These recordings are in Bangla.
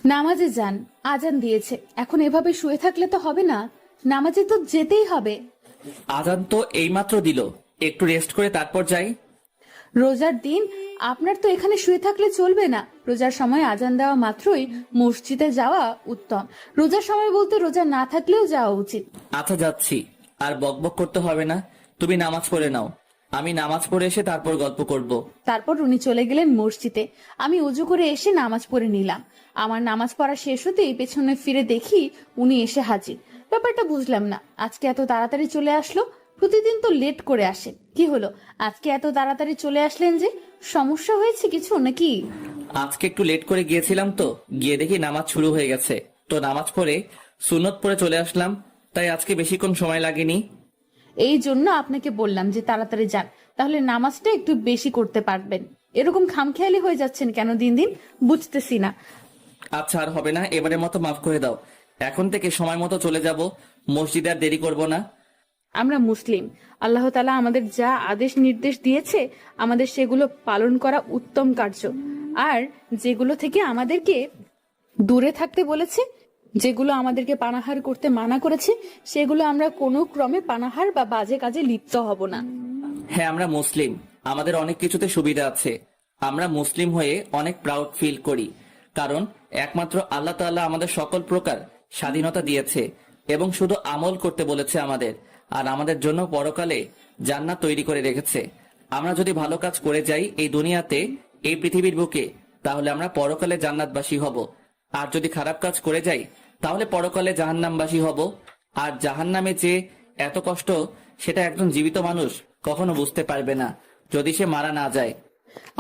নামাজে যান, আজান দিয়েছে। এখন এভাবে শুয়ে থাকলে তো হবে না, নামাজে তো যেতেই হবে। আজান তো এইমাত্র দিল, একটু রেস্ট করে তারপর যাই। রোজার দিন আপনার তো এখানে শুয়ে থাকলে চলবে না। রোজার সময় আজান দেওয়া মাত্রই মসজিদে যাওয়া উত্তম। রোজার সময় বলতে রোজা না থাকলেও যাওয়া উচিত। আচ্ছা যাচ্ছি, আর বকবক করতে হবে না। তুমি নামাজ পড়ে নাও, আমি নামাজ পড়ে এসে তারপর গল্প করব। তারপর উনি চলে গেলেন মসজিদে। আমি অজু করে এসে নামাজ পড়ে নিলাম। আমার নামাজ পড়া শেষ হতেই পেছনে ফিরে দেখি উনি এসে হাজির। ব্যাপারটা বুঝলাম না, আজকে এত তাড়াতাড়ি চলে আসলো। প্রতিদিন তো লেট করে আসে, কি হলো আজকে এত তাড়াতাড়ি চলে আসলেন যে? সমস্যা হয়েছে কিছু নাকি? আজকে একটু লেট করে গিয়েছিলাম তো, গিয়ে দেখি নামাজ শুরু হয়ে গেছে, তো নামাজ পড়ে সুন্নত পড়ে চলে আসলাম, তাই আজকে বেশিক্ষণ সময় লাগেনি। এই জন্য আপনাকে বললাম যে তাড়াতাড়ি যান, তাহলে নামাজটা একটু বেশি করতে পারবেন। এরকম খামখেয়ালি হয়ে যাচ্ছেন কেন দিন দিন, বুঝতেছি না। আচ্ছা আর হবে না, এবারের মতো মাফ করে দাও। এখন থেকে সময় মতো চলে যাব, মসজিদে আর দেরি করব না। আমরা মুসলিম, আল্লাহ তাআলা আমাদের যা আদেশ নির্দেশ দিয়েছে আমাদের সেগুলো পালন করা উত্তম কার্য। আর যেগুলো থেকে আমাদেরকে দূরে থাকতে বলেছে, যেগুলো আমাদেরকে পানাহার করতে মানা করেছে, সেগুলো আমরা কোনো ক্রমে পানাহার বা বাজে কাজে লিপ্ত হব না। হ্যাঁ আমরা মুসলিম, আমাদের অনেক কিছুতে সুবিধা আছে। আমরা মুসলিম হয়ে অনেক প্রাউড ফিল করি, কারণ একমাত্র আল্লাহ তাআলা আমাদের সকল প্রকার স্বাধীনতা দিয়েছে এবং শুধু আমল করতে বলেছে আমাদের, আর আমাদের জন্য পরকালে জান্নাত তৈরি করে রেখেছে। আমরা যদি ভালো কাজ করে যাই এই দুনিয়াতে, এই পৃথিবীর বুকে, তাহলে আমরা পরকালে জান্নাতবাসী হব। আর যদি খারাপ কাজ করে যাই তাহলে পরকালে জাহান্নামবাসী হব। আর জাহান্নামে যে এত কষ্ট, সেটা একজন জীবিত মানুষ কখনো বুঝতে পারবে না যদি সে মারা না যায়।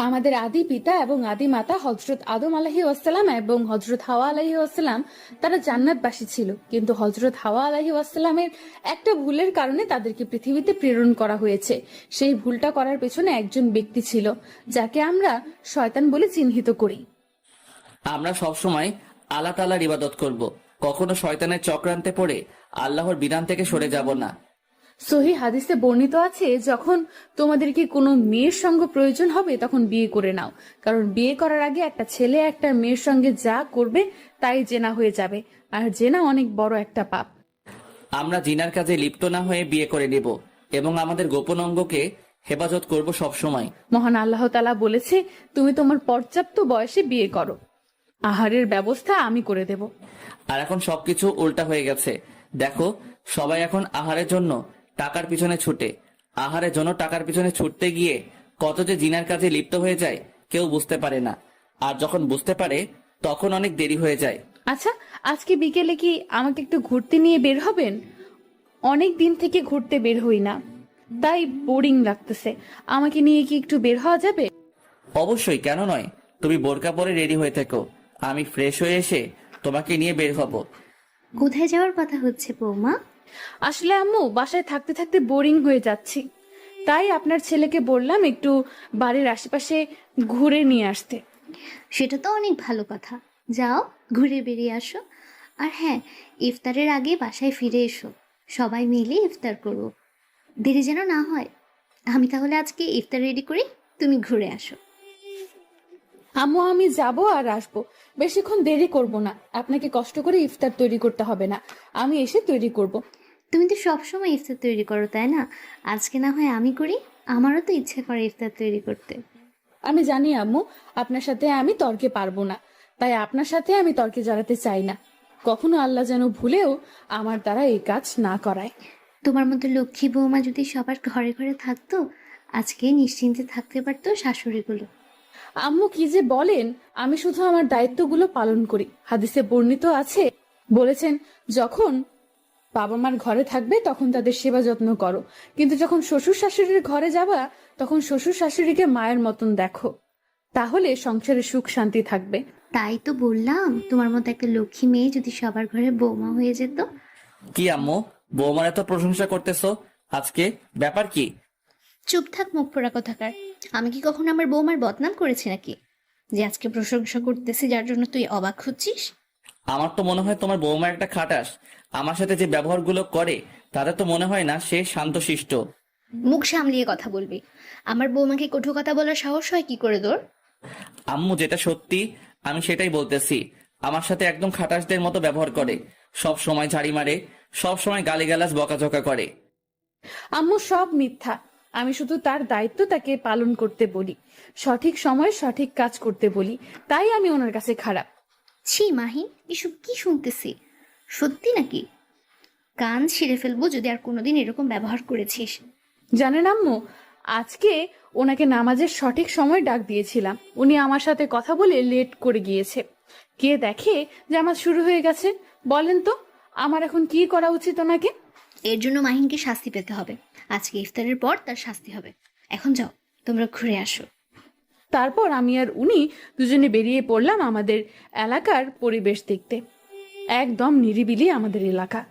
আমাদের আদি পিতা এবং আদি মাতা হযরত আদম আলাইহিস সালাম এবং হযরত হাওয়া আলাইহিস সালাম তারা জান্নাতবাসী ছিল, কিন্তু হযরত হাওয়া আলাইহিস সালামের একটা ভুলের কারণে তাদেরকে পৃথিবীতে প্রেরণ করা হয়েছে। সেই ভুলটা করার পেছনে একজন ব্যক্তি ছিল যাকে আমরা শয়তান বলে চিহ্নিত করি। আমরা সবসময় আল্লাহ তাআলার ইবাদত করব, কখনো শয়তানের চক্রান্তে পড়ে আল্লাহর বিধান থেকে সরে যাব না। সহিহ হাদিসে বর্ণিত আছে, যখন তোমাদেরকে কোনো মেয়ের সঙ্গে প্রয়োজন হবে তখন বিয়ে করে নাও, কারণ বিয়ে করার আগে একটা ছেলে একটা মেয়ের সঙ্গে যা করবে তাই জেনা হয়ে যাবে, আর জেনা অনেক বড় একটা পাপ। আমরা জিনার কাজে লিপ্ত না হয়ে বিয়ে করে নেব এবং আমাদের গোপন অঙ্গকে হেফাজত করব সব সময়। মহান আল্লাহ তাআলা বলেছে, তুমি তোমার পর্যাপ্ত বয়সে বিয়ে করো, আহারের ব্যবস্থা আমি করে দেব। আর এখন সবকিছু উল্টা হয়ে গেছে। দেখো, সবাই এখন আহারের জন্য টাকার পিছনে ছুটে। আহারের জন্য টাকার পিছনে ছুটতে গিয়ে কত যে জিনার কাজে লিপ্ত হয়ে যায় কেউ বুঝতে পারে না, আর যখন বুঝতে পারে তখন অনেক দেরি হয়ে যায়। আচ্ছা, আজকে বিকেলে কি আমাকে একটু ঘুরতে নিয়ে বের হবেন? অনেক দিন থেকে ঘুরতে বের হই না, তাই বোরিং লাগতেছে। আমাকে নিয়ে কি একটু বের হওয়া যাবে? অবশ্যই, কেন নয়। তুমি বোরকা পরে রেডি হয়ে থেকো, আমি ফ্রেশ হয়ে এসে তোমাকে নিয়ে বের হব। কোথায় যাওয়ার কথা হচ্ছে বৌমা? আসলে আম্মু, বাসায় থাকতে থাকতে বোরিং হয়ে যাচ্ছি, তাই আপনার ছেলেকে বললাম একটু বাড়ির আশেপাশে ঘুরে নিয়ে আসতে। সেটা তো অনেক ভালো কথা, যাও ঘুরে বেরিয়ে আসো। আর হ্যাঁ, ইফতারের আগে বাসায় ফিরে এসো, সবাই মিলে ইফতার করবো, দেরি যেন না হয়। আমি তাহলে আজকে ইফতার রেডি করি, তুমি ঘুরে আসো। আম্মু, আমি যাব আর আসবো, বেশিক্ষণ দেরি করব না। আপনাকে কষ্ট করে ইফতার তৈরি করতে হবে না, আমি এসে তৈরি করব। তুমি তো সবসময় ইফতার তৈরি করো, তাই না? আজকে না হয় আমি করি, আমারও তো ইচ্ছে করে ইফতার তৈরি করতে। আমি জানি আম্মু, আপনার সাথে আমি তর্কে পারবো না, তাই আপনার সাথে আমি তর্কে জড়াতে চাই না। কখনো আল্লাহ যেন ভুলেও আমার দ্বারা এই কাজ না করায়। তোমার মতো লক্ষ্মী বৌমা যদি সবার ঘরে ঘরে থাকতো, আজকে নিশ্চিন্তে থাকতে পারতো শাশুড়িগুলো। আম্মু, কি যে বলেন! আমি শুধু আমার দায়িত্বগুলো পালন করি। হাদিসে বর্ণিত আছে, বলেছেন, যখন বাবা মার ঘরে থাকবে তখন তাদের সেবা যত্ন করো, কিন্তু যখন শ্বশুর শাশুড়ির ঘরে যাবা তখন শ্বশুর শাশুড়িকে মায়ের মতন দেখো, তাহলে সংসারে সুখ শান্তি থাকবে। তাই তো বললাম, তোমার মতো একটা লক্ষ্মী মেয়ে যদি সবার ঘরে বৌমা হয়ে যেত। কি আম্মু, বৌমার এত প্রশংসা করতেছো আজকে, ব্যাপার কি? চুপ থাক, মুখ পোড়া কোথাকার। আমি কি কখনো আমার বৌমার বদনাম করেছি নাকি, যে আজকে প্রশংসা করতেছি যার জন্য তুই অবাক হচ্ছিস? আমার তো মনে হয় তোমার বৌমা একটা খাটাস। আমার সাথে যে ব্যবহারগুলো করে তাতে তো মনে হয় না সে শান্তশিষ্ট। মুখ সামলিয়ে কথা বলবি। আমার বৌমাকে কটু কথা বলার সাহস হয় কি করে তোর? আম্মু, যেটা সত্যি আমি সেটাই বলতেছি। আমার সাথে একদম খাটাসদের মতো ব্যবহার করে, সব সময় ঝাড়ি মারে, সব সময় গালিগালাজ বকাঝকা করে। আম্মু সব মিথ্যা। আমি শুধু তার দায়িত্ব তাকে পালন করতে বলি, সঠিক সময়ে সঠিক কাজ করতে বলি, তাই আমি ওনার কাছে খারাপ। ছি মাহি, এসব কি শুনতেছি? সত্যি নাকি? কান ছিঁড়ে ফেলবো যদি আর কোনোদিন এরকম ব্যবহার করেছিস। জানেন আম্মু, আজকে ওনাকে নামাজের সঠিক সময় ডাক দিয়েছিলাম, উনি আমার সাথে কথা বলে লেট করে গিয়েছে। কে দেখে জামাত শুরু হয়ে গেছে। বলেন তো আমার এখন কি করা উচিত ওনাকে? এর জন্য মাহিনকে শাস্তি পেতে হবে। আজকে ইফতারের পর তার শাস্তি হবে। এখন যাও, তোমরা ঘুরে আসো। তারপর আমি আর উনি দুজনে বেরিয়ে পড়লাম আমাদের এলাকার পরিবেশ দেখতে। একদম নিরিবিলি আমাদের এলাকা।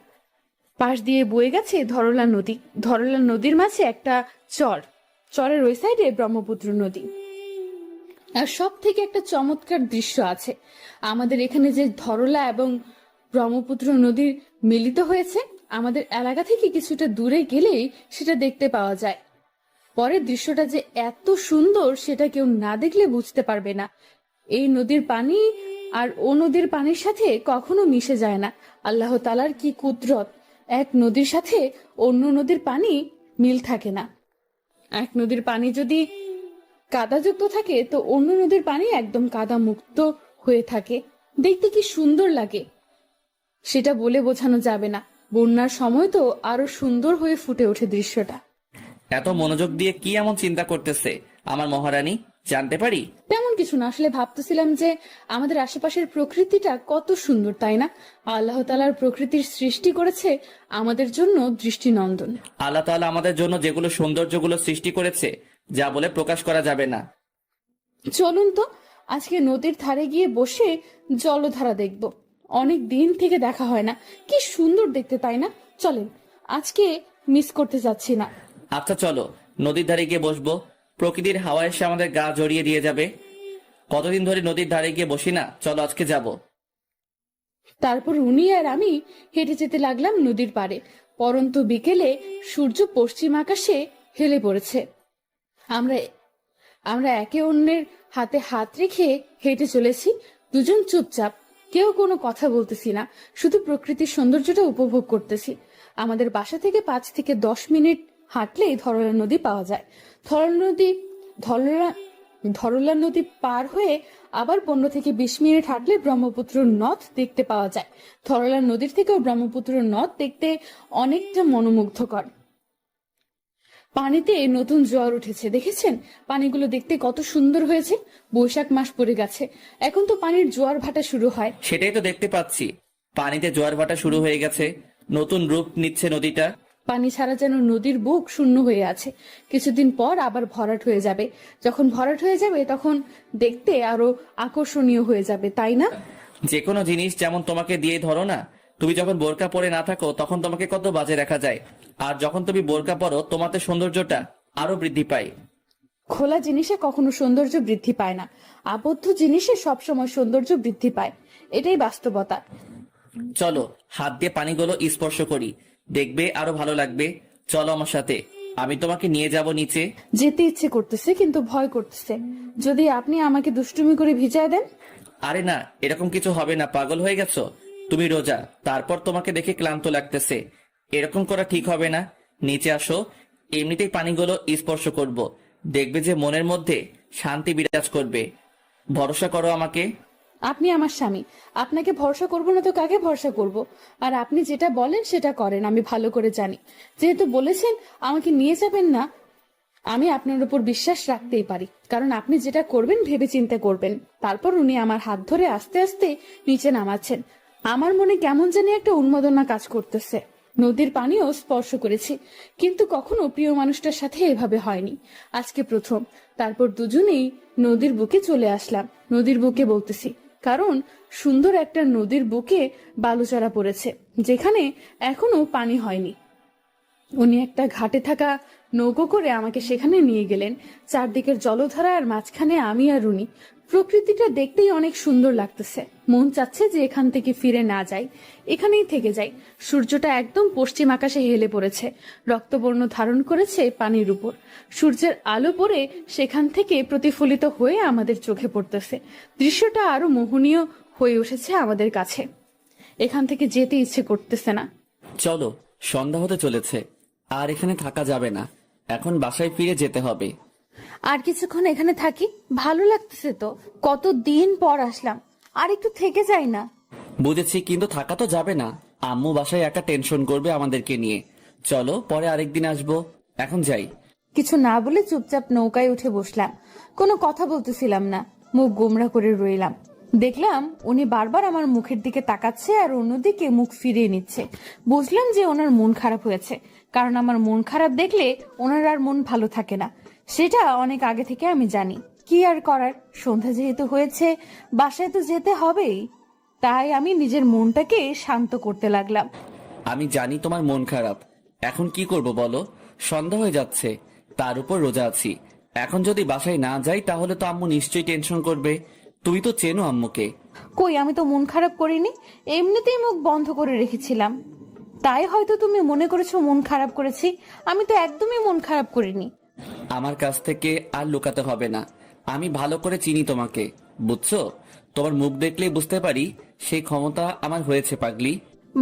পাশ দিয়ে বয়ে গেছে ধরলা নদী। ধরলা নদীর মাঝে একটা চরের ওই সাইডে ব্রহ্মপুত্র নদী। আর সব থেকে একটা চমৎকার দৃশ্য আছে, আমাদের এখানে যে ধরলা এবং ব্রহ্মপুত্র নদীর মিলিত হয়েছে, আমাদের এলাকা থেকে কিছুটা দূরে গেলেই সেটা দেখতে পাওয়া যায়। পরের দৃশ্যটা যে এত সুন্দর সেটা কেউ না দেখলে বুঝতে পারবে না। এই নদীর পানি আর ও নদীর পানির সাথে কখনো মিশে যায় না। আল্লাহ তাআলার কি কুদরত! এক নদীর সাথে অন্য নদীর পানি মিল থাকে না। এক নদীর পানি যদি কাদাযুক্ত থাকে তো অন্য নদীর পানি একদম কাদা মুক্ত হয়ে থাকে। দেখতে কি সুন্দর লাগে সেটা বলে বোঝানো যাবে না। বন্যার সময় তো আরো সুন্দর হয়ে ফুটে ওঠে দৃশ্যটা। এত মনোযোগ দিয়ে কি এমন চিন্তা করতেছে আমার মহারানী, জানতে পারি? তেমন কিছু না, আসলে ভাবতেছিলাম যে আমাদের আশেপাশের প্রকৃতিটা কত সুন্দর, তাই না? আল্লাহ তাআলার প্রকৃতির সৃষ্টি করেছে আমাদের জন্য দৃষ্টিনন্দন। আল্লাহ তাআলা আমাদের জন্য যেগুলো সৌন্দর্যগুলো সৃষ্টি করেছে, যা বলে প্রকাশ করা যাবে না। চলুন তো আজকে নদীর ধারে গিয়ে বসে জলধারা দেখব। অনেক দিন থেকে দেখা হয় না, কি সুন্দর দেখতে, তাই না? চলেন, আজকে মিস করতে যাচ্ছি না। আচ্ছা চলো, নদীর ধারে গিয়ে বসবো। প্রকৃতির হাওয়া এসে আমাদের গা জড়িয়ে দিয়ে যাবে। কতদিন ধরে নদীর ধারে গিয়ে বসি না, চলো আজকে যাব। তারপর উনি আর আমি হেঁটে যেতে লাগলাম নদীর পাড়ে। পরন্ত বিকেলে সূর্য পশ্চিম আকাশে হেলে পড়েছে। আমরা আমরা একে অন্যের হাতে হাত রেখে হেঁটে চলেছি, দুজন চুপচাপ, কেউ কোনো কথা বলতেছি না, শুধু প্রকৃতির সৌন্দর্যটা উপভোগ করতেছি। আমাদের বাসা থেকে 5 থেকে 10 মিনিট হাঁটলেই ধরলা নদী পাওয়া যায়। ধরলা নদী পার হয়ে আবার 15 থেকে 20 মিনিট হাঁটলে ব্রহ্মপুত্র নদ দেখতে পাওয়া যায়। ধরলা নদীর থেকেও ব্রহ্মপুত্র নদ দেখতে অনেকটা মনোমুগ্ধকর। পানিতে নতুন জোয়ার উঠেছে, দেখেছেন? পানিগুলো দেখতে কত সুন্দর হয়েছে। বৈশাখ মাস পড়ে গেছে, এখন তো পানির জোয়ার ভাটা শুরু হয়। সেটাই তো দেখতে পাচ্ছি, পানিতে জোয়ার ভাটা শুরু হয়ে গেছে, নতুন রূপ নিচ্ছে নদীটা। পানি ছাড়া যেন নদীর বুক শূন্য হয়ে আছে। কিছুদিন পর আবার ভরাট হয়ে যাবে। যখন ভরাট হয়ে যাবে তখন দেখতে আরো আকর্ষণীয় হয়ে যাবে, তাই না? যে কোনো জিনিস যেমন তোমাকে দিয়ে ধরো না, তুমি যখন বোরকা পরে না থাকো তখন তোমাকে কত বাজে দেখা যায়, আর যখন তুমি বোরকা পরো তোমাদের সৌন্দর্যটা আরো বৃদ্ধি পায়। খোলা জিনিসে কখনো সৌন্দর্য বৃদ্ধি পায় না, আবদ্ধ জিনিসে সবসময় সৌন্দর্য বৃদ্ধি পায়, এটাই বাস্তবতা। চলো হাত দিয়ে পানিগুলো স্পর্শ করি, দেখবে আরো ভালো লাগবে। চলো আমার সাথে, আমি তোমাকে নিয়ে যাব নিচে। যেতে ইচ্ছে করতেছে কিন্তু ভয় করতেছে, যদি আপনি আমাকে দুষ্টুমি করে ভিজায় দেন। আরে না, এরকম কিছু হবে না, পাগল হয়ে গেছো? তুমি রোজা, তারপর তোমাকে দেখে ক্লান্ত লাগতেছে, এরকম করা ঠিক হবে না। নিচে আসো, এমনিতেই পানিগুলো স্পর্শ করব, দেখবে যে মনের মধ্যে শান্তি বিরাজ করবে। ভরসা করো আমাকে। আপনি আমার স্বামী, আপনাকে ভরসা করব না তো কাকে ভরসা করব? আর আপনি যেটা বলেন সেটা করেন, আমি ভালো করে জানি। যেহেতু বলেছেন আমাকে নিয়ে যাবেন না, আমি আপনার উপর বিশ্বাস রাখতেই পারি, কারণ আপনি যেটা করবেন ভেবে চিন্তে করবেন। তারপর উনি আমার হাত ধরে আস্তে আস্তে নিচে নামাচ্ছেন। আমার মনে কেমন জানি একটা উন্মাদনা কাজ করতেছে। নদীর পানিও স্পর্শ করেছি, কিন্তু কখনো প্রিয় মানুষটার সাথে এভাবে হয়নি, আজকে প্রথম। তারপর দুজনেই নদীর বুকে চলে আসলাম। নদীর বুকে বলতেছি কারণ সুন্দর একটা নদীর বুকে বালুচড়া পড়েছে, যেখানে এখনো পানি হয়নি। উনি একটা ঘাটে থাকা নৌকো করে আমাকে সেখানে নিয়ে গেলেন। চারদিকের জলধারা আর মাঝখানে আমি আর উনি। প্রকৃতিটা দেখতেই অনেক সুন্দর লাগতেছে, মন চাচ্ছে যে এখান থেকে ফিরে না যাই, এখানেই থেকে যাই। সূর্যটা একদম পশ্চিম আকাশে হেলে পড়েছে, রক্তবর্ণ ধারণ করেছে পানির উপর। সূর্যের আলো পড়ে সেখান থেকে প্রতিফলিত হয়ে আমাদের চোখে পড়তেছে। দৃশ্যটা আরো মোহনীয় হয়ে উঠেছে আমাদের কাছে। এখান থেকে যেতে ইচ্ছে করতেছে না। চলো, সন্ধ্যা হতে চলেছে, আর এখানে থাকা যাবে না, এখন বাসায় ফিরে যেতে হবে। আর কিছুক্ষণ এখানে থাকি, ভালো লাগতেছে তো, কতদিন পর আসলাম, আর একটু থেকে যাই না? বুঝেছি, কিন্তু থাকা তো যাবে না। আম্মু বাসায় একা টেনশন করবে আমাদেরকে নিয়ে। চলো, পরে আরেকদিন আসবো, এখন যাই। কিছু না বলে চুপচাপ নৌকায় উঠে বসলাম। কোনো কথা বলতেছিলাম না, মুখ গোমরা করে রইলাম। দেখলাম উনি বারবার আমার মুখের দিকে তাকাচ্ছে আর অন্যদিকে মুখ ফিরিয়ে নিচ্ছে। বুঝলাম যে ওনার মন খারাপ হয়েছে, কারণ আমার মন খারাপ দেখলে ওনার আর মন ভালো থাকে না। সেটা অনেক আগে থেকে আমি জানি। কি আর করার, সন্ধ্যা যেহেতু হয়েছে, বাসায় তো যেতে হবেই। তাই আমি নিজের মনটাকে শান্ত করতে লাগলাম। আমি জানি তোমার মন খারাপ, এখন কি করব বলো? সন্ধ্যা হয়ে যাচ্ছে, তার উপর রোজা আছি। এখন যদি বাসায় না যাই তাহলে তো আম্মু নিশ্চয়ই টেনশন করবে। তুমি তো চেনো আম্মুকে। কই, আমি তো মন খারাপ করিনি, এমনিতেই মুখ বন্ধ করে রেখেছিলাম। তাই হয়তো তুমি মনে করেছো মন খারাপ করেছি। আমি তো একদমই মন খারাপ করিনি। আমার কাছ থেকে আর লুকাতে হবে না, আমি ভালো করে চিনি তোমাকে, বুঝছো? তোমার মুখ দেখলেই বুঝতে পারি সেই ক্ষমতা আমার হয়েছে পাগলি।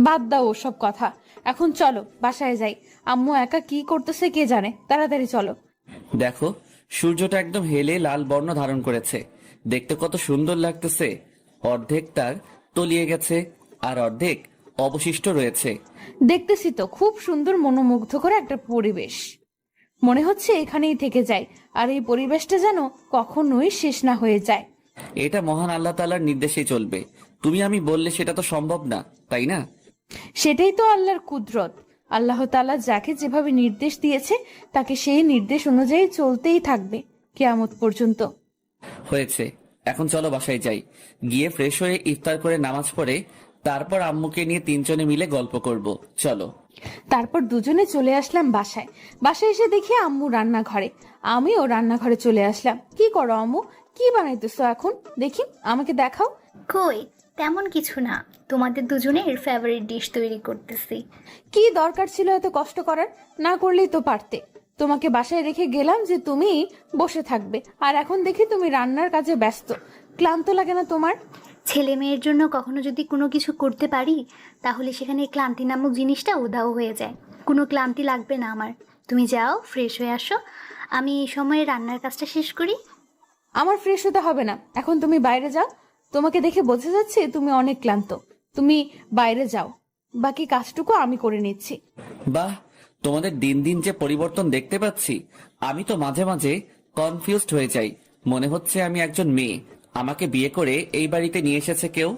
বাদ দাও ওসব কথা, এখন চলো বাসায় যাই। আম্মু একা কি করতেছে কে জানে, তাড়াতাড়ি চলো। দেখো, সূর্যটা একদম হেলে লাল বর্ণ ধারণ করেছে, দেখতে কত সুন্দর লাগতেছে। অর্ধেক তার তলিয়ে গেছে, আর অর্ধেক অবশিষ্ট রয়েছে। দেখতেছি তো, খুব সুন্দর মনোমুগ্ধকর একটা পরিবেশ। মনে হচ্ছে এখানেই থেকে যাই, আর এই পরিবেশটা যেন কখনোই শেষ না হয়ে যায়। এটা মহান আল্লাহ তাআলার নির্দেশেই চলবে, তুমি আমি বললে সেটা তো সম্ভব না, তাই না? সেটাই তো আল্লাহর কুদরত। আল্লাহ তাআলা যাকে যেভাবে নির্দেশ দিয়েছে তাকে সেই নির্দেশ অনুযায়ী চলতেই থাকবে কিয়ামত পর্যন্ত। হয়েছে, এখন চলো বাসায় যাই, গিয়ে ফ্রেশ হয়ে ইফতার করে নামাজ পড়ে তারপর আম্মুকে নিয়ে তিনজনে মিলে গল্প করব। চলো। তারপর দুজনে চলে আসলাম বাসায়। বাসায় এসে দেখি আম্মু রান্নাঘরে, আমিও রান্নাঘরে চলে আসলাম। কি করো আম্মু, কি বানাইতেছো এখন? দেখি, আমাকে দেখাও। কই, তেমন কিছু না, তোমাদের দুজনের ফেভারিট ডিশ তৈরি করতেছি। কি দরকার ছিল এত কষ্ট করার? না করলেই তো পারতে। তোমাকে বাসায় রেখে গেলাম যে তুমি বসে থাকবে, আর এখন দেখি তুমি রান্নার কাজে ব্যস্ত। ক্লান্ত লাগে না তোমার? ছেলে মেয়ের জন্য কখনো যদি কোনো কিছু করতে পারি, তাহলে সেখানে ক্লান্তি নামক জিনিসটা উধাও হয়ে যায়। কোনো ক্লান্তি লাগবে না আমার। তুমি যাও, ফ্রেশ হয়ে আসো, আমি এই সময়ে রান্নার কাজটা শেষ করি। আমার ফ্রেশ হতে হবে না, এখন তুমি বাইরে যাও। তোমাকে দেখে বোঝা যাচ্ছে তুমি অনেক ক্লান্ত। তুমি বাইরে যাও, বাকি কাজটুকু আমি করে নিচ্ছি। বাহ, তোমাদের দিন দিন যে পরিবর্তন দেখতে পাচ্ছি, আমি তো মাঝে মাঝে কনফিউজড হয়ে যাই। মনে হচ্ছে আমি একজন মেয়ে, আমাকে বিয়ে করে এই বাড়িতে নিয়ে এসেছে কেউ।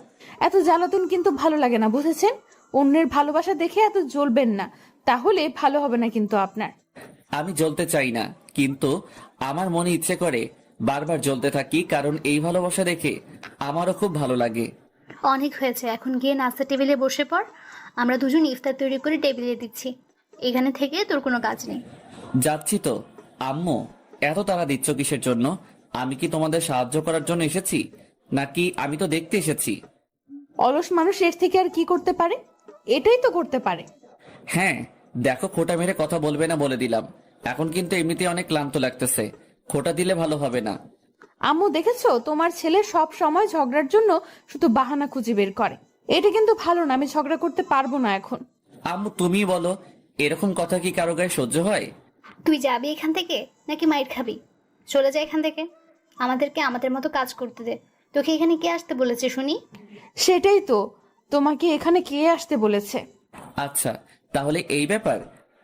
এত জ্বালাতন কিন্তু ভালো লাগে না, বুঝেছেন? অন্যের ভালোবাসা দেখে এত জ্বলবেন না, তাহলে ভালো হবে না কিন্তু আপনার। আমি জ্বলতে চাই না, কিন্তু আমার মনে ইচ্ছে করে বারবার জ্বলতে থাকি, কারণ এই ভালোবাসা দেখে আমারও খুব ভালো লাগে। অনেক হয়েছে, এখন গিয়ে নাস্তা টেবিলে বসে পড়। আমরা দুজন ইফতার তৈরি করে টেবিলে দিচ্ছি। এখানে থেকে তোর কোনো কাজ নেই। যাচ্ছি তো। আম্মু, এত তাড়া দিচ্ছ কিসের জন্য? আমি কি তোমাদের সাহায্য করার জন্য এসেছি, নাকি আমি তো দেখতে এসেছি? অলস মানুষ এর থেকে আর কি করতে পারে? এটাই তো করতে পারে। হ্যাঁ, দেখো, খোঁটা মেরে কথা বলবে না বলে দিলাম। এখন কিন্তু এমনিতে অনেক ক্লান্ত লাগতেছে, খোঁটা দিলে ভালো হবে না। আম্মু, দেখেছো তোমার ছেলে সব সময় ঝগড়ার জন্য শুধু বাহানা খুঁজে বের করে। এটা কিন্তু ভালো না, আমি ঝগড়া করতে পারবো না এখন। আম্মু, তুমি বলো, এরকম কথা কি কারো গায়ে সহ্য হয়? তুই যাবি এখান থেকে নাকি মাইর খাবি? চলে যা এখান থেকে, আমাদেরকে আমাদের মতো কাজ করতে দে। তোকে এখানে কে আসতে বলেছে শুনি? সেটাই তো, তোমাকে এখানে কে আসতে বলেছে? আচ্ছা, তাহলে এই ব্যাপার,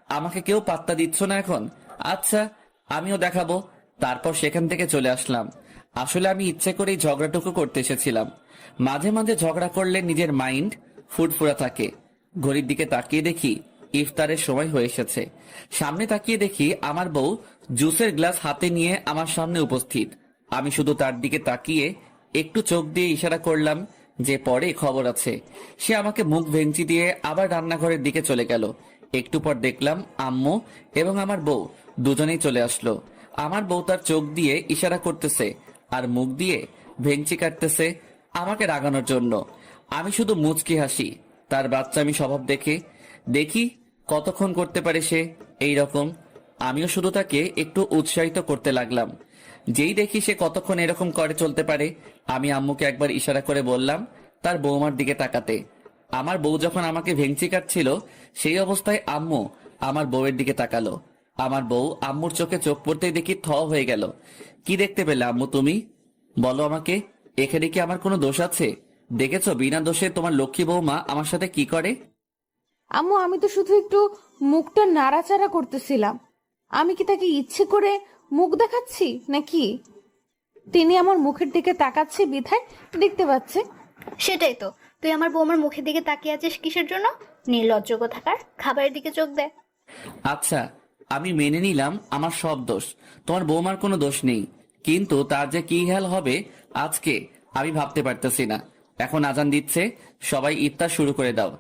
আমাকে কেউ পাত্তা দিচ্ছ না এখন? আচ্ছা, আমিও দেখাবো। তারপর সেখান থেকে চলে আসলাম। আসলে আমি ইচ্ছে করেই ঝগড়াটুকু করতে এসেছিলাম। মাঝে মাঝে ঝগড়া করলে নিজের মাইন্ড ফুরফুরা থাকে। ঘড়ির দিকে তাকিয়ে দেখি ইফতারের সময় হয়ে এসেছে। সামনে তাকিয়ে দেখি আমার বউ জুসের গ্লাস হাতে নিয়ে আমার সামনে উপস্থিত। আমি শুধু তার দিকে তাকিয়ে একটু চোখ দিয়ে ইশারা করলাম যে পরে খবর আছে। সে আমাকে মুখ ভেঙচি দিয়ে আবার রান্নাঘরের দিকে চলে গেল। একটু পর দেখলাম আম্মু এবং আমার বউ দুজনেই চলে আসলো। আমার বউ তার চোখ দিয়ে ইশারা করতেছে আর মুখ দিয়ে ভেঙচি কাটতেছে আমাকে রাগানোর জন্য। আমি শুধু মুচকি হাসি তার বাচ্চামি স্বভাব দেখে। দেখি কতক্ষণ করতে পারে সে এই রকম। আমিও শুধু তাকে একটু উৎসাহিত করতে লাগলাম। যেই দেখি সে কতক্ষণ এরকম করে চলতে পারে, আমি আম্মুকে একবার ইশারা করে বললাম, তার বৌমার দিকে তাকাতে। আমার বউ যখন আমাকে ভেঙচি কাটছিল সেই অবস্থায় আম্মু আমার বউয়ের দিকে তাকালো। আমার বউ আম্মুর চোখে চোখ পড়তেই দেখি থ হয়ে গেল। কি দেখতে পেলে আম্মু তুমি? বলো আমাকে, এখানে কি আমার কোনো দোষ আছে? দেখেছো বিনা দোষে তোমার লক্ষ্মী বৌমা আমার সাথে কি করে? আম্মু, আমি তো শুধু একটু মুখটা নাড়াচাড়া করতেছিলাম। আমি কি তাকে ইচ্ছে করে মুখ দেখাচ্ছি নাকি? তিনি আমার মুখের দিকে তাকাচ্ছে বিধায় দেখতে পাচ্ছে। সেটাই তো, তুই আমার বৌমার মুখের দিকে তাকিয়ে আছিস কিসের জন্য? নির্লজ্জ কোথাকার, খাবারের দিকে চোখ দে। আচ্ছা, আমি মেনে নিলাম আমার সব দোষ, তোমার বৌমার কোনো দোষ নেই, কিন্তু তার যে কি হাল হবে আজকে আমি ভাবতে পারতেছি না। এখন আজান দিচ্ছে, সবাই ইফতার শুরু করে দাও।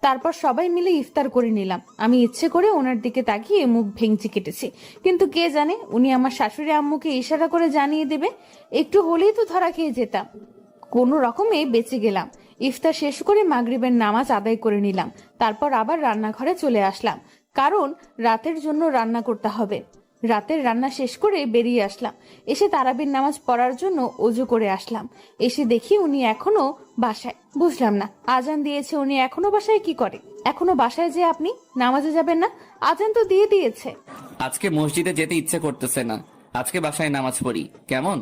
তারপর সবাই মিলে ইফতার করে নিলাম। আমি ইচ্ছে করে ওনার দিকে তাকিয়ে মুখ ভেঙচি কেটেছি, কিন্তু কে জানে উনি আমার শাশুড়ি আম্মুকে ইশারা করে জানিয়ে দেবে। একটু হলেই তো ধরা খেয়ে যেতাম। কোনো রকমে বেঁচে গেলাম। ইফতার শেষ করে মাগরিবের নামাজ আদায় করে নিলাম। তারপর আবার রান্নাঘরে চলে আসলাম, কারণ রাতের জন্য রান্না করতে হবে। রাতের রান্না শেষ করে বেরিয়ে আসলাম। এসে তারাবির নামাজ পড়ার জন্য অজু করে আসলাম। এসে দেখি উনি এখনো বাসায়। বুঝলাম না, আজান দিয়েছে, উনি এখনো বাসায় কি করে? এখনো বাসায় যে আপনি নামাজে যাবেন না? আজান তো দিয়ে দিয়েছে। আজকে মসজিদে যেতে ইচ্ছে করতেছে না, আজকে বাসায় নামাজ পড়ি কেমন?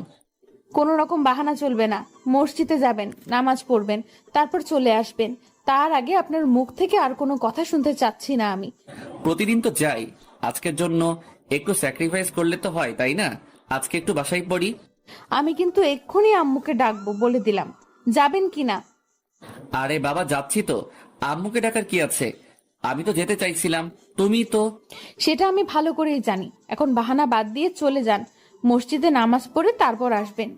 কোনো রকম বাহানা চলবে না। মসজিদে যাবেন, নামাজ পড়বেন, তারপর চলে আসবেন। তার আগে আপনার মুখ থেকে আর কোনো কথা শুনতে চাচ্ছি না আমি। প্রতিদিন তো যাই, আজকের জন্য একটু স্যাক্রিফাইস করলে তো হয়, তাই না? আজকে একটু বাসায় পড়ি। আমি কিন্তু এক্ষুনি আম্মুকে ডাকবো, বলে দিলাম। যাবেন কি না? আরে বাবা যাচ্ছি তো, আম্মুকে ডাকার কি আছে? আমি তো যেতে চাইছিলাম, তুমি তো। সেটা আমি ভালো করেই জানি। এখন বাহানা বাদ দিয়ে চলে যান, মসজিদে নামাজ পড়ে তারপর আসবেন।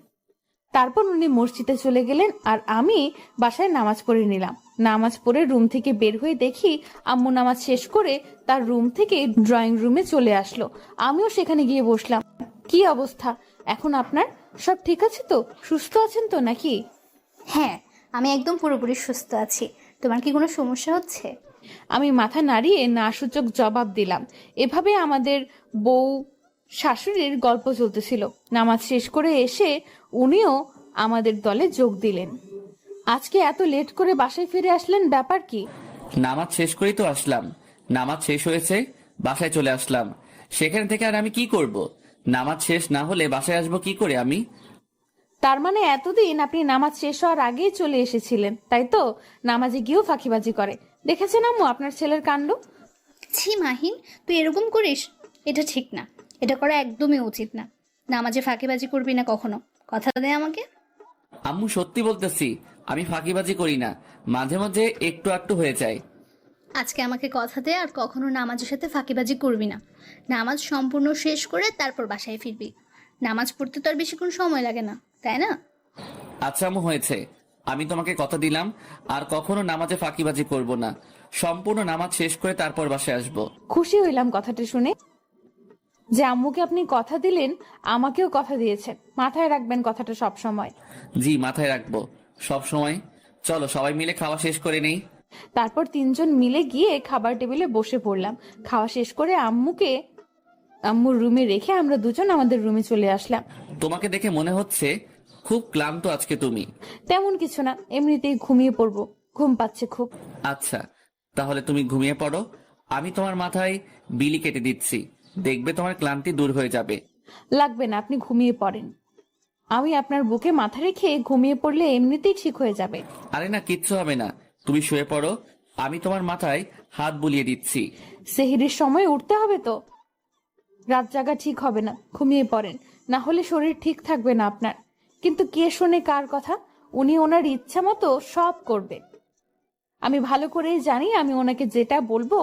তারপর উনি মসজিদে চলে গেলেন আর আমি বাসায় নামাজ পড়ে নিলাম। নামাজ পড়ে রুম থেকে বের হয়ে দেখি আম্মু নামাজ শেষ করে তার রুম থেকে ড্রয়িং রুমে চলে আসলো। আমিও সেখানে গিয়ে বসলাম। কি অবস্থা এখন আপনার? সব ঠিক আছে তো? সুস্থ আছেন তো নাকি? হ্যাঁ, আমি একদম পুরোপুরি সুস্থ আছি। তোমার কি কোনো সমস্যা হচ্ছে? আমি মাথা নাড়িয়ে না সূচক জবাব দিলাম। এভাবে আমাদের বউ শাশুড়ির গল্প চলতেছিল। নামাজ শেষ করে এসে উনিও আমাদের দলে যোগ দিলেন। আজকে এত লেট করে বাসায় ফিরে আসলেন, ব্যাপার কি? নামাজ শেষ করেই তো আসলাম। নামাজ শেষ হয়েছে, বাসায় চলে আসলাম। সেখান থেকে আর আমি কি করব? নামাজ শেষ না হলে বাসায় আসবো কি করে আমি? তার মানে এতদিন আপনি নামাজ শেষ হওয়ার আগেই চলে এসেছিলেন, তাই তো? নামাজে গিয়েও ফাঁকিবাজি করে। দেখেছেন আম্মু আপনার ছেলের কাণ্ড? ছি মাহিন, তুই এরকম করিস? এটা ঠিক না, এটা করা একদমই উচিত না। নামাজে ফাঁকিবাজি করবি না কখনো, কথা দে আমাকে। আম্মু সত্যি বলতেছি, আমি ফাঁকিবাজি করি না, মাঝে মাঝে একটু আধটু হয়ে যায়। আজকে আমাকে কথা দে আর কখনো নামাজের সাথে ফাঁকিবাজি করবি না। নামাজ সম্পূর্ণ শেষ করে তারপর বাসায় ফিরবি। নামাজ পড়তে তো আর বেশিক্ষণ সময় লাগে না, তাই না? আচ্ছা আম্মু, হয়েছে। আমি তোমাকে কথা দিলাম আর কখনো নামাজে ফাঁকিবাজি করব না। সম্পূর্ণ নামাজ শেষ করে তারপর বাসায় আসবো। খুশি হইলাম কথাটা শুনে, যে আম্মুকে আপনি কথা দিলেন, আমাকেও কথা দিয়েছেন। মাথায় রাখবেন কথাটা সব সময়। জি, মাথায় রাখবো সব সময়। চলো সবাই মিলে খাওয়া শেষ করে নেই। তারপর তিনজন মিলে গিয়ে খাবার টেবিলে বসে পড়লাম। খাওয়া শেষ করে আম্মুর রুমে রেখে আমরা দুজন আমাদের রুমে চলে আসলাম। তোমাকে দেখে মনে হচ্ছে খুব ক্লান্ত আজকে তুমি। তেমন কিছু না, এমনিতেই ঘুমিয়ে পড়বো, ঘুম পাচ্ছে খুব। আচ্ছা, তাহলে তুমি ঘুমিয়ে পড়ো, আমি তোমার মাথায় বিলি কেটে দিচ্ছি, দেখবে তোমার ক্লান্তি দূর হয়ে যাবে। লাগবে না, আপনি ঘুমিয়ে পড়েন। আমি আপনার বুকে মাথা রেখে ঘুমিয়ে পড়লে এমনিতেই ঠিক হয়ে যাবে। আরে না, কিচ্ছু হবে না, তুমি শুয়ে পড়ো, আমি তোমার মাথায় হাত বুলিয়ে দিচ্ছি। সেহরির সময় উঠতে হবে তো, রাত জাগা ঠিক হবে না। ঘুমিয়ে পড়েন, না হলে শরীর ঠিক থাকবে না আপনার। কিন্তু কে শোনে কার কথা? উনি ওনার ইচ্ছা মতো সব করবে। আমি ভালো করেই জানি আমি ওনাকে যেটা বলবো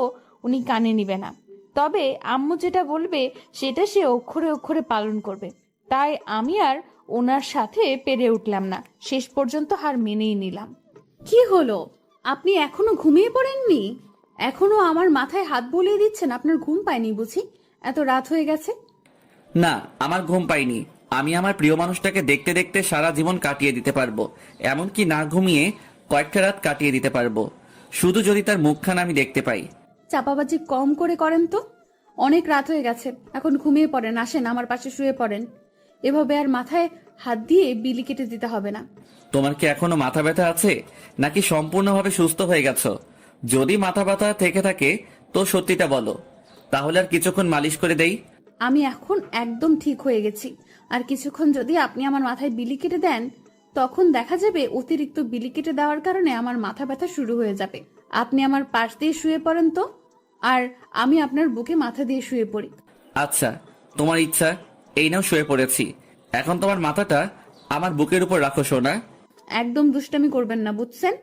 উনি কানে নিবে না। তবে আম্মু যেটা বলবে সেটা সে অক্ষরে অক্ষরে পালন করবে। তাই আমি আর ওনার সাথে পেরে উঠলাম না, শেষ পর্যন্ত হার মেনেই নিলাম। কি হলো, আপনি এখনো ঘুমিয়ে পড়েননি? এখনো আমার মাথায় হাত বুলিয়ে দিচ্ছেন? আপনার ঘুম পায়নি বুঝি? এত রাত হয়ে গেছে। না, আমার ঘুম পাইনি। আমি আমার প্রিয় মানুষটাকে দেখতে দেখতে সারা জীবন কাটিয়ে দিতে পারবো, এমনকি না ঘুমিয়ে কয়েকটা রাত কাটিয়ে দিতে পারবো, শুধু যদি তার মুখখানা আমি দেখতে পাই। চাপাবাজি কম করে করেন তো। অনেক রাত হয়ে গেছে, এখন ঘুমিয়ে পড়েন। আসেন আমার পাশে শুয়ে পড়েন। এভাবে আর মাথায় হাত দিয়ে বিলি কেটে দিতে হবে না। তোমার কি এখনো মাথা ব্যথা আছে নাকি সম্পূর্ণভাবে সুস্থ হয়ে গেছো? যদি মাথা ব্যথা থেকে থাকে তো সত্যিটা বলো, তাহলে আর কিছুক্ষণ মালিশ করে দেই। আমি এখন একদম ঠিক হয়ে গেছি। আর কিছুক্ষণ যদি আপনি আমার মাথায় বিলি কেটে দেন, তখন দেখা যাবে অতিরিক্ত বিলি কেটে দেওয়ার কারণে আমার মাথা ব্যথা শুরু হয়ে যাবে। আপনি আমার পাশ দিয়ে শুয়ে পড়েন তো, আর আমি আপনার বুকে মাথা দিয়ে শুয়ে পড়ি। আচ্ছা, তোমার ইচ্ছা। এই নাও শুয়ে পড়েছি। এখন তোমার মাথাটা আমার বুকের উপর রাখো সোনা। একদম দুষ্টামি করবেন না, বুঝছেন?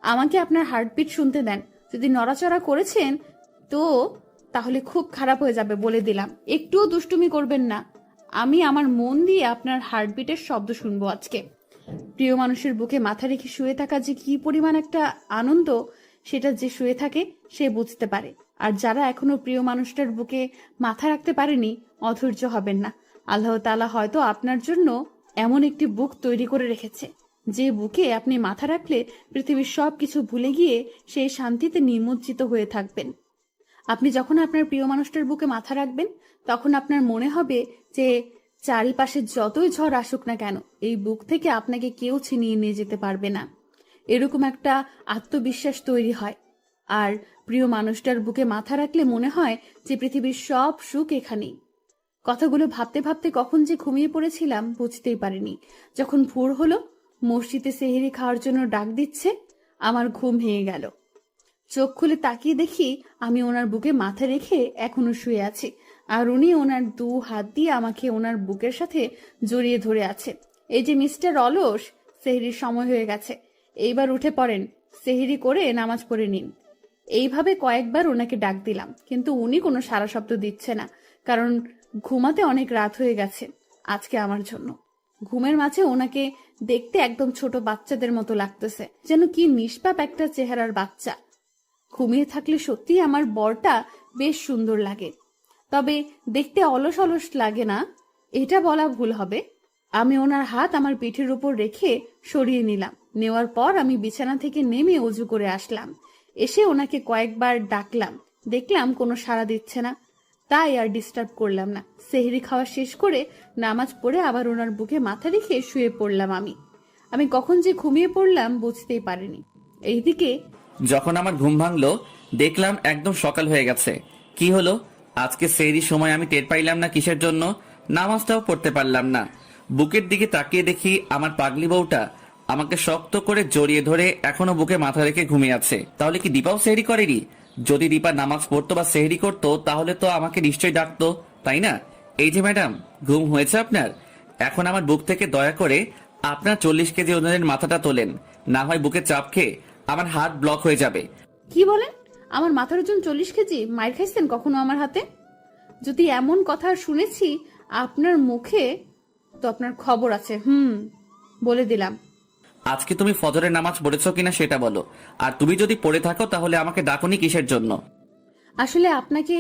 আমাকে আপনার হার্টবিট শুনতে দেন। যদি নড়াচড়া করেছেন তো তাহলে খুব খারাপ হয়ে যাবে, বলে দিলাম। একটুও দুষ্টুমি করবেন না। আমি আমার মন দিয়ে আপনার হার্টবিটের শব্দ শুনবো আজকে। প্রিয় মানুষের বুকে মাথা রেখে শুয়ে থাকা যে কি পরিমাণ একটা আনন্দ, সেটা যে শুয়ে থাকে সে বুঝতে পারে। আর যারা এখনো প্রিয় মানুষটার বুকে মাথা রাখতে পারেনি, অধৈর্য হবেন না। আল্লাহ তাআলা হয়তো আপনার জন্য এমন একটি বুক তৈরি করে রেখেছে, যে বুকে আপনি মাথা রাখলে পৃথিবীর সবকিছু ভুলে গিয়ে সেই শান্তিতে নিমজ্জিত হয়ে থাকবেন। আপনি যখন আপনার প্রিয় মানুষটার বুকে মাথা রাখবেন, তখন আপনার মনে হবে যে চারিপাশে যতই ঝড় আসুক না কেন, এই বুক থেকে আপনাকে কেউ ছিনিয়ে নিয়ে যেতে পারবে না। এরকম একটা আত্মবিশ্বাস তৈরি হয়। আর প্রিয় মানুষটার বুকে মাথা রাখলে মনে হয় যে পৃথিবীর সব সুখ এখানেই। কথাগুলো ভাবতে ভাবতে কখন যে ঘুমিয়ে পড়েছিলাম বুঝতেই পারিনি। যখন ভোর হলো, মসজিদে সেহরি খাওয়ার জন্য ডাক দিচ্ছে, আমার ঘুম ভেঙে গেল। চোখ খুলে তাকিয়ে দেখি আমি ওনার বুকে মাথা রেখে এখনো শুয়ে আছি, আর উনি ওনার 2 হাত দিয়ে আমাকে ওনার বুকের সাথে জড়িয়ে ধরে আছে। এই যে মিস্টার অলস, সেহরির সময় হয়ে গেছে, এইবার উঠে পড়েন, সেহরি করে নামাজ পড়ে নিন। এইভাবে কয়েকবার ওনাকে ডাক দিলাম, কিন্তু উনি কোনো সাড়া শব্দ দিচ্ছে না, কারণ ঘুমাতে অনেক রাত হয়ে গেছে আজকে আমার জন্য। ঘুমের মাঝে ওনাকে দেখতে একদম ছোট বাচ্চাদের মতো লাগতেছে, যেন কি নিষ্পাপ একটা চেহারার বাচ্চা। ঘুমিয়ে থাকলে সত্যি আমার বরটা বেশ সুন্দর লাগে, তবে দেখতে অলস অলস লাগে না, এটা বলা ভুল হবে। আমি ওনার হাত আমার পিঠের উপর রেখে সরিয়ে নিলাম। নেওয়ার পর আমি বিছানা থেকে নেমে অজু করে আসলাম। এসে ওনাকে কয়েকবার ডাকলাম, দেখলাম কোনো সাড়া দিচ্ছে না, তাই আর ডিস্টার্ব করলাম না। সেহরি খাওয়া শেষ করে নামাজ পড়ে আবার ওনার বুকে মাথা রেখে শুয়ে পড়লাম। আমি কখন যে ঘুমিয়ে পড়লাম বুঝতেই পারিনি। এইদিকে যখন আমার ঘুম ভাঙলো, দেখলাম একদম সকাল হয়ে গেছে। কি হলো আজকে সেহরির সময় আমি টের পাইলাম না কিসের জন্য। নামাজটাও পড়তে পারলাম না। বুকের দিকে তাকিয়ে দেখি আমার পাগলি বউটা আমাকে শক্ত করে জড়িয়ে ধরে এখনো বুকে মাথা রেখে ঘুমিয়ে আছে। তাহলে কি দীপাও সেহরি করেনি? যদি দীপা নামাজ পড়তো বা সেহরি করতো তাহলে তো আমাকে নিশ্চয়ই ডাকতো, তাই না? এই যে ম্যাডাম, ঘুম হয়েছে আপনার? এখন আমার বুক থেকে দয়া করে আপনার 40 কেজি ওজনের মাথাটা তোলেন, না হয় বুকে চাপ খেয়ে আমার হাত ব্লক হয়ে যাবে। কি বলেন? আমার মাথার ওজন 40 কেজি? মাইর খাইছেন কখনো আমার হাতে? যদি এমন কথা শুনেছি আপনার মুখে, তো আপনার খবর আছে। বলে দিলাম। আজকে তুমি ফজরের নামাজ পড়েছো কিনা সেটা বলো, আর তুমি যদি পড়ে থাকো তাহলে আমাকে ডাকনি কিসের জন্য? আসলে আপনাকে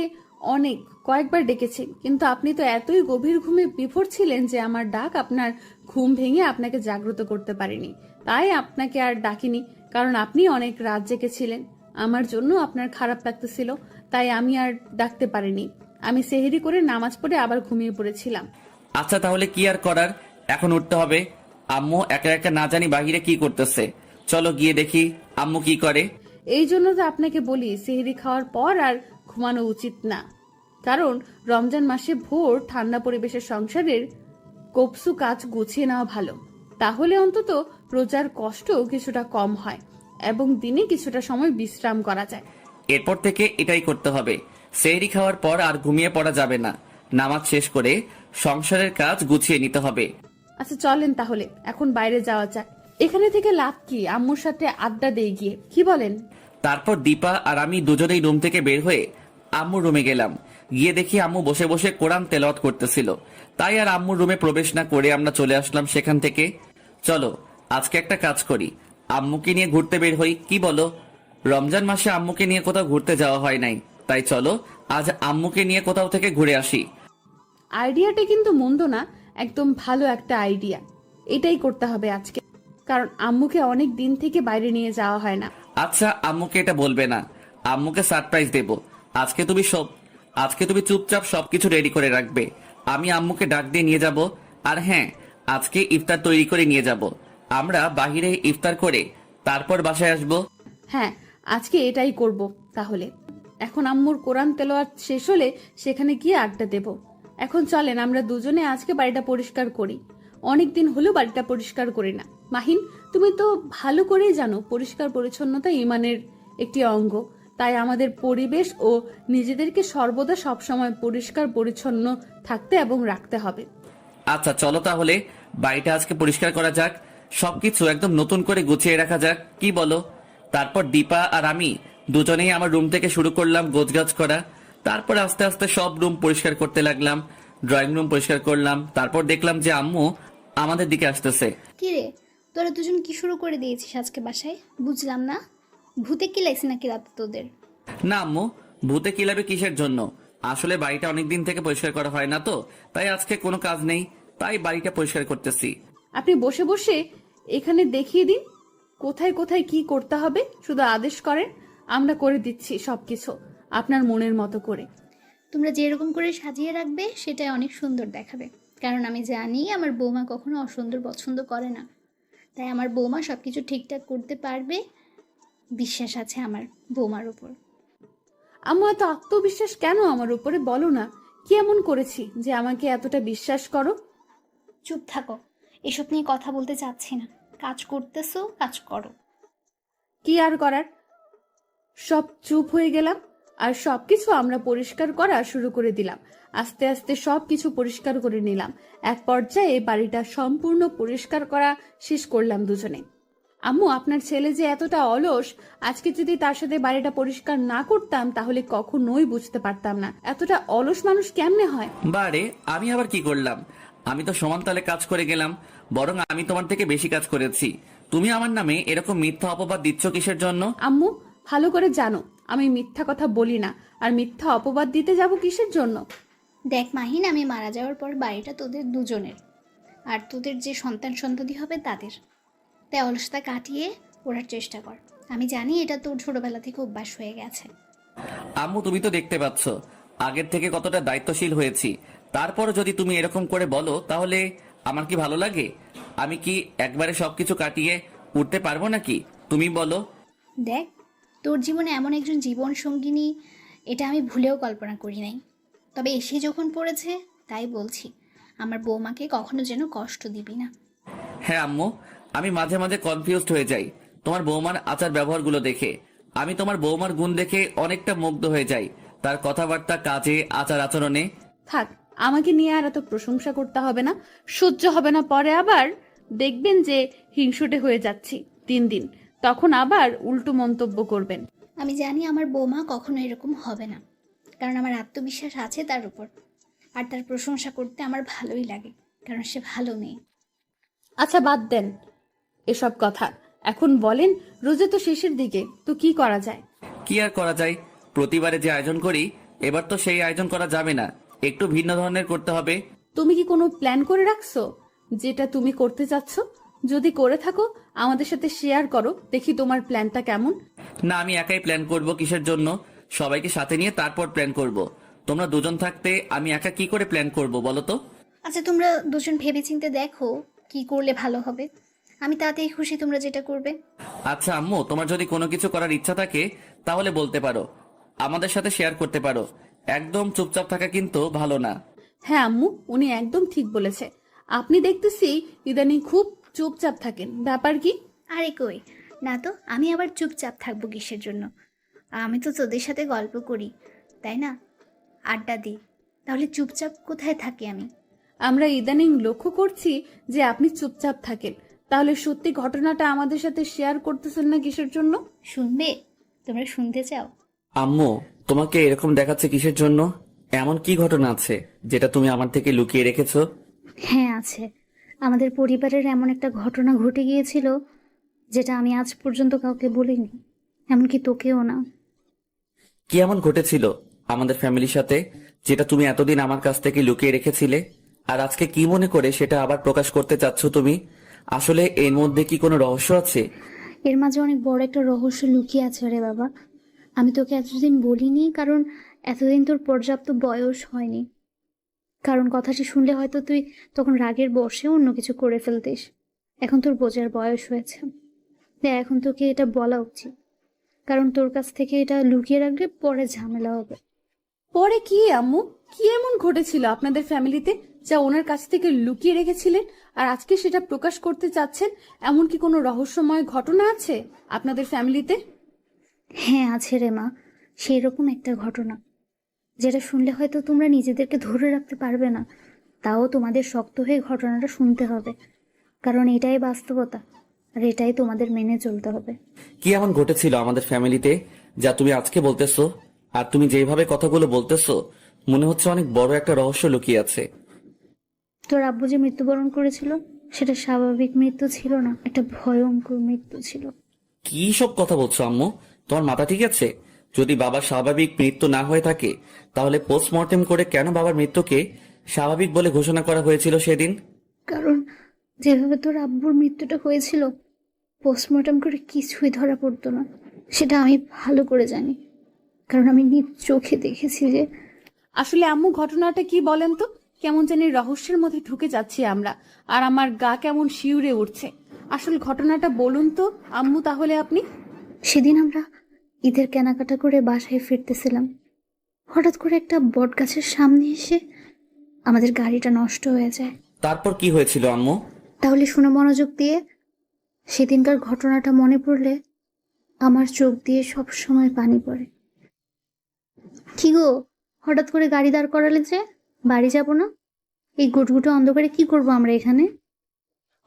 অনেক কয়েকবার ডেকেছি, কিন্তু আপনি তো এতই গভীর ঘুমে বিভোর ছিলেন যে আমার ডাক আপনার ঘুম ভেঙে আপনাকে জাগ্রত করতে পারিনি। তাই আপনাকে আর ডাকিনি, কারণ আপনি অনেক রাত জেগেছিলেন। আমার জন্য আপনার খারাপ লাগতেছিল, তাই আমি আর ডাকতে পারিনি। আমি সেহরি করে নামাজ পড়ে আবার ঘুমিয়ে পড়েছিলাম। আচ্ছা, তাহলে কি আর করার, এখন উঠতে হবে। আম্মু একা একা না জানি বাহিরে কি করতেছে, চলো গিয়ে দেখি আম্মু কি করে। এই জন্য তো আপনাকে বলি সেহরি খাওয়ার পর আর ঘুমানো উচিত না, কারণ রমজান মাসে ভোর ঠান্ডা পরিবেশের সংসারের কপসু কাজ গুছিয়ে নেওয়া ভালো। তাহলে অন্তত রোজার কষ্ট কিছুটা কম হয় এবং দিনে কিছুটা সময় বিশ্রাম করা যায়। এরপর থেকে এটাই করতে হবে। সেহরি খাওয়ার পর আর ঘুমিয়ে পড়া যাবে না। নামাজ শেষ করে সংসারের কাজ গুছিয়ে নিতে হবে। আচ্ছা চলেন তাহলে এখন বাইরে যাওয়া যাক। এখানে থেকে লাভ কি, আম্মুর সাথে আড্ডা দিয়ে গিয়ে, কি বলেন? তারপর দীপা আর আমি দুজনেই রুম থেকে বের হয়ে আম্মুর রুমে গেলাম। গিয়ে দেখি আম্মু বসে বসে কোরআন তেলাওয়াত করতেছিল। তাই আর আম্মুর রুমে প্রবেশ না করে আমরা চলে আসলাম সেখান থেকে। চলো আজকে একটা কাজ করি, আম্মুকে নিয়ে ঘুরতে বের হই, কি বলো? রমজান মাসে আম্মুকে নিয়ে কোথাও ঘুরতে যাওয়া হয় নাই, তাই চলো আজ আম্মুকে নিয়ে কোথাও থেকে ঘুরে আসি। আইডিয়াটা কিন্তু মন্দ না, একদম ভালো একটা আইডিয়া। এটাই করতে হবে আজকে, কারণ আম্মুকে অনেক দিন থেকে বাইরে নিয়ে যাওয়া হয় না। আচ্ছা, আম্মুকে এটা বলবে না, আম্মুকে সারপ্রাইজ দেব। আজকে তুমি চুপচাপ সবকিছু রেডি করে রাখবে, আমি আম্মুকে ডাক দিয়ে নিয়ে যাব। আর হ্যাঁ, আজকে ইফতার তৈরি করে নিয়ে যাব। আমরা বাহিরে ইফতার করে তারপর বাসায় আসব। হ্যাঁ, আজকে এটাই করব তাহলে। এখন আম্মুর কোরআন তেলাওয়াত শেষ হলে সেখানে গিয়ে আড্ডা দেব। এখন চলেন আমরা দুজনে আজকে বাড়িটা পরিষ্কার করি। অনেকদিন হলো বাড়িটা পরিষ্কার করি না। মাহিন, তুমি তো ভালো করেই জানো পরিষ্কার পরিচ্ছন্নতা ঈমানের একটি অঙ্গ। তাই আমাদের পরিবেশ ও নিজেদেরকে সর্বদা সবসময় পরিষ্কার পরিচ্ছন্ন থাকতে এবং রাখতে হবে। আচ্ছা চলো তাহলে বাড়িটা আজকে পরিষ্কার করা যাক, সবকিছু একদম নতুন করে গুছিয়ে রাখা যাক, কি বলো? তারপর দীপা আর আমি দুজনেই আমার রুম থেকে শুরু করলাম গোছগাছ করা। তারপর আস্তে আস্তে সব রুম পরিষ্কার করতে লাগলাম, ড্রয়িং রুম পরিষ্কার করলাম। তারপর দেখলাম যে আম্মু আমাদের দিকে আসতেছে। কি রে, তোরা দুজন কি শুরু করে দিয়েছিস আজকে বাসায়? বুঝলাম না, ভূতে কি লাগছে নাকি রাতে তোদের? না আম্মু, ভূতে কিলাবে কিসের জন্য? আসলে বাড়িটা অনেকদিন থেকে পরিষ্কার করা হয় না তো, তাই আজকে কোনো কাজ নেই, তাই বাড়িটা পরিষ্কার করতেছি। আপনি বসে বসে এখানে দেখিয়ে দিন কোথায় কোথায় কি করতে হবে, শুধু আদেশ করেন, আমরা করে দিচ্ছি সবকিছু আপনার মনের মতো করে। তোমরা যেরকম করে সাজিয়ে রাখবে সেটাই অনেক সুন্দর দেখাবে, কারণ আমি জানি আমার বৌমা কখনো অসুন্দর পছন্দ করে না। তাই আমার বৌমা সব কিছু ঠিকঠাক করতে পারবে, বিশ্বাস আছে আমার বৌমার উপর। আম্মু, এত আত্মবিশ্বাস কেন আমার উপরে? বলো না, কি এমন করেছি যে আমাকে এতটা বিশ্বাস করো? চুপ থাকো, এসব নিয়ে কথা বলতে চাচ্ছি না। কাজ করতেছো, কাজ করো। কি আর করার, সব চুপ হয়ে গেলাম আর সবকিছু আমরা পরিষ্কার করা শুরু করে দিলাম। আস্তে আস্তে সবকিছু পরিষ্কার করে নিলাম। এক পর্যায়ে বাড়িটা সম্পূর্ণ পরিষ্কার করা শেষ করলাম দুজনে। আম্মু, আপনার ছেলে যে এতটা অলস, আজকে যদি তার সাথে বাড়িটা পরিষ্কার না করতাম তাহলে কখনোই বুঝতে পারতাম না এতটা অলস মানুষ কেমনে হয়। বারে, আমি আবার কি করলাম? আমি তো সমান তালে কাজ করে গেলাম, বরং আমি তোমার থেকে বেশি কাজ করেছি। তুমি আমার নামে এরকম মিথ্যা অপবাদ দিচ্ছ কিসের জন্য? আম্মু, ভালো করে জানো আমি মিথ্যা কথা বলি না, আর মিথ্যা অপবাদ দিতে যাব কিসের জন্য? দেখ মাহিন, আমি মারা যাওয়ার পর বাড়িটা তোদের দুজনের, আর তোদের যে সন্তানদি হবে তাদের। তাই অলসতা কাটিয়ে ওড়ার চেষ্টা কর। আমি জানি এটা তোর ছোটবেলা থেকে অভ্যাস হয়ে গেছে। আম্মু, তুমি তো দেখতে পাচ্ছ আগের থেকে কতটা দায়িত্বশীল হয়েছি। তারপর যদি তুমি এরকম করে বলো তাহলে আমার কি ভালো লাগে? আমি কি একবারে সবকিছু কাটিয়ে উঠতে পারবো নাকি? তুমি বলো। দেখ, তোর জীবনে এমন একজন জীবন সঙ্গিনী এটা আমি ভুলেও কল্পনা করি নাই। তবে এসে যখন পড়েছে তাই বলছি, আমার বৌমাকে কখনো যেন কষ্ট দিবি না। হ্যাঁ আম্মু, আমি মাঝে মাঝে কনফিউজড হয়ে যাই তোমার বৌমার আচার ব্যবহারগুলো দেখে। আমি তোমার বৌমার গুণ দেখে অনেকটা মুগ্ধ হয়ে যাই, তার কথাবার্তা, কাজে, আচার আচরণে। থাক, আমাকে নিয়ে আর এত প্রশংসা করতে হবে না, সহ্য হবে না। পরে আবার দেখবেন যে হিংসুটে হয়ে যাচ্ছি দিন দিন, তখন আবার উল্টো মন্তব্য করবেন। আমি জানি আমার বৌমা কখনো এরকম হবে না, কারণ আমার আত্মবিশ্বাস আছে তার উপর। আর তার প্রশংসা করতে আমার ভালোই লাগে, কারণ সে ভালো মেয়ে। আচ্ছা, বাদ দেন এসব কথা, এখন বলেন, রোজা তো শেষের দিকে, তো কি করা যায়? কি আর করা যায়, প্রতিবারে যে আয়োজন করি এবার তো সেই আয়োজন করা যাবে না, একটু ভিন্ন ধরনের করতে হবে। তুমি কি কোনো প্ল্যান করে রাখছো যেটা তুমি করতে চাচ্ছ? যদি করে থাকো আমাদের সাথে শেয়ার করো, দেখি তোমার প্ল্যানটা কেমন। না, আমি একাই প্ল্যান করব, কিসের জন্য? সবাইকে সাথে নিয়ে তারপর প্ল্যান করব। তোমরা দুজন থাকতে আমি একা কি করে প্ল্যান করব বলো তো? আচ্ছা, তোমরা দুজন ভেবেচিন্তে দেখো কি করলে ভালো হবে। আমি তাতেই খুশি, তোমরা যেটা করবে। আচ্ছা আম্মু, তোমার যদি কোনো কিছু করার ইচ্ছা থাকে তাহলে বলতে পারো, আমাদের সাথে শেয়ার করতে পারো। একদম চুপচাপ থাকা কিন্তু ভালো না। হ্যাঁ আম্মু, উনি একদম ঠিক বলেছে। আপনি দেখতেছি ইদানিং খুব চুপচাপ থাকেন, ব্যাপার কি? আরে কই না তো, আমি আবার চুপচাপ থাকবো কিসের জন্য? আমি তো তোদের সাথে গল্প করি, তাই না? আড্ডা দিই, তাহলে চুপচাপ কোথায় থাকি আমি? আমরা ইদানিং লক্ষ্য করছি যে আপনি চুপচাপ থাকেন, তাহলে সত্যি ঘটনাটা আমাদের সাথে শেয়ার করতেছেন না কিসের জন্য? শুনবে? তোমরা শুনতে চাও? আম্মু, তোমাকে এরকম দেখাচ্ছে কিসের জন্য? এমন কি ঘটনা আছে যেটা তুমি আমার থেকে লুকিয়ে রেখেছো? হ্যাঁ আছে, আমাদের পরিবারের এমন একটা ঘটনা ঘটে গিয়েছিল যেটা আমি আজ পর্যন্ত কাউকে বলিনি, এমনকি তোকেও না। কি এমন ঘটেছিল আমাদের ফ্যামিলির সাথে যেটা তুমি এতদিন আমার কাছ থেকে লুকিয়ে রেখেছিলে, আর আজকে কি মনে করে সেটা আবার প্রকাশ করতে চাচ্ছ তুমি? আসলে এর মধ্যে কি কোনো রহস্য আছে? এর মাঝে অনেক বড় একটা রহস্য লুকিয়ে আছে রে বাবা। আমি তোকে এতদিন বলিনি কারণ এতদিন তোর পর্যাপ্ত বয়স হয়নি। কারণ কথাটি শুনলে হয়তো তুই তখন রাগের বশে অন্য কিছু করে ফেলতিস। এখন তোর বোঝার বয়স হয়েছে, তাই এখন তোকে এটা বলা উচিত। কারণ তোর কাছ থেকে এটা লুকিয়ে রাখলে পরে ঝামেলা হবে। পরে কি আম্মু, কি এমন ঘটেছিল আপনাদের ফ্যামিলিতে যা ওনার কাছ থেকে লুকিয়ে রেখেছিলেন আর আজকে সেটা প্রকাশ করতে চাচ্ছেন? এমন কি কোনো রহস্যময় ঘটনা আছে আপনাদের ফ্যামিলিতে? হ্যাঁ আছে রে মা, সেই রকম একটা ঘটনা যেটা শুনলে হয়তো তোমরা নিজেদেরকে ধরে রাখতে পারবে না। তাও তোমাদের শক্ত হয়ে ঘটনাটা শুনতে হবে, কারণ এটাই বাস্তবতা আর এটাই তোমাদের মেনে চলতে হবে। কি এমন ঘটেছিল আমাদের ফ্যামিলিতে যা তুমি আজকে বলতেছো? আর তুমি যেভাবে কথাগুলো বলতেছো মনে হচ্ছে অনেক বড় একটা রহস্য লুকিয়ে আছে। তোর আব্বু যে মৃত্যুবরণ করেছিল সেটা স্বাভাবিক মৃত্যু ছিল না, একটা ভয়ঙ্কর মৃত্যু ছিল। কি সব কথা বলছো আম্মু? তোমার মাথা ঠিক আছে? যদি বাবার স্বাভাবিক মৃত্যু না হয়ে থাকে তাহলে পোস্টমর্টেম করে কেন বাবার মৃত্যুকে স্বাভাবিক বলে ঘোষণা করা হয়েছিল সেদিন? কারণ যেভাবে তোর আব্বুর মৃত্যুটা হয়েছিল পোস্টমর্টম করে কিছুই ধরা পড়তো না, সেটা আমি ভালো করে জানি। কারণ আমি নিজ চোখে দেখেছি যে আসলে আম্মু ঘটনাটা কি বলেন তো? কেমন জানি রহস্যের মধ্যে ঢুকে যাচ্ছি আমরা, আর আমার গা কেমন শিউরে উঠছে। আসল ঘটনাটা বলুন তো আম্মু তাহলে আপনি। সেদিন আমরা ঈদের কেনাকাটা করে বাসায় ফিরতেছিলাম, হঠাৎ করে একটা বট গাছের সামনে এসে আমাদের গাড়িটা নষ্ট হয়ে যায়। তারপর কি হয়েছিল আম্মু? তাহলে শুনে মনোযোগ দিয়ে, সেদিনকার ঘটনাটা মনে পড়লে আমার চোখ দিয়ে সব সময় পানি পড়ে। কি গো, হঠাৎ করে গাড়ি দাঁড় করালে যে? বাড়ি যাব না? এই গুটগুটো অন্ধকারে কি করব আমরা এখানে?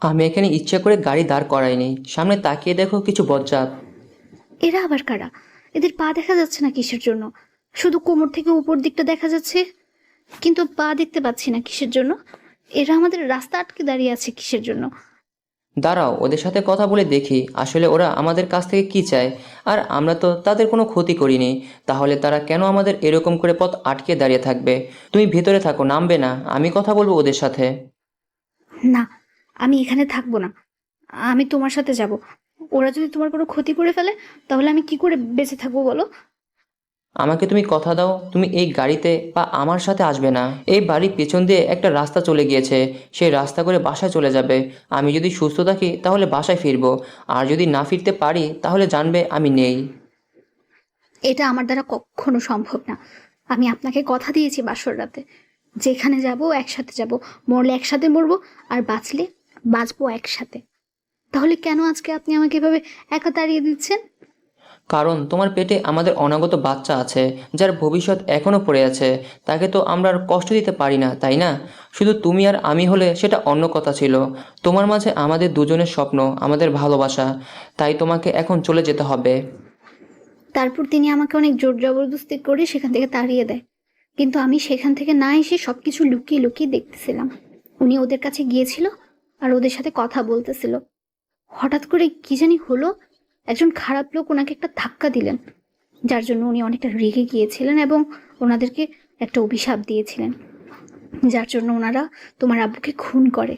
আমি এখানে ইচ্ছা করে গাড়ি দাঁড় করাইনি, সামনে তাকিয়ে দেখো কিছু বজ্জাত। এরা আবার কারা? এদের পা দেখা যাচ্ছে না কিসের জন্য? শুধু কোমর থেকে উপর দিকটা দেখা যাচ্ছে, কিন্তু পা দেখতে পাচ্ছি না কিসের জন্য? এরা আমাদের রাস্তা আটকে দাঁড়িয়ে আছে কিসের জন্য? দাঁড়াও, ওদের সাথে কথা বলে দেখি আসলে ওরা আমাদের কাছ থেকে কি চায়। আর আমরা তো তাদের কোনো ক্ষতি করিনি, তাহলে তারা কেন আমাদের এরকম করে পথ আটকে দাঁড়িয়ে থাকবে? তুমি ভেতরে থাকো, নামবে না, আমি কথা বলবো ওদের সাথে। না, আমি এখানে থাকবো না, আমি তোমার সাথে যাব। ওরা যদি তোমার কোনো ক্ষতি করে ফেলে তাহলে আমি কি করে বেঁচে থাকবো বলো? আমাকে তুমি কথা দাও, তুমি এই গাড়িতে বা আমার সাথে আসবে না। এই বাড়ির পেছন দিয়ে একটা রাস্তা চলে গিয়েছে, সেই রাস্তা করে বাসায় চলে যাবে। আমি যদি সুস্থ থাকি তাহলে বাসায় ফিরবো, আর যদি না ফিরতে পারি তাহলে জানবে আমি নেই। এটা আমার দ্বারা কখনো সম্ভব না। আমি আপনাকে কথা দিয়েছি বাসর রাতে, যেখানে যাব একসাথে যাব, মরলে একসাথে মরবো, আর বাঁচলে বাঁচবো একসাথে। তাহলে কেন আজকে আপনি আমাকে এভাবে একা তাড়িয়ে দিচ্ছেন? কারণ তোমার পেটে আমাদের অনাগত বাচ্চা আছে, যার ভবিষ্যৎ এখনও পড়ে আছে। তাকে তো আমরা আর কষ্ট দিতে পারি না, তাই না? শুধু তুমি আর আমি হলে সেটা অন্য কথা ছিল। তোমার মাঝে আমাদের দুজনের স্বপ্ন, আমাদের ভালোবাসা, তাই তোমাকে এখন চলে যেতে হবে। তারপর তিনি আমাকে অনেক জোর জবরদস্তি করে সেখান থেকে তাড়িয়ে দেয়, কিন্তু আমি সেখান থেকে না এসে সবকিছু লুকিয়ে লুকিয়ে দেখতেছিলাম। উনি ওদের কাছে গিয়েছিল আর ওদের সাথে কথা বলতেছিল। হঠাৎ করে কি জানি হলো, একজন খারাপ লোক ওনাকে একটা ধাক্কা দিলেন, যার জন্য উনি অনেকটা রেগে গিয়েছিলেন এবং ওনাদেরকে একটা অভিশাপ দিয়েছিলেন, যার জন্য ওনারা তোমার আব্বুকে খুন করে।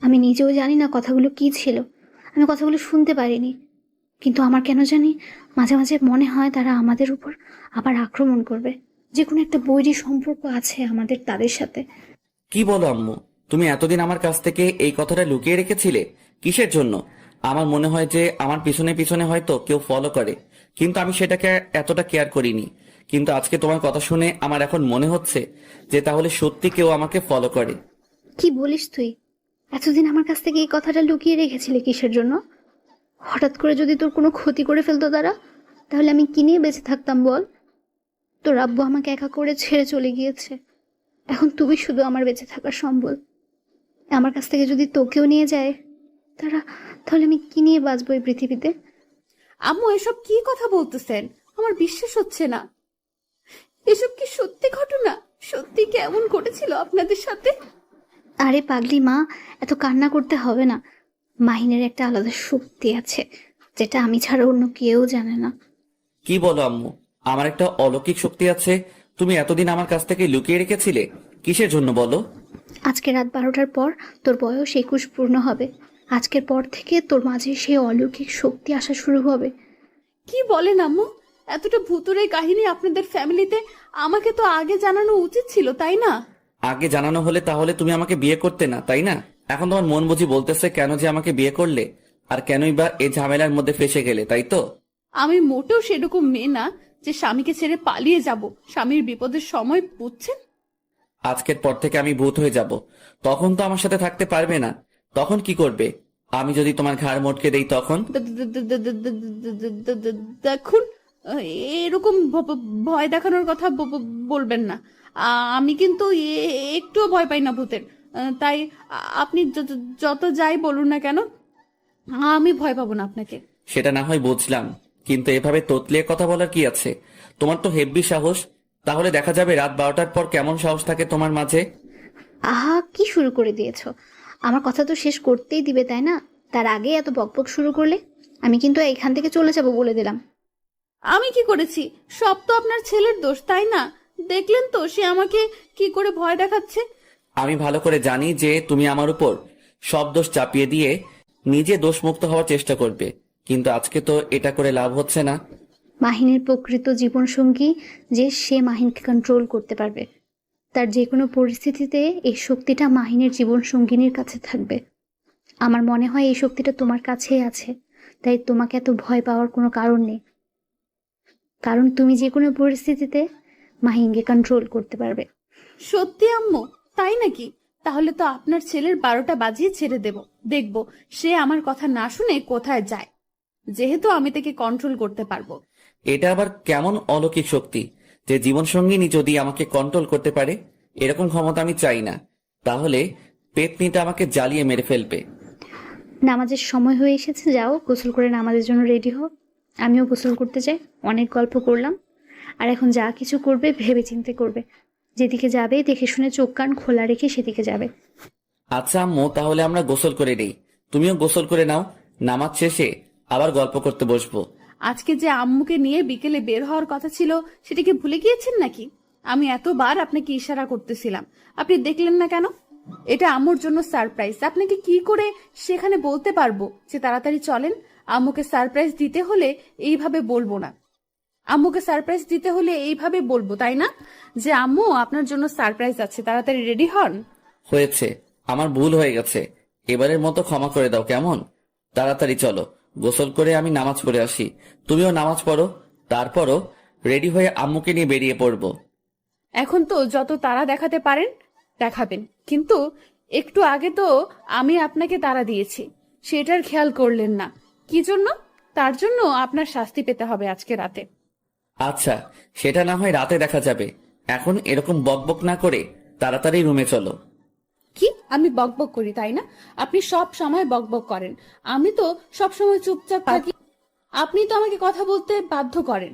আমি নিজেও জানি না কথাগুলো কি ছিল, আমি কথাগুলো শুনতে পারিনি, কিন্তু আমার কেন জানি মাঝে মাঝে মনে হয় তারা আমাদের উপর আবার আক্রমণ করবে। যে কোনো একটা বৈরী সম্পর্ক আছে আমাদের তাদের সাথে। কি বলো আম্মু? তুমি এতদিন আমার কাছ থেকে এই কথাটা লুকিয়ে রেখেছিলে কিসের জন্য? আমার মনে হয় যে আমার পিছনে পিছনে হয়তো কেউ ফলো করে, কিন্তু আমি সেটাকে এতটা কেয়ার করিনি। কিন্তু আজকে তোমার কথা শুনে আমার এখন মনে হচ্ছে যে তাহলে সত্যি কেউ আমাকে ফলো করে। কি বলিস তুই? এতদিন আমার কাছ থেকে এই কথাটা লুকিয়ে রেখেছিলে কিসের জন্য? হঠাৎ করে যদি তোর কোনো ক্ষতি করে ফেলতো তারা, তাহলে আমি কি নিয়ে বেঁচে থাকতাম বল? তোর আব্বু আমাকে একা করে ছেড়ে চলে গিয়েছে, এখন তুই শুধু আমার বেঁচে থাকার সম্বল। আমার কাছ থেকে যদি তোকেও নিয়ে যায় তারা, তাহলে আমি কি নিয়ে বাঁচবো এই পৃথিবীতে? আম্মু এসব কি কথা বলতেছেন? আমার বিশ্বাস হচ্ছে না। এসব কি সত্যি ঘটনা? সত্যি কেমন ঘটেছিল আপনাদের সাথে? আরে পাগলি মা, এত কান্না করতে হবে না। মাহিনের একটা আলাদা শক্তি আছে যেটা আমি ছাড়া অন্য কেউ জানে না। কি বলো আম্মু? আমার একটা অলৌকিক শক্তি আছে তুমি এতদিন আমার কাছ থেকে লুকিয়ে রেখেছিলে কিসের জন্য বলো? আজকে রাত 12টার পর তোর বয়স 21 পূর্ণ হবে। আজকের পর থেকে তোর মাঝে সেই অলৌকিক শক্তি আসা শুরু হবে। কি বলেন আম্মু? এতটা ভুতুড়ে কাহিনী আপনাদের ফ্যামিলিতে আমাকে তো আগে জানানো উচিত ছিল, তাই না? আগে জানানো হলে তাহলে তুমি আমাকে বিয়ে করতে না, তাই না? এখন তোমার মন বুঝি বলতেছে কেন যে আমাকে বিয়ে করলে, আর কেনই বা এই ঝামেলার মধ্যে ফেসে গেলে, তাই তো? আমি মোটেও সেরকম মেয়ে না যে স্বামীকে ছেড়ে পালিয়ে যাব। স্বামীর বিপদের সময় বুঝছেন? আজকের পর থেকে আমি ভূত হয়ে যাব, তখন তো আমার সাথে থাকতে পারবে না। তখন কি করবে? আমি যদি তোমার ঘাড় মটকে দেই তখন? দেখুন, এরকম ভয় দেখানোর কথা বলবেন না। আমি কিন্তু একটুও ভয় পাই না ভূতের। তাই আপনি যত যাই বলুন না কেন, আমি ভয় পাবো না আপনাকে। সেটা না হয় বুঝলাম, কিন্তু এভাবে তোতলিয়ে কথা বলার কি আছে? তোমার তো হেব্বি সাহস। তাহলে দেখা যাবে রাত 12টার পর কেমন সাহস থাকে তোমার মাঝে। আহা, কি শুরু করে দিয়েছো? আমার কথা তো শেষ করতেই দিবে, তাই না? তার আগে এত বকবক শুরু করলে আমি কিন্তু এখান থেকে চলে যাব বলে দিলাম। আমি কি করেছি? সব তো আপনার ছেলের দোষ, তাই না? দেখলেন তো সে আমাকে কি করে ভয় দেখাচ্ছে। আমি ভালো করে জানি যে তুমি আমার উপর সব দোষ চাপিয়ে দিয়ে নিজে দোষমুক্ত হওয়ার চেষ্টা করবে, কিন্তু আজকে তো এটা করে লাভ হচ্ছে না। মাহিনের প্রকৃত জীবনসঙ্গী যে সে মাহিনকে কন্ট্রোল করতে পারবে। তার যে কোনো পরিস্থিতিতে এই শক্তিটা মাহিনের জীবনসঙ্গিনীর কাছে থাকবে। আমার মনে হয় এই শক্তিটা তোমার কাছেই আছে, তাই তোমাকে এত ভয় পাওয়ার কোনো কারণ নেই, কারণ তুমি যে কোনো পরিস্থিতিতে মাহিনকে কন্ট্রোল করতে পারবে। সত্যি আম্মু? তাই নাকি? তাহলে তো আপনার ছেলের 12টা বাজিয়ে ছেড়ে দেব। দেখব সে আমার কথা না শুনে কোথায় যায়, যেহেতু আমি তাকে কন্ট্রোল করতে পারবো। এটা আবার কেমন অলৌকিক শক্তি যে জীবনসঙ্গিনী যদি আমাকে কন্ট্রোল করতে পারে? এরকম ক্ষমতা আমি চাই না। তাহলে পেতনিটা আমাকে জ্বালিয়ে মেরে ফেলবে। নামাজের সময় হয়ে এসেছে, যাও গোসল করে নামাজের জন্য রেডি হও। আমিও গোসল করতে চাই, অনেক গল্প করলাম। আর এখন যা কিছু করবে ভেবে চিন্তে করবে। যেদিকে যাবে দেখে শুনে চোখ কান খোলা রেখে সেদিকে যাবে। আচ্ছা আম্মু, তাহলে আমরা গোসল করে নেই, তুমিও গোসল করে নাও। নামাজ শেষে আবার গল্প করতে বসবো। আজকে যে আম্মুকে নিয়ে বিকেলে বের হওয়ার কথা ছিল, সেটাকে ভুলে গিয়েছেন নাকি? আমি এতবার আপনাকে ইশারা করতেছিলাম, আপনি দেখলেন না কেন? এটা আম্মুর জন্য সারপ্রাইজ। আপনাকে কি করে সেখানে বলতে পারবো যে তাড়াতাড়ি চলেন? আম্মুকে সারপ্রাইজ দিতে হলে এইভাবে বলবো না। আম্মুকে সারপ্রাইজ দিতে হলে এইভাবে বলবো, তাই না? যে আম্মু আপনার জন্য সারপ্রাইজ আছে, তাড়াতাড়ি রেডি হন। হয়েছে, আমার ভুল হয়ে গেছে, এবারের মতো ক্ষমা করে দাও কেমন? তাড়াতাড়ি চলো, গোসল করে আমি নামাজ পড়ে আসি, তুমিও নামাজ পড়ো। তারপরও রেডি হয়ে আম্মুকে নিয়ে বেরিয়ে পড়বো। এখন তো যত তাড়া দেখাতে পারেন দেখাবেন, কিন্তু একটু আগে তো আমি আপনাকে তাড়া দিয়েছি, সেটার খেয়াল করলেন না। কি জন্য? তার জন্য আপনার শাস্তি পেতে হবে আজকে রাতে। আচ্ছা, সেটা না হয় রাতে দেখা যাবে। এখন এরকম বকবক না করে তাড়াতাড়ি রুমে চলো। কি আমি বকবক করি, তাই না? আপনি সব সময় বকবক করেন, আমি তো সব সময় চুপচাপ থাকি। আপনি তো আমাকে কথা বলতে বাধ্য করেন।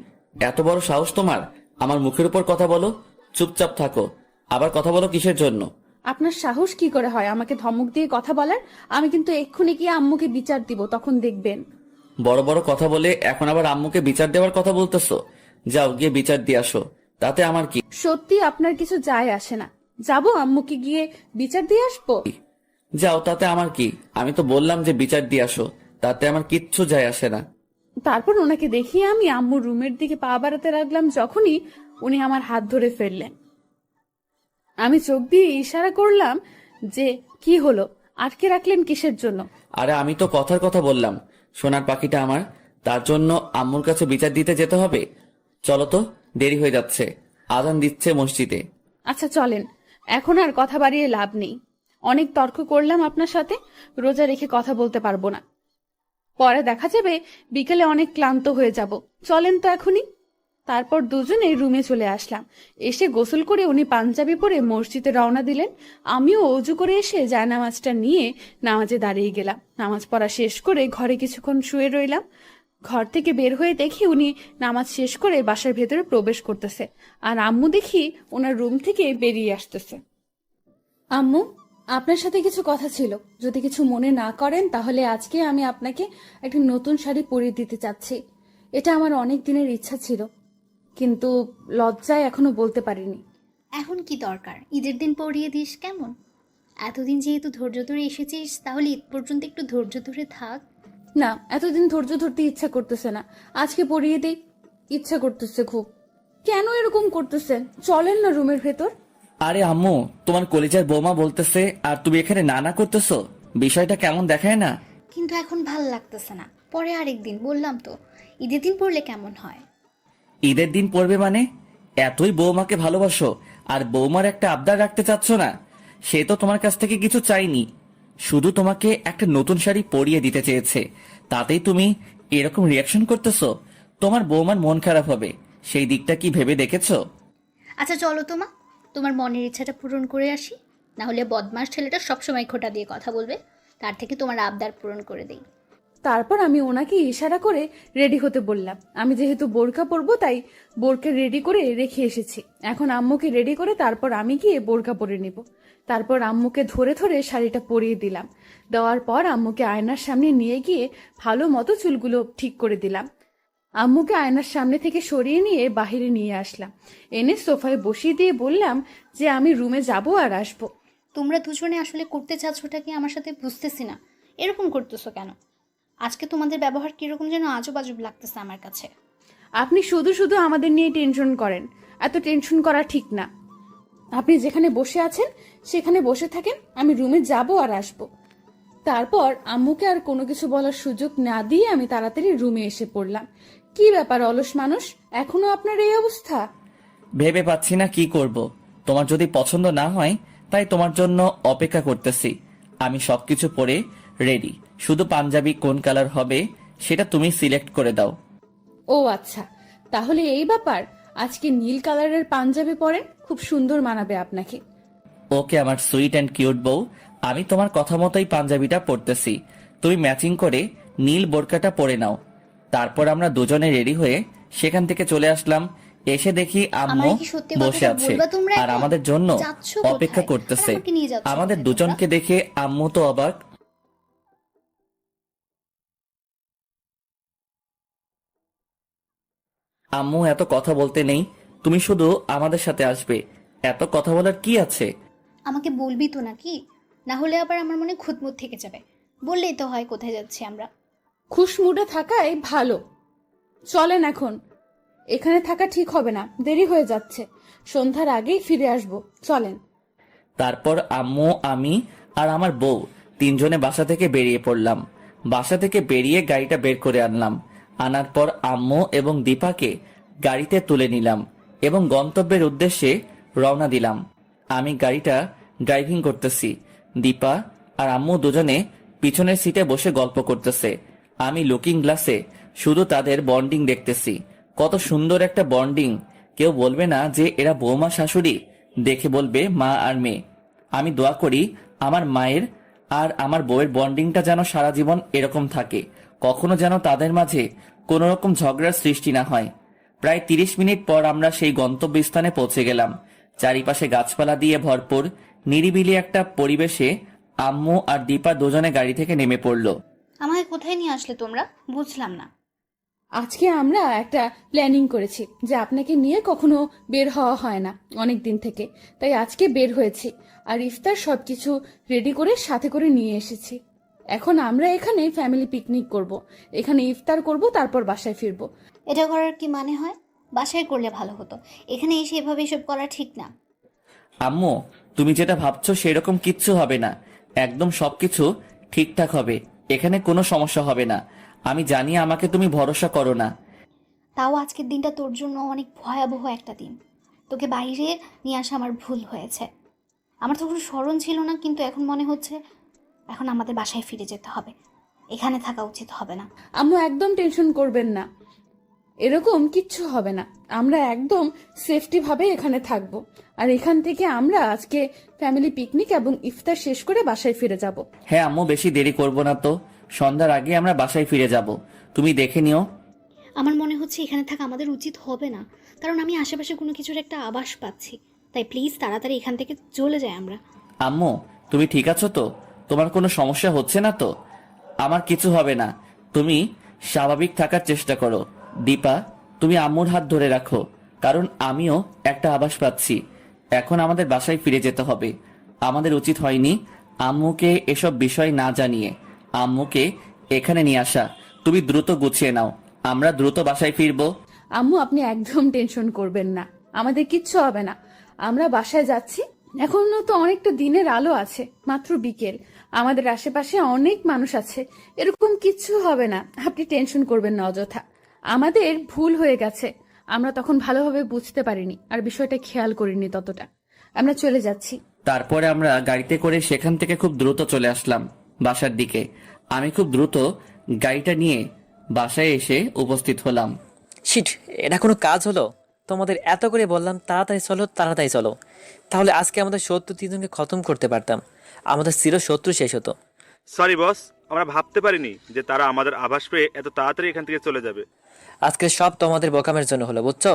এত বড় সাহস তোমার আমার মুখের উপর কথা বলো? চুপচাপ থাকো, আবার কথা বলো কিসের জন্য? আপনার সাহস কি করে হয় আমাকে ধমক দিয়ে কথা বলার? আমি কিন্তু এক্ষুনি গিয়ে আম্মুকে বিচার দিব, তখন দেখবেন। বড় বড় কথা বলে এখন আবার আম্মুকে বিচার দেওয়ার কথা বলতেছো? যাও গিয়ে বিচার দিয়ে আসো, তাতে আমার কি? সত্যি আপনার কিছু যায় আসে না। যাবো আম্মুকে গিয়ে বিচার দিয়ে আসবো। যাও, তাতে আমার কি? আমি তো বললাম যে বিচার দিয়ে আসো, তাতে আমার কিচ্ছু যায় আসে না। তারপর ওনাকে দেখিয়ে আমি আম্মুর রুমের দিকে পা বাড়াতে লাগলাম, যখনই উনি আমার হাত ধরে ফেললেন। আমি চোখ দিয়ে ইশারা করলাম যে কি হলো, আটকে রাখলেন কিসের জন্য? আরে আমি তো কথার কথা বললাম, সোনার পাখিটা আমার, তার জন্য আম্মুর কাছে বিচার দিতে যেতে হবে? চলো তো, দেরি হয়ে যাচ্ছে, আজান দিচ্ছে মসজিদে। আচ্ছা চলেন, এখন আর কথা বাড়িয়ে লাভ নেই। অনেক তর্ক করলাম আপনার সাথে, রোজা রেখে কথা বলতে পারবো না। পরে দেখা যাবে বিকেলে অনেক ক্লান্ত হয়ে যাব। চলেন তো এখনই। তারপর দুজনে রুমে চলে আসলাম। এসে গোসল করে উনি পাঞ্জাবি পরে মসজিদে রওনা দিলেন। আমিও অজু করে এসে জায়নামাজটা নিয়ে নামাজে দাঁড়িয়ে গেলাম। নামাজ পড়া শেষ করে ঘরে কিছুক্ষণ শুয়ে রইলাম। ঘর থেকে বের হয়ে দেখি উনি নামাজ শেষ করে বাসার ভেতরে প্রবেশ করতেছে, আর আম্মু দেখি ওনার রুম থেকে বেরিয়ে আসতেছে। আম্মু, আপনার সাথে কিছু কথা ছিল, যদি কিছু মনে না করেন তাহলে আজকে আমি আপনাকে একটা নতুন শাড়ি পরিয়ে দিতে চাচ্ছি। এটা আমার অনেক দিনের ইচ্ছা ছিল, কিন্তু লজ্জায় এখনো বলতে পারিনি। এখন কি দরকার? ঈদের দিন পরিয়ে দিস কেমন? এতদিন যেহেতু ধৈর্য ধরে এসেছিস, তাহলে ঈদ পর্যন্ত একটু ধৈর্য ধরে থাক। না, এতদিন ধৈর্য ধরতে ইচ্ছা করতেছে না, আজকে পরিয়ে দিই। ইচ্ছা করতেছে খুব। কেন এরকম করতেছেন? চলেন না রুমের ভেতর। আরে আম্মু, তোমার কলিজার বৌমা বলতেছে আর তুমি এখানে নানা করতেছো, বিষয়টা কেমন দেখায় না? কিন্তু এখন ভাল লাগতেছে না, পরে আরেকদিন বললাম তো, ঈদের দিন পড়লে কেমন হয়? ঈদের দিন পড়বে মানে? এতই বৌমাকে ভালোবাসো আর বৌমার একটা আবদার রাখতে চাচ্ছ না? সে তো তোমার কাছ থেকে কিছু চাইনি, শুধু তোমাকে একটা নতুন শাড়ি পরিয়ে দিতে চেয়েছে, তাতেই তুমি এরকম রিয়াকশন করতেছো? তোমার বৌমার মন খারাপ হবে, সেই দিকটা কি ভেবে দেখেছো? আচ্ছা চলো তো মা, তোমার মনের ইচ্ছাটা পূরণ করে আসি, না হলে বদমাস ছেলেটা সবসময় খোঁটা দিয়ে কথা বলবে, তার থেকে তোমার আবদার পূরণ করে দেই। তারপর আমি ওনাকে ইশারা করে রেডি হতে বললাম। আমি যেহেতু বোরকা পরবো তাই বোরকা রেডি করে রেখে এসেছি। এখন আম্মুকে রেডি করে তারপর আমি গিয়ে বোরকা পরে নিব। তারপর আম্মুকে ধরে ধরে শাড়িটা পরিয়ে দিলাম। দেওয়ার পর আম্মুকে আয়নার সামনে নিয়ে গিয়ে ভালো মতো চুলগুলো ঠিক করে দিলাম। আম্মুকে আয়নার সামনে থেকে সরিয়ে নিয়ে বাহিরে নিয়ে আসলাম। এনে সোফায় বসিয়ে দিয়ে বললাম যে আমি রুমে যাব আর আসবো। তোমরা দুজনে আসলে করতে চাচ্ছটা কি আমার সাথে বুঝতেছি না, এরকম করতেছো কেন? আজকে তোমাদের ব্যবহার কিরকম যেন আজব আজব লাগতেছে আমার কাছে। আপনি শুধু শুধু আমাদের নিয়ে টেনশন করেন, এত টেনশন করা ঠিক না। আপনি যেখানে বসে আছেন সেখানে বসে থাকেন, আমি রুমে যাব আর আসব। তারপর আম্মুকে আর কোনো কিছু বলার সুযোগ না দিয়ে আমি তাড়াতাড়ি রুমে এসে পড়লাম। কি ব্যাপার অলস মানুষ, এখনো আপনার এই অবস্থা? ভেবে পাচ্ছি না কি করব। তোমার যদি পছন্দ না হয় তাই তোমার জন্য অপেক্ষা করতেছি। আমি সবকিছু পরে রেডি, শুধু পাঞ্জাবি কোন কালার হবে সেটা তুমি সিলেক্ট করে দাও। ও আচ্ছা, তাহলে এই ব্যাপার। আজকে নীল কালারের পাঞ্জাবি পরেন, খুব সুন্দর মানাবে আপনাকে। ওকে আমার সুইট অ্যান্ড কিউট বউ, আমি তোমার কথা মতোই পাঞ্জাবিটা পরতেছি, তুমি ম্যাচিং করে নীল বোরকাটা পরে নাও। তারপর আমরা দুজনে রেডি হয়ে সেখান থেকে চলে আসলাম। এসে দেখি আম্মু আমায় কি সত্যি বসে কথাটা আছে বলবা তোমরা আর এখন? আমাদের জন্য যাচ্ছো কোথায়? অপেক্ষা আর করতেছে। আমাকে নিয়ে যাচ্ছো আমাদের কোথায় দুজনকে তোমরা? দেখে আম্মু তো অবাক। আম্মু এত কথা বলতে নেই, তুমি শুধু আমাদের সাথে আসবে, এত কথা বলার কি আছে? আমাকে বলবি তো নাকি, না হলে আবার আমার মনে খুঁতমুত থেকে যাবে। বললেই তো হয় কোথায় যাচ্ছি আমরা। খুশমুডে থাকাই ভালো। চলেন এখন, এখানে থাকা ঠিক হবে না, দেরি হয়ে যাচ্ছে। সন্ধ্যার আগেই ফিরে আসবো, চলেন। তারপর আম্মু, আমি আর আমার বউ তিনজনে বাসা থেকে বেরিয়ে পড়লাম। বাসা থেকে বেরিয়ে গাড়িটা বের করে আনলাম। আনার পর আম্মু এবং দীপাকে গাড়িতে তুলে নিলাম এবং গন্তব্যের উদ্দেশ্যে রওনা দিলাম। আমি গাড়িটা ড্রাইভিং করতেছি, দীপা আর আম্মু দুজনে পিছনের সিটে বসে গল্প করতেছে। আমি লুকিং গ্লাসে শুধু তাদের বন্ডিং দেখতেছি। কত সুন্দর একটা বন্ডিং, কেউ বলবে না যে এরা বৌমা শাশুড়ি, দেখে বলবে মা আর মেয়ে। আমি দোয়া করি আমার মায়ের আর আমার বউয়ের বন্ডিংটা যেন সারা জীবন এরকম থাকে, কখনো যেন তাদের মাঝে কোনো রকম ঝগড়ার সৃষ্টি না হয়। প্রায় 30 মিনিট পর আমরা সেই গন্তব্যস্থানে পৌঁছে গেলাম। চারিপাশে গাছপালা দিয়ে ভরপুর নিরিবিলি একটা পরিবেশে আম্মু আর দীপা দুজনে গাড়ি থেকে নেমে পড়লো। আমাকে কোথায় নিয়ে আসলে তোমরা, বুঝলাম না। আজকে আমরা একটা প্ল্যানিং করেছি যে আপনাকে নিয়ে কখনো বের হওয়া হয় না অনেক দিন থেকে, তাই আজকে বের হয়েছি। আর ইফতার সবকিছু রেডি করে সাথে করে নিয়ে এসেছি। এখন আমরা এখানে ফ্যামিলি পিকনিক করব, এখানে ইফতার করব, তারপর বাসায় ফিরবো। এটা করার কি মানে হয়? বাসায় করলে ভালো হতো, এখানে এসে এভাবে এসব করা ঠিক না। আম্মু, তুমি যেটা ভাবছো সেরকম কিচ্ছু হবে না, একদম সবকিছু ঠিকঠাক হবে, এখানে কোনো সমস্যা হবে না। আমি জানি আমাকে তুমি ভরসা করো না। তাও আজকের দিনটা তোর জন্য অনেক ভয়াবহ একটা দিন। তোকে বাইরে নিয়ে আসা আমার ভুল হয়েছে। আমার তো কোনো স্মরণ ছিল না, কিন্তু এখন মনে হচ্ছে এখন আমাদের বাসায় ফিরে যেতে হবে, এখানে থাকা উচিত হবে না। আম্মু একদম টেনশন করবেন না, এরকম কিচ্ছু হবে না। আমরা একদম সেফটি ভাবে এখানে থাকবো। আর এখান থেকে আমরা আজকে ফ্যামিলি পিকনিক এবং ইফতার শেষ করে বাসায় ফিরে যাব। হ্যাঁ আম্মু, বেশি দেরি করব না তো, সন্ধ্যার আগে আমরা বাসায় ফিরে যাব, তুমি দেখে নিও। আমার মনে হচ্ছে এখানে থাকা আমাদের উচিত হবে না, কারণ আমি আশেপাশে কোনো কিছুর একটা আভাস পাচ্ছি। তাই প্লিজ তাড়াতাড়ি এখান থেকে চলে যাই আমরা। আম্মু, তুমি ঠিক আছো তো? তোমার কোনো সমস্যা হচ্ছে না তো? আমার কিছু হবে না, তুমি স্বাভাবিক থাকার চেষ্টা করো। দীপা, তুমি আম্মুর হাত ধরে রাখো, কারণ আমিও একটা আভাস পাচ্ছি এখন আমাদের বাসায় ফিরে যেতে হবে। আমাদের উচিত হয়নি আম্মুকে এসব বিষয় না জানিয়ে আম্মুকে এখানে নিয়ে আসা। তুমি দ্রুত গুছিয়ে নাও, আমরা দ্রুত বাসায় ফিরবো। আম্মু আপনি একদম টেনশন করবেন না, আমাদের কিচ্ছু হবে না। আমরা বাসায় যাচ্ছি। এখনো তো অনেকটা দিনের আলো আছে, মাত্র বিকেল। আমাদের আশেপাশে অনেক মানুষ আছে, এরকম কিচ্ছু হবে না, আপনি টেনশন করবেন না অযথা। আমাদের ভুল হয়ে গেছে, আমরা তখন ভালোভাবে বুঝতে পারিনি আর বিষয়টা খেয়াল করিনি ততটা। আমরা চলে যাচ্ছি। তারপরে আমরা গাড়িতে করে সেখান থেকে খুব দ্রুত চলে আসলাম বাসার দিকে। আমি খুব দ্রুত গাড়িটা নিয়ে বাসায় এসে উপস্থিত হলাম। শিট, এটা কোনো কাজ হলো? তোমাদের এত করে বললাম তাড়াতাড়ি চলো তাড়াতাড়ি চলো, তাহলে আজকে আমাদের শত্রু তিনজনকে খতম করতে পারতাম, আমাদের চির শত্রু শেষ হতো। সরি বস, আমরা ভাবতে পারিনি যে তারা আমাদের আভাস পেয়ে এত তাড়াতাড়ি এখান থেকে চলে যাবে। আজকে সব তোমাদের বোকামের জন্য হলো, বুঝছো?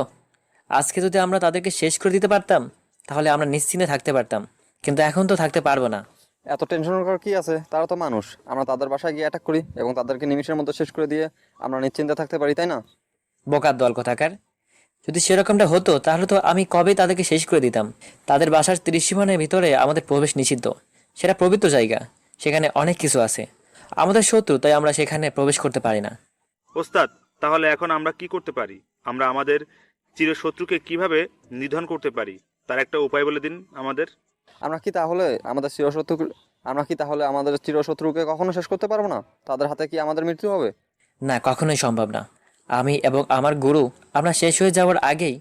আজকে যদি আমরা তাদেরকে শেষ করে দিতে পারতাম তাহলে আমরা নিশ্চিন্তে থাকতে পারতাম, কিন্তু এখন তো থাকতে পারবো না। এত টেনশন করার কি আছে? তারা তো মানুষ। আমরা তাদের বাসায় গিয়ে অ্যাটাক করি এবং তাদেরকে নিমিষের মধ্যে শেষ করে দিয়ে আমরা নিশ্চিন্তে থাকতে পারি, তাই না? বোকার দল কোথাকার! যদি সেরকমটা হতো তাহলে তো আমি কবেই তাদেরকে শেষ করে দিতাম। তাদের বাসার ত্রিসীমানের ভিতরে আমাদের প্রবেশ নিষিদ্ধ, সেটা পবিত্র জায়গা, সেখানে অনেক কিছু আছে। আমাদের শত্রু, তাই আমরা সেখানে প্রবেশ করতে পারি না। ওস্তাদ, তাহলে এখন আমরা কি করতে পারি? আমরা আমাদের চিরশত্রুকে কিভাবে নিধন করতে পারি তার একটা উপায় বলে দিন আমাদের। আমরা কি তাহলে আমাদের চিরশত্রুকে কখনো শেষ করতে পারবো না? তাদের হাতে কি আমাদের মৃত্যু হবে? না, কখনোই সম্ভব না। আমি এবং আমার গুরু, আমরা শেষ হয়ে যাওয়ার আগেই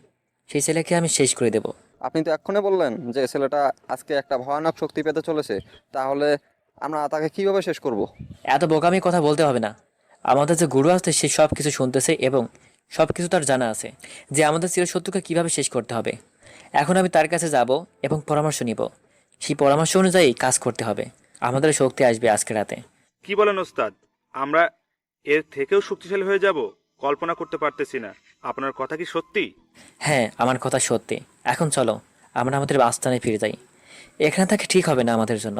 সেই ছেলেকে আমি শেষ করে দেব। আপনি তো এক্ষুনি বললেন যে ছেলেটা আজকে একটা ভয়ানক শক্তি পেতে চলেছে, তাহলে আমরা তাকে কিভাবে শেষ করব? এত বোকামি কথা বলতে হবে না। আমাদের যে গুরু আছে সে সব কিছু শুনতেছে এবং সব কিছু তার জানা আছে যে আমাদের চিরশত্রুকে কিভাবে শেষ করতে হবে। এখন আমি তার কাছে যাব এবং পরামর্শ নিব, সেই পরামর্শ অনুযায়ী কাজ করতে হবে। আমাদের শক্তি আসবে আজকে রাতে। কি বলেন ওস্তাদ? আমরা এর থেকেও শক্তিশালী হয়ে যাব? কল্পনা করতে পারতেছি না। আপনার কথা কি সত্যি? হ্যাঁ, আমার কথা সত্যি। এখন চলো আমরা আমাদের বাসস্থানে ফিরে যাই। এখানে থাকা ঠিক হবে না আমাদের জন্য।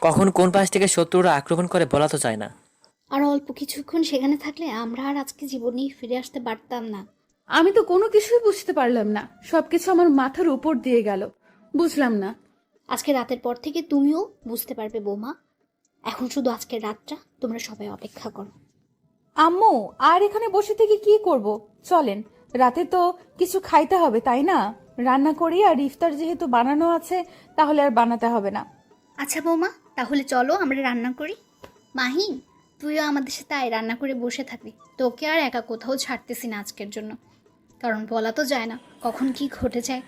কখন কোন পাশ থেকে শত্রুরা আক্রমণ করে বলা তো যায় না। আর অল্প কিছুক্ষণ সেখানে থাকলে আমরা আর আজকে জীবনেই ফিরে আসতে পারতাম না। আমি তো কোনো কিছুই বুঝতে পারলাম না, সবকিছু আমার মাথার উপর দিয়ে গেল, বুঝলাম না। আজকে রাতের পর থেকে তুমিও বুঝতে পারবে বৌমা। এখন শুধু আজকের রাতটা তোমরা সবাই অপেক্ষা করো। আম্মু, আর এখানে বসে থেকে কি করব? চলেন, রাতে তো কিছু খাইতে হবে, তাই না? রান্না করি, আর ইফতার যেহেতু বানানো আছে তাহলে আর বানাতে হবে না। আচ্ছা বৌমা, তাহলে চলো আমরা রান্না করি। মাহি, তুইও আমাদের সাথে আয়, রান্না করে বসে থাকবি। তোকে আর একা কোথাও ছাড়তেছি না আজকের জন্য, কারণ বলা তো যায় না কখন কি ঘটে যায়।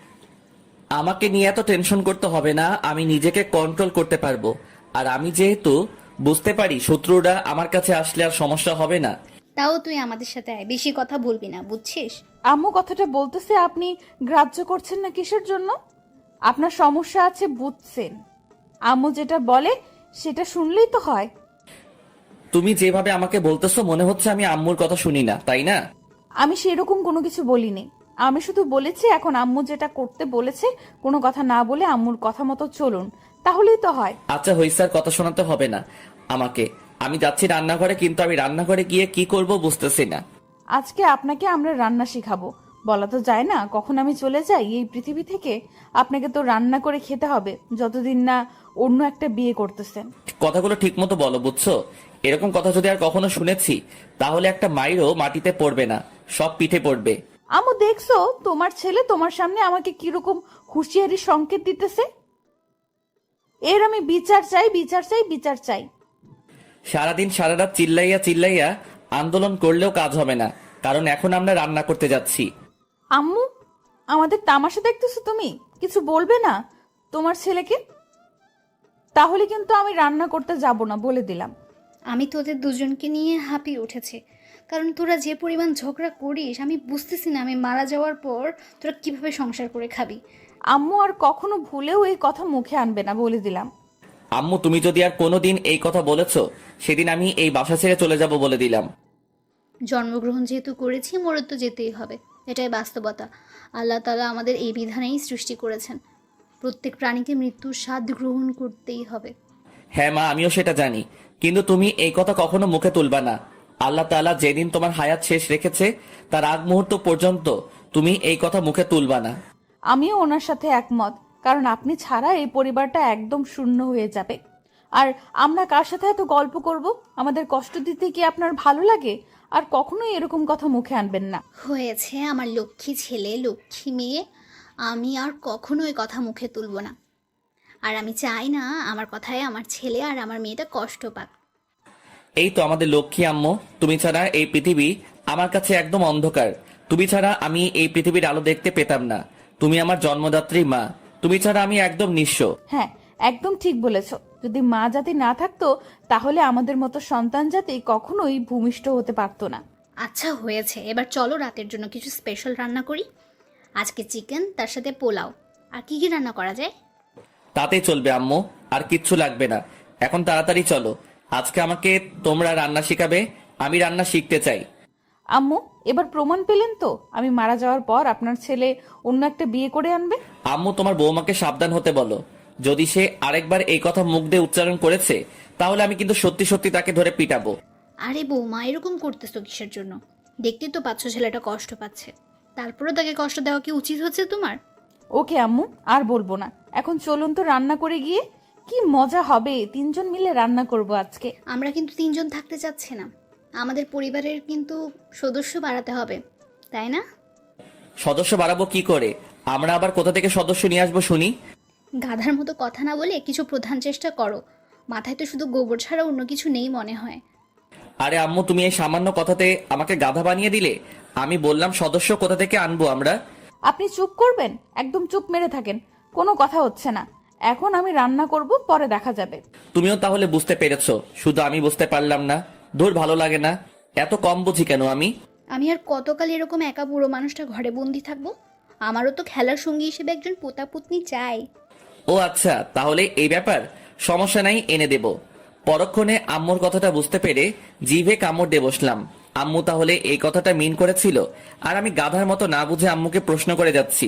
আমাকে নিয়ে এত টেনশন করতে হবে না, আমি নিজেকে কন্ট্রোল করতে পারবো। আর আমি যেহেতু বুঝতে পারি শত্রুরা আমার কাছে আসলে আর সমস্যা হবে না। তাও তুই আমাদের সাথে আয়, বেশি কথা বলবি না, বুঝছিস? আম্মু কথাটা বলতেছে, আপনি গ্রাহ্য করছেন না কিসের জন্য? আপনার সমস্যা আছে বুঝছেন, আম্মু যেটা বলে সেটা শুনলেই তো হয়। তুমি যেভাবে আমাকে বলতেছো মনে হচ্ছে আমি আম্মুর কথা শুনি না, তাই না? আমি সেরকম কোনো কিছু বলিনি, আমি শুধু বলেছি এখন আম্মু যেটা করতে বলেছে কোনো কথা না বলে আম্মুর কথা মতো চলুন, তাহলেই তো হয়। আচ্ছা হইছে, আর কথা শোনাতে হবে না আমাকে। আমি যাচ্ছি রান্নাঘরে, কিন্তু আমি রান্নাঘরে গিয়ে কি করব বুঝতেছি না। আজকে আপনাকে আমরা রান্না শিখাবো, বলা তো যায় না কখন আমি চলে যাই এই পৃথিবী থেকে। আপনাকে তো রান্না করে খেতে হবে যতদিন না অন্য একটা বিয়ে করতেছেন। কথাগুলো ঠিক মতো বলো, বুঝছো? এরকম কথা যদি আর কখনো শুনেছি তাহলে একটা মাইরও মাটিতে পড়বে না, সব পিঠে পড়বে। আম্মু দেখছো তোমার ছেলে তোমার সামনে আমাকে কিরকম হুঁশিয়ারি সংকেত দিতেছে। এর আমি বিচার চাই, বিচার চাই, বিচার চাই। সারাদিন সারারাত চিল্লাইয়া চিল্লাইয়া আন্দোলন করলেও কাজ হবে না, কারণ এখন আমরা রান্না করতে যাচ্ছি। আম্মু, আমাদের তামাশা দেখতেছো তুমি? কিছু বলবে না তোমার ছেলেকে? তাহলে কিন্তু আমি রান্না করতে যাব না, বলে দিলাম। আমি তোদের দুজনকে নিয়ে হাঁপিয়ে উঠেছে, কারণ তোরা যে পরিমাণ ঝগড়া করিস আমি বুঝতেছি না আমি মারা যাওয়ার পর তোরা কিভাবে সংসার করে খাবি। আম্মু আর কখনো ভুলেও এই কথা মুখে আনবে না, বলে দিলাম। আম্মু, তুমি যদি আর কোনোদিন এই কথা বলেছো সেদিন আমি এই বাসা ছেড়ে চলে যাব, বলে দিলাম। জন্মগ্রহণ যেহেতু করেছি মরণ তো যেতেই হবে, এটাই বাস্তবতা। আল্লাহ তাআলা আমাদের এই বিধানেই সৃষ্টি করেছেন, প্রত্যেক প্রাণীকে মৃত্যুর স্বাদ গ্রহণ করতেই হবে। হ্যাঁ মা, আমিও সেটা জানি, কিন্তু তুমি এই কথা কখনো মুখে তুলবা না। আল্লাহ তাআলা যেদিন তোমার হায়াত শেষ রেখেছে তার আগ মুহূর্ত পর্যন্ত তুমি এই কথা মুখে তুলবা না। আমিও ওনার সাথে একমত, কারণ আপনি ছাড়া এই পরিবারটা একদম শূন্য হয়ে যাবে। আর আমরা কার সাথে এত গল্প করব? আমাদের কষ্ট দিতে কি আপনার ভালো লাগে? আর কখনোই এরকম কথা মুখে আনবেন না। হয়েছে আমার লক্ষ্মী ছেলে লক্ষ্মী মেয়ে, আমি আর কখনো এই কথা মুখে তুলব না। আর আমি চাই না আমার কথায় আমার ছেলে আর আমার মেয়েটা কষ্ট পাক। এই তো আমাদের লক্ষ্মী আম্মু, তুমি ছাড়া এই পৃথিবী আমার কাছে একদম অন্ধকার। তুমি ছাড়া আমি এই পৃথিবীর আলো দেখতে পেতাম না। তুমি আমার জন্মদাত্রী মা, তুমি ছাড়া আমি একদম নিঃস্ব। হ্যাঁ, একদম ঠিক বলেছো। যদি মা জাতি না থাকতো তাহলে আমাদের মতো সন্তান জাতি কখনোই ভূমিষ্ঠ হতে পারতো না। আচ্ছা হয়েছে, এবার চলো রাতের জন্য কিছু স্পেশাল রান্না করি। আজকে চিকেন, তার সাথে পোলাও। আর কি কি রান্না করা যায়? তাতে চলবে আম্মু, আর কিচ্ছু লাগবে না। এখন তাড়াতাড়ি চলো, আজকে আমাকে তোমরা রান্না শিখাবে, আমি রান্না শিখতে চাই। আম্মু, এবার প্রমাণ পেলেন তো আমি মারা যাওয়ার পর আপনার ছেলে অন্য একটা বিয়ে করে আনবে? আম্মু, তোমার বৌমাকে সাবধান হতে বলো। যদি সে আরেকবার এই কথা মুখ দিয়ে উচ্চারণ করেছে তাহলে আমি কিন্তু সত্যি সত্যি তাকে ধরে পিটাবো। আরে বৌমা, এরকম করতেছো কিসের জন্য? দেখতেই তো পাচ্ছ ছেলেটা কষ্ট পাচ্ছে, তারপরেও তাকে কষ্ট দেওয়া কি উচিত হচ্ছে তোমার? ওকে আম্মু, আর বলবো না। এখন চলুন তো রান্না করে গিয়ে। কি মজা হবে, 3জন মিলে রান্না করব আজকে। আমরা কিন্তু 3জন থাকতে চাচ্ছি না, আমাদের পরিবারের কিন্তু সদস্য বাড়াতে হবে, তাই না? সদস্য বাড়াবো কি করে? আমরা আবার কোথা থেকে সদস্য নিয়ে আসবো শুনি? গাধার মতো কথা না বলে কিছু প্রধান চেষ্টা করো। মাথায় তো শুধু গোবর ছাড়া অন্য কিছু নেই মনে হয়। আরে আম্মু, তুমি এই সামান্য কথাতে আমাকে গাধা বানিয়ে দিলে। আমি বললাম সদস্য কোথা থেকে আনবো আমরা। আপনি চুপ করবেন? একদম চুপ মেরে থাকেন, কোনো কথা হচ্ছে না। এখন আমি রান্না করব, পরে দেখা যাবে। তুমিও তাহলে বুঝতে পেরেছো, শুধু আমি বুঝতে পারলাম না। দূর, ভালো লাগে না। এত কম বুঝি কেন আমি? আমি আর কতকাল এরকম একা বুড়ো মানুষটা ঘরে বন্দি থাকবো? আমারও তো খেলার সঙ্গী হিসেবে একজন পোতাপুতনি চাই। ও আচ্ছা, তাহলে এই ব্যাপার। সমস্যা নাই, এনে দেব। পরক্ষণে আম্মুর কথাটা বুঝতে পেরে জিভে কামড় দিয়ে বসলাম। আম্মু তাহলে এই কথাটা মিন করেছিল, আর আমি গাধার মতো না বুঝে আম্মুকে প্রশ্ন করে যাচ্ছি।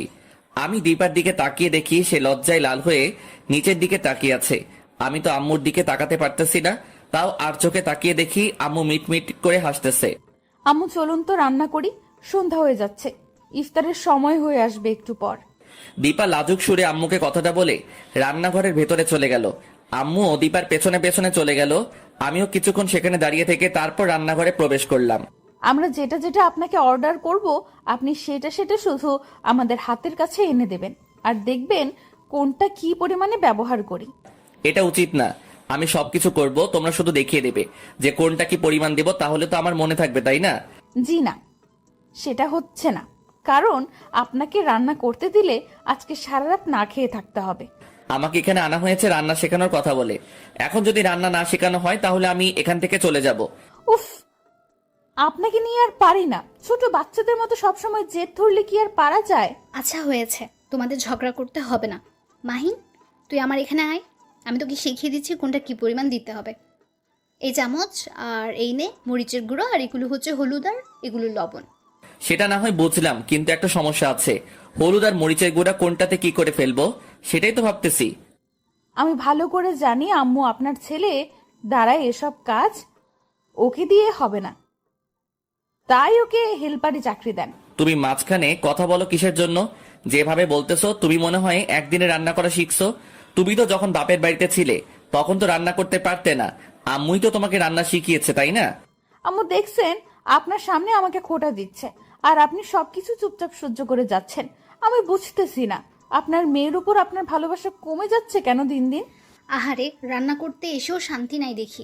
আমি দীপার দিকে তাকিয়ে দেখি সে লজ্জায় লাল হয়ে নিচের দিকে তাকিয়ে আছে। আমি তো আম্মুর দিকে তাকাতে পারতেছি না, তাও আর চোখে তাকিয়ে দেখি আম্মু মিটমিট করে হাসতেছে। আম্মু চলুন তো রান্না করি, সন্ধ্যা হয়ে যাচ্ছে, ইফতারের সময় হয়ে আসবে একটু পর। দীপা লাজুক সুরে আম্মুকে কথাটা বলে রান্নাঘরের ভেতরে চলে গেল। আম্মুও দীপার পেছনে পেছনে চলে গেল। আমিও কিছুক্ষণ সেখানে দাঁড়িয়ে থেকে তারপর রান্নাঘরে প্রবেশ করলাম। আমরা যেটা যেটা আপনাকে অর্ডার করব আপনি সেটা সেটা শুধু আমাদের হাতের কাছে এনে দেবেন, আর দেখবেন কোনটা কি পরিমাণে ব্যবহার করি। এটা উচিত না। আমি সবকিছু করব, তোমরা শুধু দেখিয়ে দেবে যে কোনটা কি পরিমাণ দেব, তাহলে তো আমার মনে থাকবে, তাই না? জি না, সেটা হচ্ছে না, কারণ আপনাকে রান্না করতে দিলে আজকে সারা রাত না খেয়ে থাকতে হবে। আমাকে এখানে আনা হয়েছে রান্না শেখানোর কথা বলে। এখন যদি রান্না না শেখানো হয় তাহলে আমি এখান থেকে চলে যাব। উফ, আপনাকে নিয়ে আর পারি না। ছোট বাচ্চাদের মতো সবসময় জেদ ধরলে কি আর পারা যায়? আচ্ছা হয়েছে, তোমাদের ঝগড়া করতে হবে না। মাহিন, তুই আমার এখানে আয়, আমি তোকে শিখিয়ে দিচ্ছি কোনটা কি পরিমাণ দিতে হবে। এই চামচ, আর এই নে মরিচের গুঁড়ো, আর এগুলো হচ্ছে হলুদ, আর এগুলো লবণ। সেটা না হয় বুঝলাম, কিন্তু একটা সমস্যা আছে। হলুদ আর মরিচের গুঁড়া কোনটাতে কি করে ফেলবো সেটাই তো ভাবতেছি। আমি ভালো করে জানি আম্মু আপনার ছেলে দ্বারা এসব কাজ ওকে দিয়ে হবে না, তাই ওকে হেল্পারি চাকরি দেন। তুমি মাঝখানে কথা বলো কিসের জন্য? যেভাবে বলতেছো তুমি মনে হয় একদিনে রান্না করা শিখছো। তুমি তো যখন বাপের বাড়িতে ছিলে তখন তো রান্না করতে পারতে না। আম্মুই তো তোমাকে রান্না শিখিয়েছে, তাই না? আম্মু দেখছেন আপনার সামনে আমাকে খোঁটা দিচ্ছে, আর আপনি সবকিছু চুপচাপ সহ্য করে যাচ্ছেন। আমি বুঝতেছি না আপনার মেয়ের উপর আপনার ভালোবাসা কমে যাচ্ছে কেন দিন দিন। আহারে, রান্না করতে এসেও শান্তি নাই দেখি।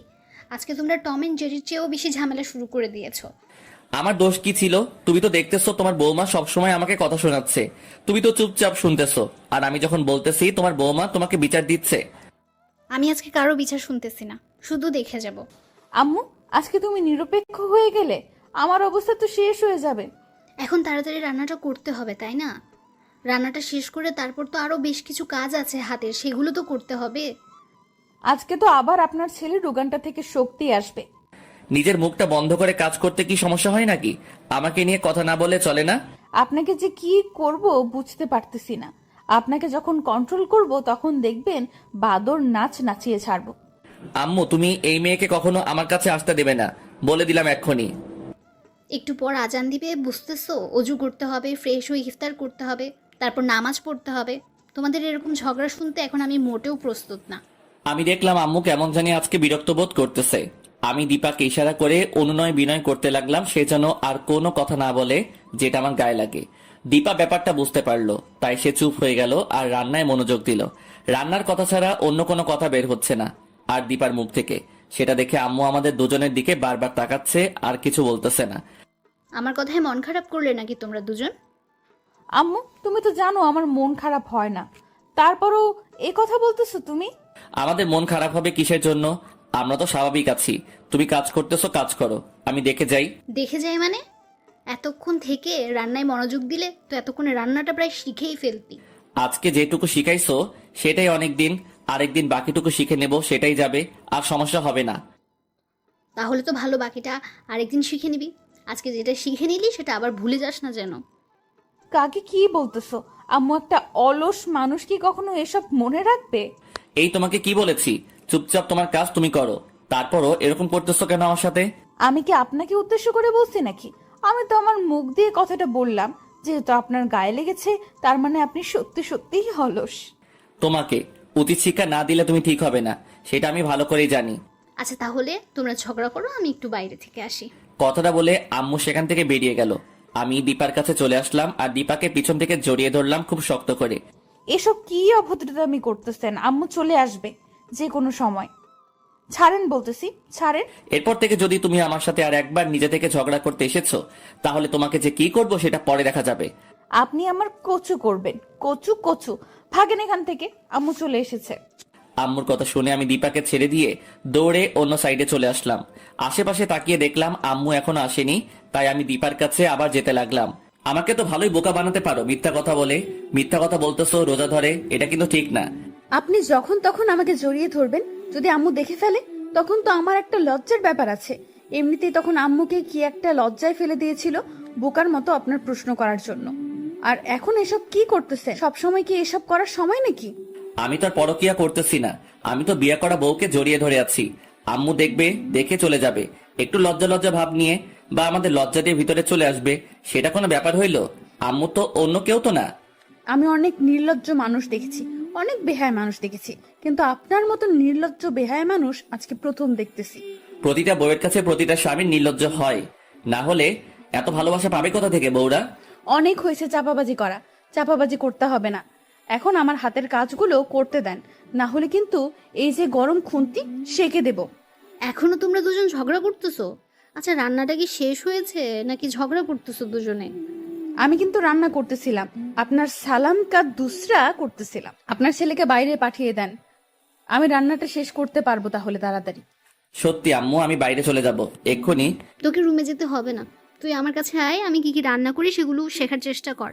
আজকে তোমরা টম এন্ড জেরির চেয়েও বেশি ঝামেলা শুরু করে দিয়েছো। আমার দোষ কি ছিল? তুমি তো দেখতেছো তোমার বৌমা সবসময় আমাকে কথা শোনাচ্ছে, তুমি তো চুপচাপ শুনতেছো। আর আমি যখন বলতেছি তোমার বৌমা তোমাকে বিচার দিচ্ছে। আমি আজকে কারো বিচার শুনতেছি না, শুধু দেখে যাব। আম্মু, আজকে তুমি নিরপেক্ষ হয়ে গেলে আমার অবস্থা তো শেষ হয়ে যাবে। এখন তাড়াতাড়ি রান্নাটা করতে হবে, তাই না? রান্নাটা শেষ করে তারপর তো আরো বেশ কিছু কাজ আছে হাতের, সেগুলো তো করতে হবে। আজকে তো আবার আপনার ছেলের রোগানটা থেকে শক্তি আসবে। নিজের মুখটা বন্ধ করে কাজ করতে কি সমস্যা হয় নাকি? আমাকে নিয়ে কথা না বলে চলে না? আপনাকে যে কি করব বুঝতে পারতেছি না। আপনাকে যখন কন্ট্রোল করব তখন দেখবেন বাদর নাচ নাচিয়ে ছাড়বো। আম্মু, তুমি এই মেয়েকে কখনো আমার কাছে আসতে দেবে না, বলে দিলাম এক্ষুনি। একটু পর আজান দিবে, বুঝতেছো? অজু করতে হবে, ফ্রেশ হয়ে ইফতার করতে হবে, তারপর নামাজ পড়তে হবে। তোমাদের এরকম ঝগড়া শুনতে এখন আমি মোটেও প্রস্তুত না। আমি দেখলাম আম্মু কেমন জানি আজকে বিরক্ত বোধ করতেছে। আমি দীপাকে ইশারা করে অনুনয় বিনয় করতে লাগলাম সে যেন আর কোনো কথা না বলে যেটা আমার গায়ে লাগে। দীপা ব্যাপারটা বুঝতে পারলো, তাই সে চুপ হয়ে গেল আর রান্নায় মনোযোগ দিল। রান্নার কথা ছাড়া অন্য কোনো কথা বের হচ্ছে না আর দীপার মুখ থেকে। সেটা দেখে আম্মু আমাদের দুজনের দিকে বারবার তাকাচ্ছে আর কিছু বলতেছে না। আমার কথায় মন খারাপ করলে নাকি তোমরা দুজন? আম্মু, তুমি তো জানো আমার মন খারাপ হয় না, তারপরও এ কথা বলতেছো তুমি? আমাদের মন খারাপ হবে কিসের জন্য? আমরা তো স্বাভাবিক আছি। তুমি কাজ করতেছো, কাজ করো, আমি দেখে যাই। দেখে যাই মানে? এতক্ষণ থেকে রান্নায় মনোযোগ দিলে তো এতক্ষণে রান্নাটা প্রায় শিখেই ফেলতি। আজকে যেটুকু শিখাইছো সেটাই অনেক দিন, আরেকদিন বাকিটুকু শিখে নেব, সেটাই যাবে, আর সমস্যা হবে না। তাহলে তো ভালো, বাকিটা আরেকদিন শিখে নিবি। আজকে যেটা শিখে নিলি সেটা আবার ভুলে যাস না যেন। কাকে কি বলতেছো আম্মু? একটা অলস মানুষ কি কখনো এসব মনে রাখবে? এই তোমাকে কি বলেছি? চুপচাপ তোমার কাজ তুমি করো। তারপরও এরকম করতেছো কেন আমার সাথে? আমি কি আপনাকে উদ্দেশ্য করে বলছি নাকি? আমি তো আমার মুখ দিয়ে কথাটা বললাম। যেহেতু আপনার গায়ে লেগেছে, তার মানে আপনি সত্যি সত্যিই অলস। তোমাকে উচিত শিক্ষা না দিলে তুমি ঠিক হবে না, সেটা আমি ভালো করেই জানি। আচ্ছা তাহলে তোমরা ঝগড়া করো, আমি একটু বাইরে থেকে আসি। কথাটা বলে আম্মু সেখান থেকে বেরিয়ে গেল। আমি দীপার কাছে চলে আসলাম আর দীপাকে পিছন থেকে জড়িয়ে ধরলাম খুব শক্ত করে। এসব কি অভদ্রতামি করতেছেন? আম্মু চলে আসবে যে কোনো সময়। ছাড়েন বলতেছি, ছাড়েন। এরপর থেকে যদি তুমি আমার সাথে আর একবার নিজে থেকে ঝগড়া করতে এসেছো, তাহলে তোমাকে যে কি করব সেটা পরে দেখা যাবে। আপনি আমার কচু করবেন, কচু কচু। ভাগেন এখান থেকে, আম্মু চলে এসেছে। আম্মুর কথা শুনে আমি দীপাকে ছেড়ে দিয়ে দৌড়ে অন্য সাইডে চলে আসলাম। আশেপাশে তাকিয়ে দেখলাম আম্মু এখনো আসেনি, তাই আমি দীপার কাছে আবার যেতে লাগলাম। আমাকে তো ভালোই বোকা বানাতে পারো মিথ্যা কথা বলে। মিথ্যা কথা বলতেছো রোজা ধরে, এটা কিন্তু ঠিক না। আপনি যখন তখন আমাকে জড়িয়ে ধরবেন, যদি আম্মু দেখে ফেলে তখন তো আমার একটা লজ্জার ব্যাপার আছে। এমনিতেই তখন আম্মুকে কি একটা লজ্জায় ফেলে দিয়েছিল বোকার মতো আপনার প্রশ্ন করার জন্য। আর এখন এসব কি করতেছে? সব সময় কি এসব করার সময় নাকি? আমি তো আর পরকিয়া করতেছি না, আমি তো বিয়ে করা বউকে জড়িয়ে ধরে আছি। আম্মু দেখবে, দেখে চলে যাবে, একটু লজ্জা লজ্জা ভাব নিয়ে, বা আমাদের লজ্জা দিয়ে ভিতরে চলে আসবে। সেটা কোনো ব্যাপার হইলো? আম্মু তো অন্য কেউ তো না। আমি অনেক নির্লজ্জ মানুষ দেখেছি, অনেক বেহায় মানুষ দেখেছি, কিন্তু আপনার মতো নির্লজ্জ বেহায় মানুষ আজকে প্রথম দেখতেছি। প্রতিটা বউয়ের কাছে প্রতিটা স্বামী নির্লজ্জ হয়, না হলে এত ভালোবাসা পাবে কোথা থেকে বউরা? অনেক হয়েছে চাপাবাজি করা, চাপাবাজি করতে হবে না। এখন আমার হাতের কাজগুলো করতে দেন, না হলে কিন্তু এই যে গরম খুন্তি সেকে দেব। এখনো তোমরা দুজন ঝগড়া করতেছো? আচ্ছা রান্নাটা কি শেষ হয়েছে নাকি ঝগড়া করতেছো দুজনে? আমি কিন্তু রান্না করতেছিলাম, আপনার সালাম কা দুসরা করতেছিলাম। আপনার ছেলেকে বাইরে পাঠিয়ে দেন, আমি রান্নাটা শেষ করতে পারবো তাহলে তাড়াতাড়ি। সত্যি আম্মু, আমি বাইরে চলে যাব এক্ষুনি। তোকে রুমে যেতে হবে না, তুই আমার কাছে আয়, আমি কি কি রান্না করি সেগুলো শেখার চেষ্টা কর।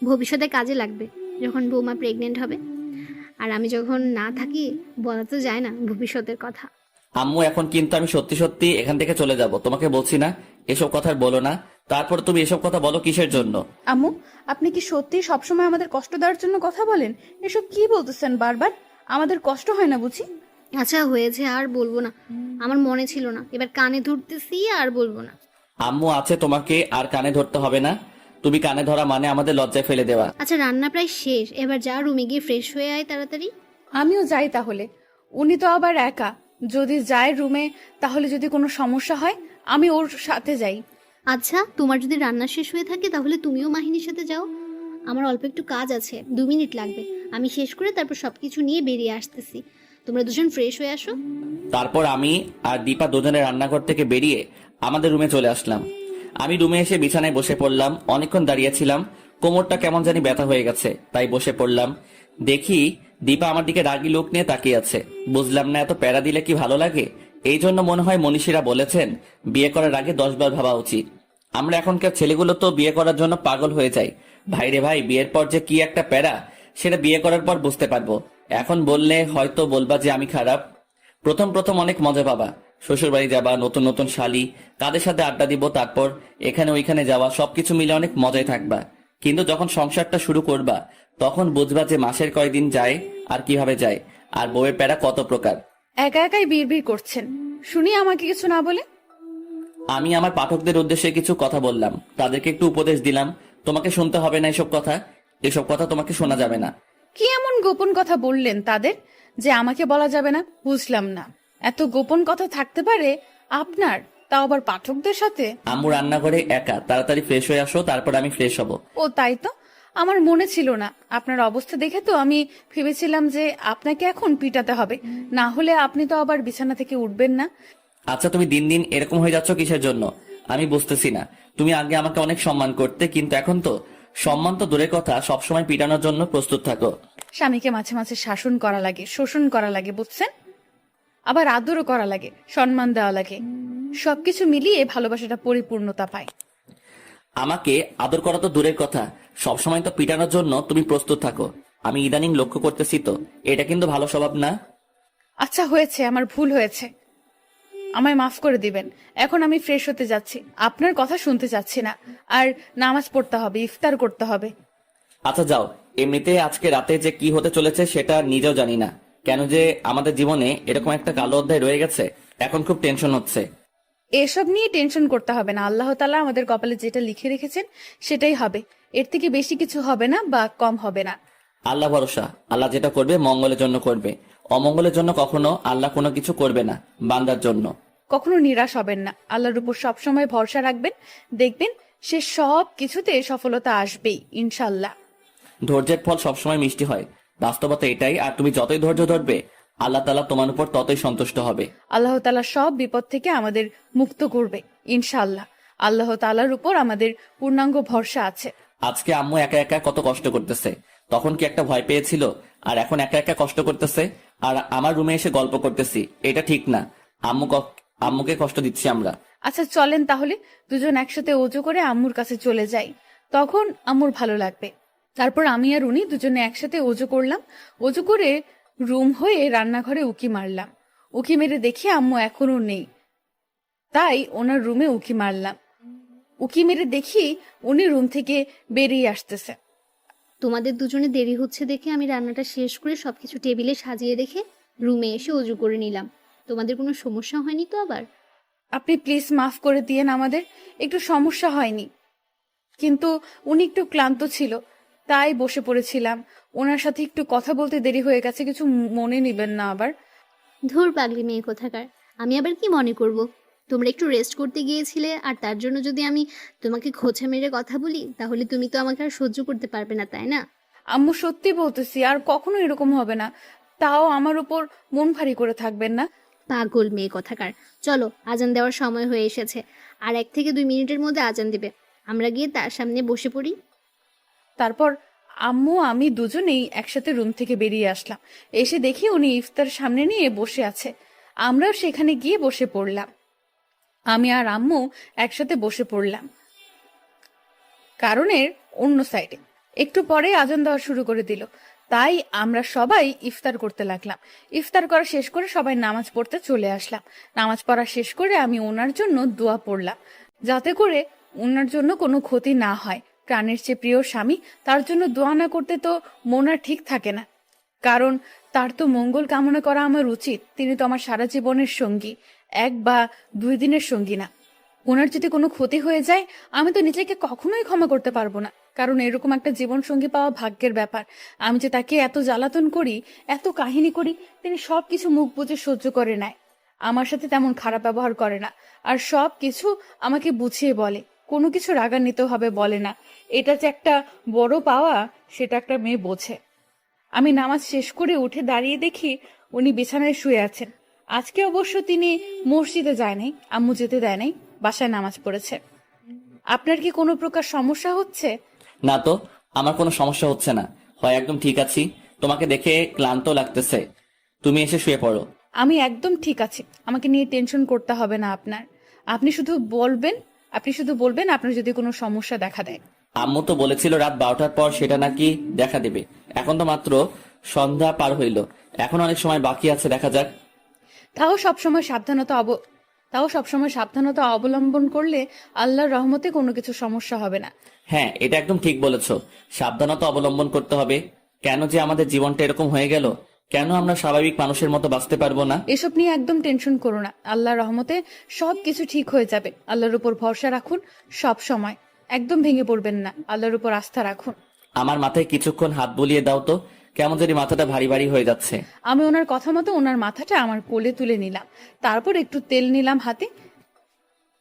ভবিষ্যতে কাজে লাগবে যখন বৌমা প্রেগনেন্ট হবে। আর আমি যখন না থাকি, বলা তো যায় না ভবিষ্যতের কথা। আম্মু এখন কিন্তু আমি সত্যি সত্যি এখান থেকে চলে যাব, তোমাকে বলছি না এসব কথা আর বলো না। তারপর তুমি এসব কথা বলো কিসের জন্য? আম্মু, আপনি কি সত্যি সবসময় আমাদের কষ্ট দেওয়ার জন্য কথা বলেন? এসব কি বলতেছেন বারবার? আমাদের কষ্ট হয় না বুঝি? আচ্ছা হয়েছে, আর বলবো না, আমার মনে ছিল না, এবার কানে ধরতেছি, আর বলবো না। আম্মু আছে, তোমাকে আর কানে ধরতে হবে না। তুমি কানে ধরা মানে আমাদের লজ্জায় ফেলে দেওয়া। আচ্ছা রান্না প্রায় শেষ, এবার যা রুমে গিয়ে ফ্রেশ হয়ে আয় তাড়াতাড়ি। আমিও যাই তাহলে। উনি তো আবার একা, যদি যায় রুমে তাহলে যদি কোনো সমস্যা হয় আমি ওর সাথে যাই। আচ্ছা তোমার যদি রান্না শেষ হয়ে থাকে তাহলে তুমিও মাহিনীর সাথে যাও। আমার অল্প একটু কাজ আছে, 2 মিনিট লাগবে, আমি শেষ করে তারপর সবকিছু নিয়ে বেরিয়ে আসতেছি। তোমরা দুজন ফ্রেশ হয়ে আসো। তারপর আমি আর দীপা দুজনে রান্নাঘর থেকে বেরিয়ে আমাদের রুমে চলে আসলাম। আমি রুমে এসে বিছানায় বসে পড়লাম। অনেকক্ষণ দাঁড়িয়েছিলাম, কোমরটা কেমন জানি ব্যথা হয়ে গেছে, তাই বসে পড়লাম। দেখি দীপা আমার দিকে রাগি লোক নিয়ে তাকিয়ে আছে। বুঝলাম না এত প্যারা দিলে কি ভালো লাগে। এই জন্য মনে হয় মনীষীরা বলেছেন বিয়ে করার আগে 10 বার ভাবা উচিত। আমরা এখনকার ছেলেগুলো তো বিয়ে করার জন্য পাগল হয়ে যাই। ভাইরে ভাই, বিয়ের পর যে কি একটা প্যারা সেটা বিয়ে করার পর বুঝতে পারবো। এখন বললে হয়তো বলবা যে আমি খারাপ। প্রথম প্রথম অনেক মজা পাবা, শ্বশুর বাড়ি যাবা, নতুন নতুন শালি, তাদের সাথে আড্ডা দিব, তারপর এখানে ওইখানে যাওয়া, সবকিছু মিলে অনেক মজায় থাকবা। কিন্তু যখন সংসারটা শুরু করবা তখন বুঝবা যে মাসের কয়দিন যায় আর কিভাবে যায়, আর বউয়ের প্যারা কত প্রকার। একা একাই বিড়বিড় করছেন, শুনি আমাকে কিছু না বলে। আমি আমার পাঠকদের উদ্দেশ্যে কিছু কথা বললাম, তাদেরকে একটু উপদেশ দিলাম। তোমাকে শুনতে হবে না এসব কথা, এসব কথা তোমাকে শোনা যাবে না। কি এমন গোপন কথা বললেন তাদের যে আমাকে বলা যাবে না? বুঝলাম না, এত গোপন কথা থাকতে পারে আপনার? তাও আবার পাঠকদের সাথে। আম্মু রান্নাঘরে একা, তাড়াতাড়ি ফ্রেশ হয়ে আসো, তারপর আমি ফ্রেশ হব। ও তাই তো, আমার মনে ছিল না। আপনার অবস্থা দেখে তো আমি ভেবেছিলাম যে আপনাকে এখন পিটাতে হবে, না হলে আপনি তো আবার বিছানা থেকে উঠবেন না। আচ্ছা, তুমি দিন দিন এরকম হয়ে যাচ্ছ কিসের জন্য আমি বুঝতেছি না। তুমি আগে আমাকে অনেক সম্মান করতে, কিন্তু এখন তো সম্মান তো দূরের কথা, সবসময় পিটানোর জন্য প্রস্তুত থাকো। স্বামীকে মাঝে মাঝে শাসন করা লাগে, শোষণ করা লাগে, বুঝছেন? আবার আদরও করা লাগে, সম্মান দেওয়া লাগে, সবকিছু মিলিয়ে ভালোবাসাটা পরিপূর্ণতা পায়। আমাকে আদর করা তো দূরের কথা, সবসময় তো পিটানোর জন্য তুমি প্রস্তুত থাকো। আমি ইদানিং লক্ষ্য করতেছি তো, এটা কিন্তু ভালো স্বভাব না। আচ্ছা হয়েছে, আমার ভুল হয়েছে, আমায় মাফ করে দিবেন। এখন আমি ফ্রেশ হতে যাচ্ছি, আপনার কথা শুনতে চাচ্ছি না। আর নামাজ পড়তে হবে, ইফতার করতে হবে। আচ্ছা যাও, এমনিতে আজকে রাতে যে কি হতে চলেছে সেটা নিজেও জানি না, কেন যে আমাদের জীবনে এরকম একটা কালো অধ্যায় রয়ে গেছে, এখন খুব টেনশন হচ্ছে। এসব নিয়ে টেনশন করতে হবে না। আল্লাহ তাআলা আমাদের কপালে যেটা লিখে রেখেছেন সেটাই হবে, এর থেকে বেশি কিছু হবে না বা কম হবে না। আল্লাহ ভরসা, আল্লাহ যেটা করবে মঙ্গলের জন্য করবে, অমঙ্গলের জন্য কখনো আল্লাহ কোনো কিছু করবে না বান্দার জন্য। কখনো নিরাশ হবেন না, আল্লাহর উপর সবসময় ভরসা রাখবেন, দেখবেন সে সব কিছুতে সফলতা আসবেই ইনশাল্লাহ। ধৈর্যের ফল সবসময় মিষ্টি হয়, বাস্তবতা এটাই। আর তুমি যতই ধৈর্য ধরবে, আল্লাহ তাআলা তোমার উপর ততই সন্তুষ্ট হবে। আল্লাহ তাআলা সব বিপদ থেকে আমাদের মুক্ত করবে ইনশাল্লাহ। আল্লাহ তাআলার উপর আমাদের পূর্ণাঙ্গ ভরসা আছে। আজকে আম্মু একা একা কত কষ্ট করতেছে, তখন কি একটা ভয় পেয়েছিল, আর এখন একা একা কষ্ট করতেছে, আর আমার রুমে এসে গল্প করতেছি, এটা ঠিক না। আম্মুকে কষ্ট দিচ্ছি আমরা। আচ্ছা চলেন তাহলে দুজন একসাথে অজু করে আম্মুর কাছে চলে যাই, তখন আম্মুর ভালো লাগবে। তারপর আমি আর উনি দুজনে একসাথে অজু করলাম। অজু করে রুম হয়ে রান্নাঘরে উকি মারলাম। উকি মেরে দেখি আম্মু এখনো নেই, তাই ওনার রুমে উকি মারলাম। উকি মেরে দেখি উনি রুম থেকে বেরিয়ে আসতেছে। তোমাদের দুজনে দেরি হচ্ছে দেখে আমি রান্নাটা শেষ করে সবকিছু টেবিলে সাজিয়ে রেখে রুমে এসে অজু করে নিলাম। তোমাদের কোনো সমস্যা হয়নি তো আবার? আপনি প্লিজ মাফ করে দিয়েন, আমাদের একটু সমস্যা হয়নি, কিন্তু উনি একটু ক্লান্ত ছিল তাই বসে পড়েছিলাম। ওনার সাথে একটু কথা বলতে দেরি হয়ে গেছে, কিছু মনে নিবেন না আবার। ধুর পাগলি মেয়ে কোথাকার, আমি আবার কি মনে করব? তোমরা একটু রেস্ট করতে গিয়েছিলে, আর তার জন্য যদি আমি তোমাকে খোঁচা মেরে কথা বলি, তাহলে তুমি তো আমাকে আর সহ্য করতে পারবে না, তাই না? আম্মু সত্যি বলতেছি, আর কখনো এরকম হবে না। তাও আমার উপর মন ভারী করে থাকবেন না। পাগল মেয়ে কোথাকার। চলো, আজান দেওয়ার সময় হয়ে এসেছে, আর 1 থেকে 2 মিনিটের মধ্যে আজান দিবে। আমরা গিয়ে তার সামনে বসে পড়ি। তারপর আম্মু আমি দুজনেই একসাথে রুম থেকে বেরিয়ে আসলাম। এসে দেখি উনি ইফতার সামনে নিয়ে বসে আছে। আমরাও সেখানে গিয়ে বসে পড়লাম। আমি আর আম্মু একসাথে বসে পড়লাম কারণের অন্য সাইডে। একটু পরে আজান দেওয়া শুরু করে দিল, তাই আমরা সবাই ইফতার করতে লাগলাম। ইফতার করা শেষ করে সবাই নামাজ পড়তে চলে আসলাম। নামাজ পড়া শেষ করে আমি ওনার জন্য দোয়া পড়লাম, যাতে করে ওনার জন্য কোনো ক্ষতি না হয়। প্রাণের চেয়ে প্রিয় স্বামী, তার জন্য দোয়া না করতে তো মন আর ঠিক থাকে না, কারণ তার তো মঙ্গল কামনা করা আমার উচিত। তিনি তো আমার সারা জীবনের সঙ্গী, 1 বা 2 দিনের সঙ্গী না। ওনার যদি কোনো ক্ষতি হয়ে যায়, আমি তো নিজেকে কখনোই ক্ষমা করতে পারবো না, কারণ এরকম একটা জীবন সঙ্গী পাওয়া ভাগ্যের ব্যাপার। আমি যে তাকে এত জ্বালাতন করি, এত কাহিনী করি, তিনি সবকিছু মুখ বুজে সহ্য করে নেয়। আমার সাথে তেমন খারাপ ব্যবহার করে না, আর সব কিছু আমাকে বুঝিয়ে বলে, কোনো কিছু রাগান্বিত হবে বলে না। এটা যে একটা বড় পাওয়া, সেটা একটা মেয়ে বোঝে। আমি নামাজ শেষ করে উঠে দাঁড়িয়ে দেখি উনি বিছানায় শুয়ে আছেন। আজকে অবশ্য তিনি মসজিদে যায় নাই, আম্মু যেতে দেয় নাই, বাসায় নামাজ পড়েছে। আপনার কি কোনো প্রকার সমস্যা হচ্ছে? না তো, আমার কোনো সমস্যা হচ্ছে না, হয় একদম ঠিক আছি। তোমাকে দেখে ক্লান্ত লাগতেছে, তুমি এসে শুয়ে পড়ো। আমি একদম ঠিক আছি, আমাকে নিয়ে টেনশন করতে হবে না আপনার। আপনি শুধু বলবেন আপনার যদি কোনো সমস্যা দেখা দেয়। আম্মু তো বলেছিল রাত 12টার পর সেটা নাকি দেখা দেবে। এখন তো মাত্র সন্ধ্যা পার হইল, এখন অনেক সময় বাকি আছে, দেখা যাক। তাও সবসময় সাবধানতা অবলম্বন করলে আল্লাহর রহমতে কোনো কিছু সমস্যা হবে না। হ্যাঁ, এটা একদম ঠিক বলেছো, সাবধানতা অবলম্বন করতে হবে। কেন যে আমাদের জীবনটা এরকম হয়ে গেল, কেন আমরা স্বাভাবিক মানুষের মতো বাঁচতে পারবো না? এসব নিয়ে একদম টেনশন করো না, আল্লাহর রহমতে সব কিছু ঠিক হয়ে যাবে। আল্লাহর উপর ভরসা রাখুন সব সময়, একদম ভেঙে পড়বেন না, আল্লাহর উপর আস্থা রাখুন। আমার মাথায় কিছুক্ষণ হাত বুলিয়ে দাও তো, কেমন যদি মাথাটা ভারী ভারী হয়ে যাচ্ছে। আমি ওনার কথা মতো ওনার মাথাটা আমার কোলে তুলে নিলাম, তারপর একটু তেল নিলাম হাতে,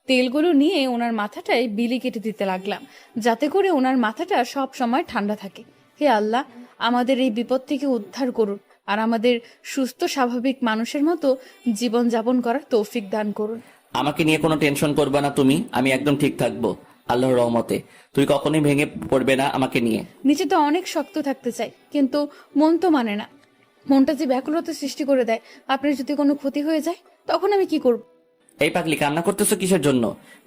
তেলগুলো নিয়ে ওনার মাথাটায় বিলি কেটে দিতে লাগলাম, যাতে করে ওনার মাথাটা সব সময় ঠান্ডা থাকে। হে আল্লাহ, আমাদের এই বিপদ থেকে উদ্ধার করুন আর আমাদের সুস্থ স্বাভাবিক মানুষের মতো জীবন যাপন করার তৌফিক দান করুন। আমাকে নিয়ে কোনো টেনশন করবে না তুমি, আমি একদম ঠিক থাকবো আল্লাহর রহমতে। তুই কখনোই ভেঙে পড়বে না আমাকে নিয়ে। নিচে তো অনেক শক্ত থাকতে চাই, কিন্তু মন তো মানে না। মনটা যে ব্যাকুলতা সৃষ্টি করে দেয়, আপনার যদি কোনো ক্ষতি হয়ে যায় তখন আমি কি করব? এই পাগলি, কান্না করতেছো কিসের জন্য?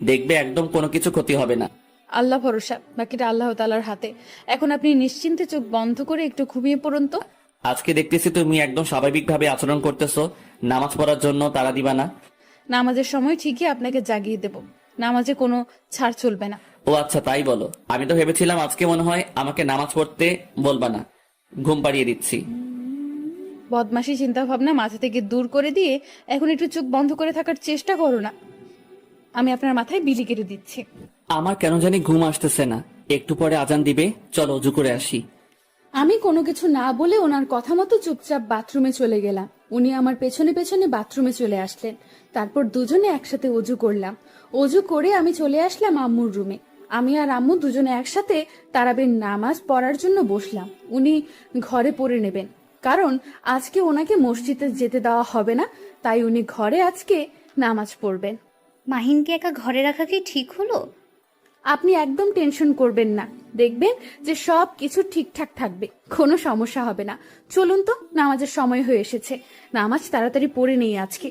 দেখবে একদম কোনো কিছু ক্ষতি হবে না। আল্লাহ ভরসা, বাকিটা আল্লাহ তাআলার হাতে। এখন আপনি নিশ্চিন্তে চোখ বন্ধ করে একটু ঘুমিয়ে পড়ুন তো। আজকে দেখতেছি তুমি একদম স্বাভাবিকভাবে আচরণ করতেছো। নামাজ পড়ার জন্য তাড়া দিবা না? নামাজের সময় ঠিকই আপনাকে জাগিয়ে দেব, নামাজে কোনো ছাড় চলবে না। ও আচ্ছা, তাই বলো। আমি তো ভেবেছিলাম আজকে মনে হয় আমাকে নামাজ পড়তে বলবা না। ঘুম পাড়িয়ে দিচ্ছি। বদমাশি চিন্তা ভাবনা মাথা থেকে দূর করে দিয়ে এখন একটু চোখ বন্ধ করে থাকার চেষ্টা করো না। আমি আপনার মাথায় বিলি কেটে দিচ্ছি। আমার কেন জানি ঘুম আসতেছে না। একটু পরে আজান দিবে, চলো অজু করে আসি। আমি কোনো কিছু না বলে ওনার কথা মতো চুপচাপ বাথরুমে চলে গেলাম। উনি আমার পেছনে পেছনে বাথরুমে চলে আসলেন। তারপর দুজনে একসাথে অজু করলাম। অজু করে আমি চলে আসলাম আম্মুর রুমে। আমি আর আম্মু দুজনে একসাথে তারাবির নামাজ পড়ার জন্য বসলাম। উনি ঘরে পড়ে নেবেন, কারণ আজকে ওনাকে মসজিদে যেতে দেওয়া হবে না, তাই উনি ঘরে আজকে নামাজ পড়বেন। মাহিনকে একা ঘরে রাখা কি ঠিক হলো? আপনি একদম টেনশন করবেন না, দেখবেন যে সব কিছু ঠিকঠাক থাকবে, কোনো সমস্যা হবে না। চলুন তো, নামাজের সময় হয়ে এসেছে, নামাজ তাড়াতাড়ি পড়ে নেই আজকে।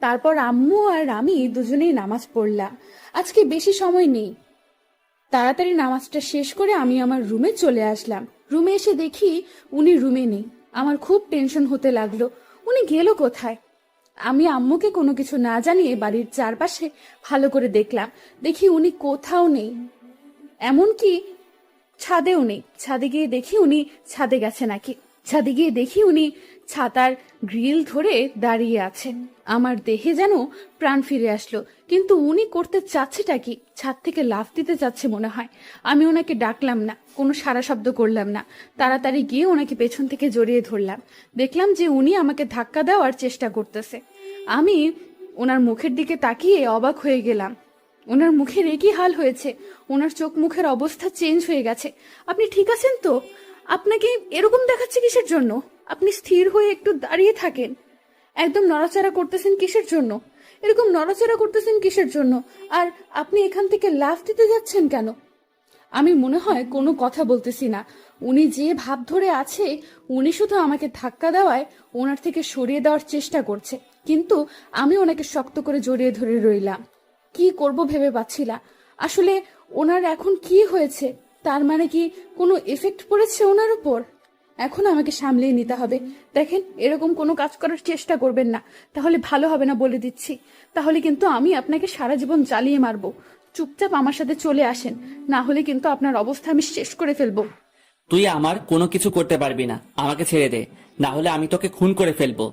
তারপর আম্মু আর আমি দুজনেই নামাজ পড়লাম। আজকে বেশি সময় নেই, তাড়াতাড়ি নামাজটা শেষ করে আমি আমার রুমে চলে আসলাম। রুমে এসে দেখি উনি রুমে নেই। আমার খুব টেনশন হতে লাগলো, উনি গেল কোথায়? আমি আম্মুকে কোনো কিছু না জানিয়ে বাড়ির চারপাশে ভালো করে দেখলাম, দেখি উনি কোথাও নেই, এমনকি ছাদেও নেই। ছাদে গিয়ে দেখি উনি ছাদে গেছে নাকি। ছাদে গিয়ে দেখি উনি ছাতার গ্রিল ধরে দাঁড়িয়ে আছেন। আমার দেহে যেন প্রাণ ফিরে আসলো, কিন্তু উনি করতে চাচ্ছেটা কি? ছাদ থেকে লাফ দিতে চাচ্ছে মনে হয়। আমি ওনাকে ডাকলাম না, কোনো সারা শব্দ করলাম না। তাড়াতাড়ি গিয়ে ওনাকে পেছন থেকে জড়িয়ে ধরলাম। দেখলাম যে উনি আমাকে ধাক্কা দেওয়ার চেষ্টা করতেছে। আমি ওনার মুখের দিকে তাকিয়ে অবাক হয়ে গেলাম। ওনার মুখের একই হাল হয়েছে, ওনার চোখ মুখের অবস্থা চেঞ্জ হয়ে গেছে। আপনি ঠিক আছেন তো? আপনাকে এরকম দেখাচ্ছে কিসের জন্য? আপনি স্থির হয়ে একটু দাঁড়িয়ে থাকেন। একদম নড়াচড়া করতেছেন কিসের জন্য? এরকম নড়াচড়া করতেছেন কিসের জন্য? আর আপনি এখান থেকে লাফ দিতে যাচ্ছেন কেন? আমি মনে হয় কোনো কথা বলতেছি না। উনি যে ভাব ধরে আছে, উনি শুধু আমাকে ধাক্কা দেওয়ায় ওনার থেকে সরিয়ে দেওয়ার চেষ্টা করছে, কিন্তু আমি ওনাকে শক্ত করে জড়িয়ে ধরে রইলাম। কি করব ভেবে পাচ্ছি না। আসলে ওনার এখন কি হয়েছে? তার মানে কি কোনো এফেক্ট পড়েছে ওনার উপর? এখন আমাকে সামলিয়ে নিতে হবে। দেখেন, এরকম কোনো কাজ করার চেষ্টা করবেন না, তাহলে ভালো হবে না বলে দিচ্ছি। তাহলে কিন্তু আমি আপনাকে সারা জীবন জ্বালিয়ে মারবো। চুপচাপ আমার সাথে চলে আসেন, না হলে কিন্তু আপনার অবস্থা আমি শেষ করে ফেলবো। তুই আমার কোনো কিছু করতে পারবি না, আমাকে ছেড়ে দে, না হলে আমি তোকে খুন করে ফেলবো।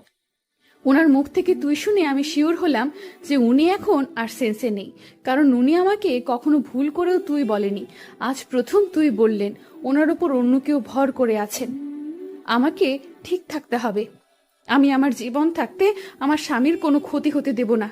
ওনার মুখ থেকে তুই শুনে আমি শিওর হলাম যে উনি এখন আর সেন্সে নেই, কারণ উনি আমাকে কখনো ভুল করেও তুই বলেনি। আজ প্রথম তুই বললেন। ওনার উপর অন্য কেউ ভর করে আছেন। আমাকে ঠিক থাকতে হবে। আমি আমার জীবন থাকতে আমার স্বামীর কোনো ক্ষতি হতে দেব না।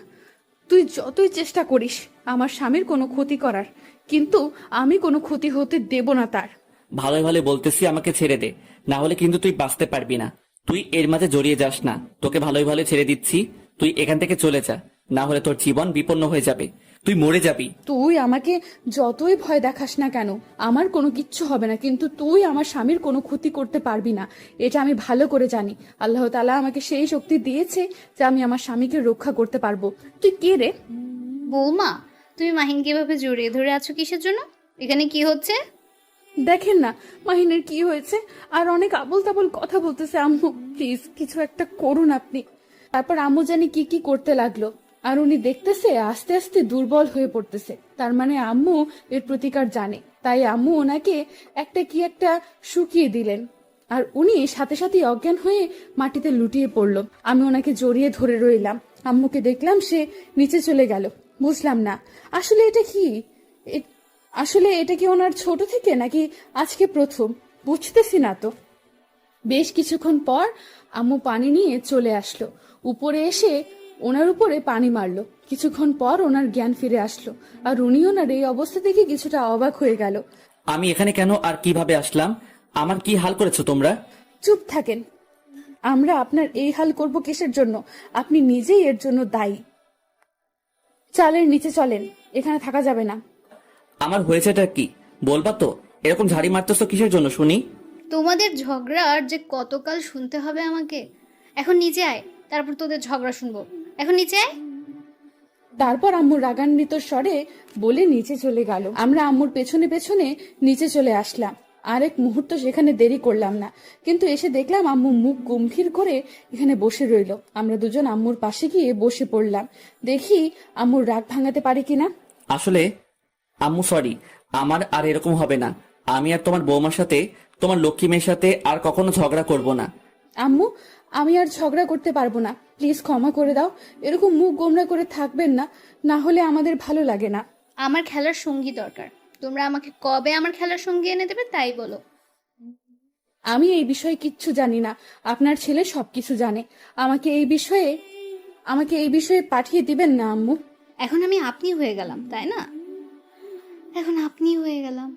তুই যতই চেষ্টা করিস আমার স্বামীর কোনো ক্ষতি করার, কিন্তু আমি কোনো ক্ষতি হতে দেব না তার। ভালো ভালো বলতেছি, আমাকে ছেড়ে দে, না হলে কিন্তু তুই বাঁচতে পারবি না। তুই এর মাঝে জড়িয়ে যাস না, তোকে ভালোই ভালো ছেড়ে দিচ্ছি। তুই এখান থেকে চলে যা, না হলে তোর জীবন বিপন্ন হয়ে যাবে, তুই মরে যাবি। তুই আমাকে যতই ভয় দেখাস না কেন, আমার কোনো কিচ্ছু হবে না, কিন্তু তুই আমার স্বামীর কোনো ক্ষতি করতে পারবি না, এটা আমি ভালো করে জানি। আল্লাহ তাআলা আমাকে সেই শক্তি দিয়েছে যে আমি আমার স্বামীকে রক্ষা করতে পারবো। তুই কে রে? বৌমা, তুমি মাহিনকে এভাবে জড়িয়ে ধরে আছো কিসের জন্য? এখানে কি হচ্ছে? দেখেন না মাহিনের কি হয়েছে, আর অনেক আবল তাবল কথা বলতেছে। আম্মু প্লিজ কিছু একটা করুন আপনি। তারপর আম্মু জানি কি কি করতে লাগলো, আর উনি দেখতেছে আস্তে আস্তে দুর্বল হয়ে পড়তেছে। তার মানে আম্মু এর প্রতিকার জানে, তাই আম্মু ওনাকে একটা শুকিয়ে দিলেন, আর উনি সাথে সাথে অজ্ঞান হয়ে মাটিতে লুটিয়ে পড়ল। আমি ওনাকে জড়িয়ে ধরে রইলাম। আম্মুকে দেখলাম সে নিচে চলে গেল। বুঝলাম না আসলে এটা কি, আসলে এটা কি ওনার ছোট থেকে নাকি আজকে প্রথম, বুঝতেছি না তো। বেশ কিছুক্ষণ পর আম্মু পানি নিয়ে চলে আসলো। উপরে এসে ওনার উপরে পানি মারলো। কিছুক্ষণ পর ওনার জ্ঞান ফিরে আসলো, আর উনি ওনার এই অবস্থা দেখে কিছুটা অবাক হয়ে গেল। আমি এখানে কেন আর কিভাবে আসলাম? আমার কি হাল করেছো তোমরা? চুপ থাকেন। আমরা আপনার এই হাল করব কিসের জন্য? আপনি নিজেই এর জন্য দায়ী। চালের নিচে চলেন, এখানে থাকা যাবে না। আমার হয়েছেটা কি বলবা তো? এরকম ঝাড়ি মারতেছো কিসের জন্য শুনি? তোমাদের ঝগড়া আর যে কতকাল শুনতে হবে আমাকে। এখন নিচে আয়, তারপর তোদের ঝগড়া শুনবো। এখন নিচে আয়। তারপর আম্মু রাগান্বিত স্বরে বলে নিচে চলে গেল। আমরা আম্মুর পেছনে পেছনে নিচে চলে আসলাম। আরেক মুহূর্ত সেখানে দেরি করলাম না, কিন্তু এসে দেখলাম আম্মু মুখ গম্ভীর করে এখানে বসে রইল। আমরা দুজন আম্মুর পাশে গিয়ে বসে পড়লাম, দেখি আম্মুর রাগ ভাঙাতে পারি কিনা। আসলে আম্মু সরি, আমার আর এরকম হবে না। আমি আর তোমার বৌমার সাথে, তোমার লক্ষ্মী মেয়ের সাথে আর কখনো ঝগড়া করব না। আম্মু, আমি আর ঝগড়া করতে পারবো না, প্লিজ ক্ষমা করে দাও। এরকম মুখ গোমড়া করে থাকবেন না, না হলে আমাদের ভালো লাগে না। আমার খেলার সঙ্গী দরকার। তোমরা আমাকে কবে আমার খেলার সঙ্গী এনে দেবে তাই বলো। আমি এই বিষয়ে কিচ্ছু জানি না, আপনার ছেলে সবকিছু জানে। আমাকে এই বিষয়ে পাঠিয়ে দিবেন না আম্মু। এখন আমি আপনি হয়ে গেলাম, তাই না? এখন আপনি হয়ে গেলাম।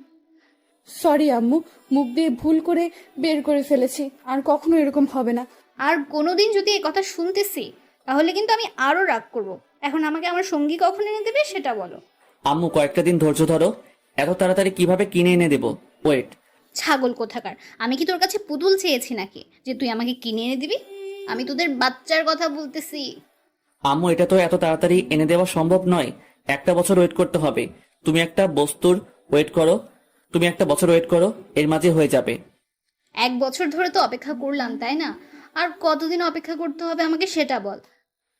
সরি আম্মু, মুখ দিয়ে ভুল করে বের করে ফেলেছি, আর কখনো এরকম হবে না। আর কোনোদিন যদি এই কথা শুনতেছি তাহলে কিন্তু আমি আরো রাগ করব। এখন আমাকে আমার সঙ্গী কখন এনে দেবে সেটা বলো। আম্মু কয়েকটা দিন ধৈর্য ধরো। এত তাড়াতাড়ি কিভাবে কিনে এনে দেবো? ওয়েট। ছাগল কোথাকার, আমি কি তোর কাছে পুতুল চেয়েছি নাকি যে তুই আমাকে কিনে এনে দিবি? আমি তোদের বাচ্চার কথা বলতেছি। আম্মু এটা তো এত তাড়াতাড়ি এনে দেওয়া সম্ভব নয়। একটা বছর ওয়েট করতে হবে। তুমি একটা বস্তুর ওয়েট করো, তুমি একটা বছর ওয়েট করো, এর মাঝে হয়ে যাবে। 1 বছর ধরে তো অপেক্ষা করলাম, তাই না? আর কতদিন অপেক্ষা করতে হবে আমাকে সেটা বল।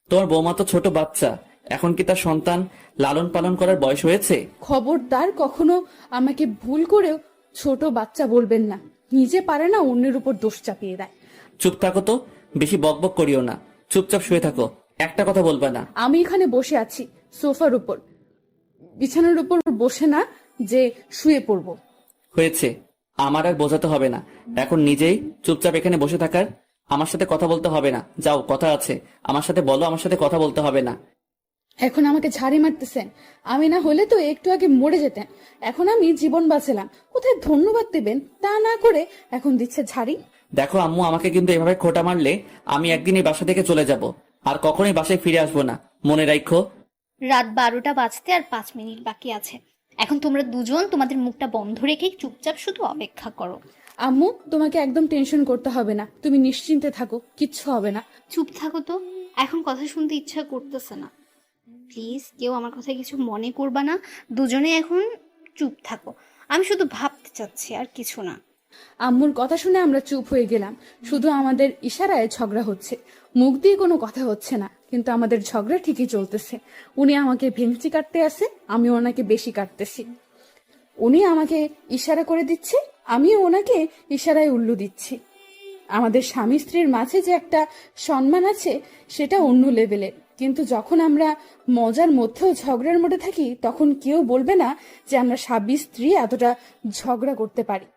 তোমার বৌমা তো ছোট বাচ্চা, এখন কি তার সন্তান লালন পালন করার বয়স হয়েছে? খবরদার কখনো আমাকে ভুল করেও ছোট বাচ্চা বলবেন না। নিজে পারে না, অন্যের উপর দোষ চাপিয়ে দেয়। চুপ থাকো তো, বেশি বকবক করিও না। চুপচাপ শুয়ে থাকো, একটা কথা বলবা না। আমি এখানে বসে আছি সোফার উপর, বিছানার উপর বসে না যে শুয়ে পড়বো। হয়েছে, আমার আর বোঝাতে হবে না। এখন নিজেই চুপচাপ এখানে বসে থাকার, আমার সাথে কথা বলতে হবে না। যাও, কথা আছে আমার সাথে বলো, আমার সাথে কথা বলতে হবে না। এখন আমাকে ঝাড়ি মারতেছেন। আমি না হলে তো একটু আগে মরে যেতেন। এখন আমি জীবন বাঁচালাম, কোথায় ধন্যবাদ দেবেন তা না করে এখন দিচ্ছে ঝাড়ি। দেখো আম্মু, আমাকে কিন্তু এভাবে খোঁটা মারলে আমি একদিন এই বাসা থেকে চলে যাব, আর কখনোই বাসায় ফিরে আসবো না, মনে রাখো। রাত 12টা বাজতে আর 5 মিনিট বাকি আছে। এখন তোমরা দুজন তোমাদের মুখটা বন্ধ রেখে চুপচাপ শুধু অপেক্ষা করো। আম্মু, তোমাকে একদম টেনশন করতে হবে না, তুমি নিশ্চিন্তে থাকো, কিচ্ছু হবে না। চুপ থাকো তো, এখন কথা শুনতে ইচ্ছা করতেছে না। প্লিজ কেউ আমার কথা কিছু মনে করবা না। দুজনে এখন চুপ থাকো। আমি শুধু ভাবতে চাচ্ছি, আর কিছু না। আম্মুর কথা শুনে আমরা চুপ হয়ে গেলাম। শুধু আমাদের ইশারায় ঝগড়া হচ্ছে, মুখ দিয়ে কোনো কথা হচ্ছে না, কিন্তু আমাদের ঝগড়া ঠিকই চলতেছে। উনি আমাকে ভেঙচি কাটতে আসে, আমি ওনাকে বেশি কাটতেছি। উনি আমাকে ইশারা করে দিচ্ছে, আমিও ওনাকে ইশারায় উল্লু দিচ্ছি। আমাদের স্বামী স্ত্রীর মাঝে যে একটা সম্মান আছে সেটা অন্য লেভেলের, কিন্তু যখন আমরা মজার মধ্যেও ঝগড়ার মধ্যে থাকি তখন কেউ বলবে না যে আমরা স্বামী স্ত্রী এতটা ঝগড়া করতে পারি।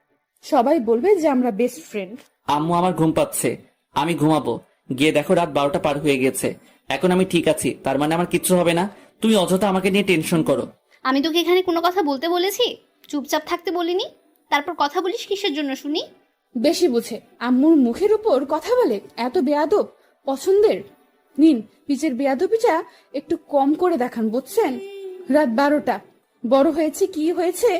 সবাই বলবে যে আমরা বেস্ট ফ্রেন্ড। আম্মু, আমার ঘুম পাচ্ছে, আমি ঘুমাবো। গিয়ে দেখো রাত 12টা পার হয়ে গেছে। এখন আমি ঠিক আছি, তার মানে আমার কিচ্ছু হবে না। তুমি অযথা আমাকে নিয়ে টেনশন করো। আমি তোকে এখানে কোনো কথা বলতে বলেছি? চুপচাপ থাকতে বলিনি? তারপর কথা বলিস কিসের জন্য শুনি? বেশি বুঝে আম্মুর মুখের উপর কথা বলে, এত বেয়াদব পছন্দের। নিন, পিচের বেয়াদবিটা একটু কম করে দেখান, বুঝছেন? রাত 12টা, বড় হয়েছে কি হয়েছে,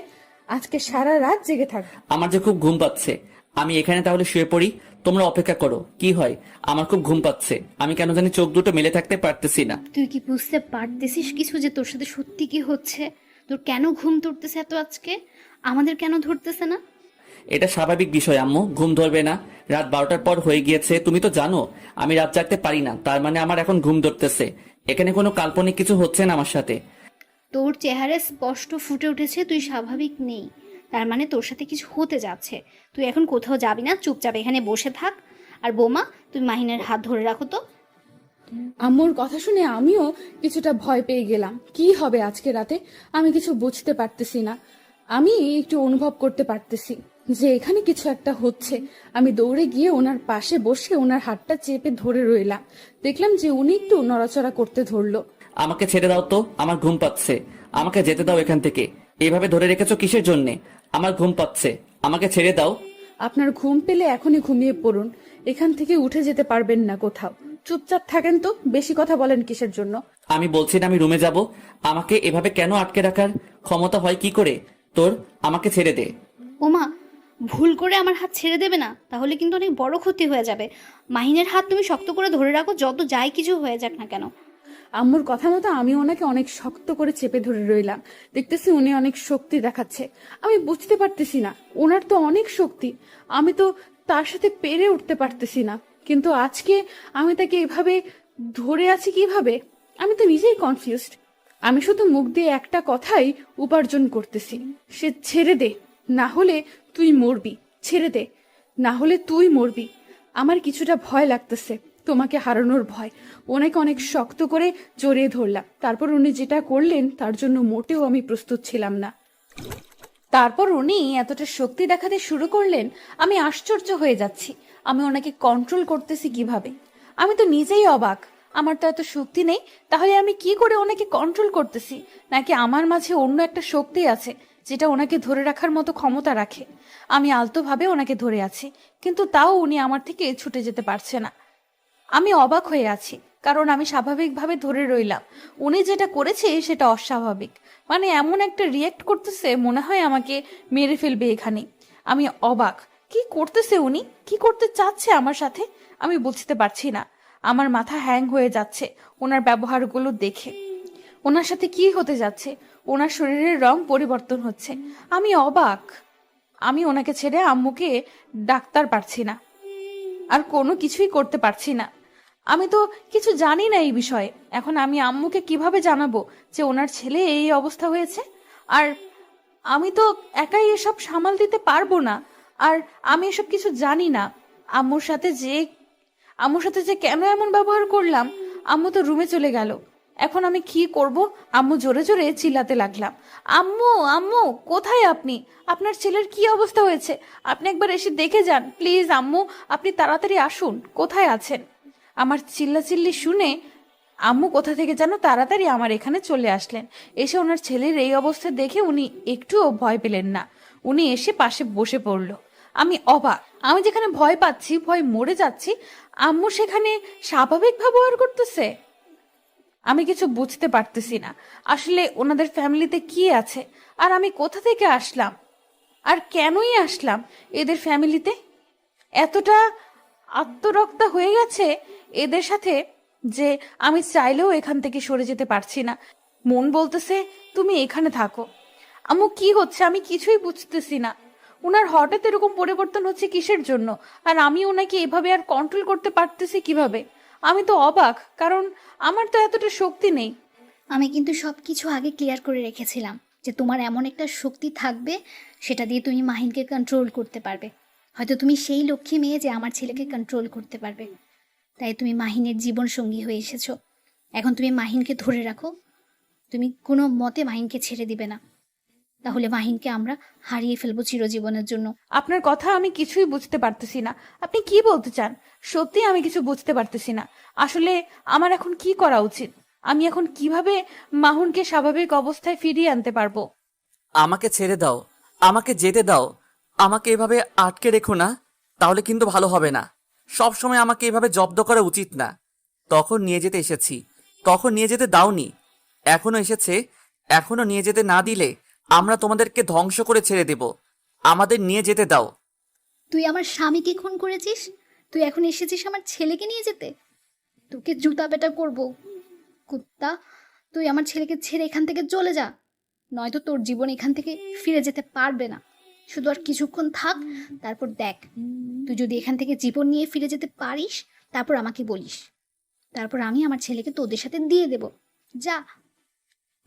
আজকে সারা রাত জেগে থাকবে। আমার যে খুব ঘুম পাচ্ছে, আমি এখানে তাহলে শুয়ে পড়ি, তোমরা অপেক্ষা করো। কি হয়, আমার খুব ঘুম পাচ্ছে, আমি কেন জানি চোখ দুটো মেলে থাকতে পারতেছি না। তুই কি বুঝতে পারতেছিস কিছু যে তোর সাথে সত্যি কি হচ্ছে? তোর কেন ঘুম ধরতেছে এত আজকে? আমাদের কেন ধরতেছে না? এটা স্বাভাবিক বিষয় আম্মু, ঘুম ধরবে না? রাত 12টার পর হয়ে গিয়েছে, তুমি তো জানো আমি রাত জাগতে পারি না, তার মানে আমার এখন ঘুম ধরতেছে। এখানে কোনো কাল্পনিক কিছু হচ্ছে না আমার সাথে। তোর চেহারায় স্পষ্ট ফুটে উঠেছে তুই স্বাভাবিক নেই, তার মানে তোর সাথে কিছু হতে যাচ্ছে। তুই এখন কোথাও যাবি না, চুপচাপ এখানে বসে থাক। আর বৌমা, তুই মাহিনের হাত ধরে রাখো তো। আম্মুর কথা শুনে আমিও কিছুটা ভয় পেয়ে গেলাম। কি হবে আজকে রাতে আমি কিছু বুঝতে পারতেছি না। আমি একটু অনুভব করতে পারতেছি যে এখানে কিছু একটা হচ্ছে। আমি দৌড়ে গিয়ে ওনার পাশে বসে ওনার হাতটা চেপে ধরে রইলাম। দেখলাম যে উনি একটু নড়াচড়া করতে ধরলো। আমাকে ছেড়ে দাও তো, আমার ঘুম পাচ্ছে। আমাকে যেতে দাও এখান থেকে। এভাবে ধরে রেখেছো কিসের জন্যে? আমার ঘুম পাচ্ছে, আমাকে ছেড়ে দাও। আপনার ঘুম পেলে এখনই ঘুমিয়ে পড়ুন, এখান থেকে উঠে যেতে পারবেন না কোথাও। চুপচাপ থাকেন তো, বেশি কথা বলেন কিসের জন্য? আমি বলছি না আমি রুমে যাব। আমাকে এভাবে কেন আটকে রাখার ক্ষমতা হয় কি করে তোর? আমাকে ছেড়ে দে। ওমা, ভুল করে আমার হাত ছেড়ে দেবে না, তাহলে কিন্তু অনেক বড় ক্ষতি হয়ে যাবে। মাহিনের হাত তুমি শক্ত করে ধরে রাখো, যত যাই কিছু হয়ে যাক না কেন। আম্মুর কথা মতো আমি ওনাকে অনেক শক্ত করে চেপে ধরে রইলাম। দেখতেছি উনি অনেক শক্তি দেখাচ্ছে। আমি বুঝতে পারতেছি না, ওনার তো অনেক শক্তি, আমি তো তার সাথে পেরে উঠতে পারতেছি না। কিন্তু আজকে আমি তাকে এভাবে ধরে আছি কিভাবে, আমি তো নিজেই কনফিউজড। আমি শুধু মুখ দিয়ে একটা কথাই উপার্জন করতেছি, সে ছেড়ে দে, না হলে তুই মরবি। ছেড়ে দে, না হলে তুই মরবি। আমার কিছুটা ভয় লাগতেছে, তোমাকে হারানোর ভয়। ওনাকে অনেক শক্ত করে জড়িয়ে ধরলাম। তারপর উনি যেটা করলেন তার জন্য মোটেও আমি প্রস্তুত ছিলাম না। তারপর উনি এতটা শক্তি দেখাতে শুরু করলেন, আমি আশ্চর্য হয়ে যাচ্ছি। আমি ওনাকে কন্ট্রোল করতেছি কিভাবে? আমি তো নিজেই অবাক। আমার তো এত শক্তি নেই, তাহলে আমি কি করে ওনাকে কন্ট্রোল করতেছি? নাকি আমার মাঝে অন্য একটা শক্তি আছে যেটা ওনাকে ধরে রাখার মতো ক্ষমতা রাখে? আমি আলতোভাবে ওনাকে ধরে আছি, কিন্তু তাও উনি আমার থেকে ছুটে যেতে পারছে না। আমি অবাক হয়ে আছি, কারণ আমি স্বাভাবিকভাবে ধরে রইলাম। উনি যেটা করেছে সেটা অস্বাভাবিক। মানে এমন একটা রিয়েক্ট করতেছে, মনে হয় আমাকে মেরে ফেলবে এখানে। আমি অবাক, কি করতেছে উনি, কি করতে চাচ্ছে আমার সাথে? আমি বুঝতে পারছি না। আমার মাথা হ্যাং হয়ে যাচ্ছে ওনার ব্যবহারগুলো দেখে। ওনার সাথে কি হতে যাচ্ছে? ওনার শরীরের রং পরিবর্তন হচ্ছে। আমি অবাক। আমি ওনাকে ছেড়ে আম্মুকে ডাক্তার পারছি না, আর কোনো কিছুই করতে পারছি না। আমি তো কিছু জানি না এই বিষয়ে। এখন আমি আম্মুকে কিভাবে জানাবো যে ওনার ছেলে এই অবস্থা হয়েছে? আর আমি তো একাই এসব সামাল দিতে পারবো না। আর আমি এসব কিছু জানি না। আম্মুর সাথে যে আম্মুর সাথে যে কেন এমন ব্যবহার করলাম। আম্মু তো রুমে চলে গেল। এখন আমি কি করব? আম্মু জোরে জোরে চিল্লাতে লাগলাম, আম্মু আম্মু কোথায় আপনি? আপনার ছেলের কি অবস্থা হয়েছে? আপনি একবার এসে দেখে যান প্লিজ। আম্মু, আপনি তাড়াতাড়ি আসুন, কোথায় আছেন? আমার চিল্লাচিল্লি শুনে আম্মু কোথা থেকে যেন তাড়াতাড়ি আমার এখানে চলে আসলেন। এসে ওনার ছেলের এই অবস্থা দেখে উনি একটুও ভয় পেলেন না। উনি এসে পাশে বসে পড়ল। আমি অবাক। আমি যেখানে ভয় পাচ্ছি, ভয় মরে যাচ্ছি, আম্মু সেখানে স্বাভাবিক ব্যবহার করতেছে। আমি কিছু বুঝতে পারতেছি না আসলে ওনাদের ফ্যামিলিতে কি আছে, আর আমি কোথা থেকে আসলাম, আর কেনই আসলাম এদের ফ্যামিলিতে। এতটা আত্মরক্তা হয়ে গেছে এদের সাথে যে আমি চাইলেও এখান থেকে সরে যেতে পারছি না। মন বলতেছে তুমি এখানে থাকো। আম্মু কি হচ্ছে আমি কিছুই বুঝতেছি না। উনার হঠাৎ এরকম পরিবর্তন হচ্ছে কিসের জন্য? আর আমি ওনাকে এভাবে আর কন্ট্রোল করতে পারতেছি কিভাবে? আমি তো অবাক, কারণ আমার তো এতটা শক্তি নেই। আমি কিন্তু সব কিছু আগে ক্লিয়ার করে রেখেছিলাম যে তোমার এমন একটা শক্তি থাকবে, সেটা দিয়ে তুমি মাহিনকে কন্ট্রোল করতে পারবে। হয়তো তুমি সেই লক্ষ্মী মেয়ে যে আমার ছেলেকে কন্ট্রোল করতে পারবে। তাই তুমি মাহিনের জীবন সঙ্গী হয়ে এসেছো। এখন তুমি মাহিনকে ধরে রাখো। তুমি কোনো মতে মাহিনকে ছেড়ে দিবে না, তাহলে মাহিনকে আমরা হারিয়ে ফেলবো চিরজীবনের জন্য। আপনার কথা আমি কিছুই বুঝতে পারতেছি না। আপনি কি বলতে চান? সত্যি আমি কিছু বুঝতে পারতেছি না। আসলে আমার এখন কি করা উচিত? আমি এখন কিভাবে মাহুনকে স্বাভাবিক অবস্থায় ফিরিয়ে আনতে পারবো? আমাকে ছেড়ে দাও, আমাকে যেতে দাও। আমাকে এভাবে আটকে রেখো না, তাহলে কিন্তু ভালো হবে না। সব সময় আমাকে এভাবে জব্দ করা উচিত না। তখন নিয়ে যেতে এসেছি, তখন নিয়ে যেতে দাওনি। এখনো এসেছে, এখনো নিয়ে যেতে না দিলে আমরা তোমাদেরকে ধ্বংস করে ছেড়ে দেব। আমাদের নিয়ে যেতে দাও। তুই আমার স্বামীকে খুন করেছিস, তুই এখন এসেছিস আমার ছেলেকে নিয়ে যেতে? তোকে জুতা পেটা করবো কুত্তা। তুই আমার ছেলেকে ছেড়ে এখান থেকে চলে যা, নয়তো তোর জীবন এখান থেকে ফিরে যেতে পারবে না। শুধু আর কিছুক্ষণ থাক, তারপর দেখ। তুই যদি এখান থেকে জীবন নিয়ে ফিরে যেতে পারিস, তারপর আমাকে বলিস, তারপর আমি আমার ছেলেকে তোদের সাথে দিয়ে দেব। যা।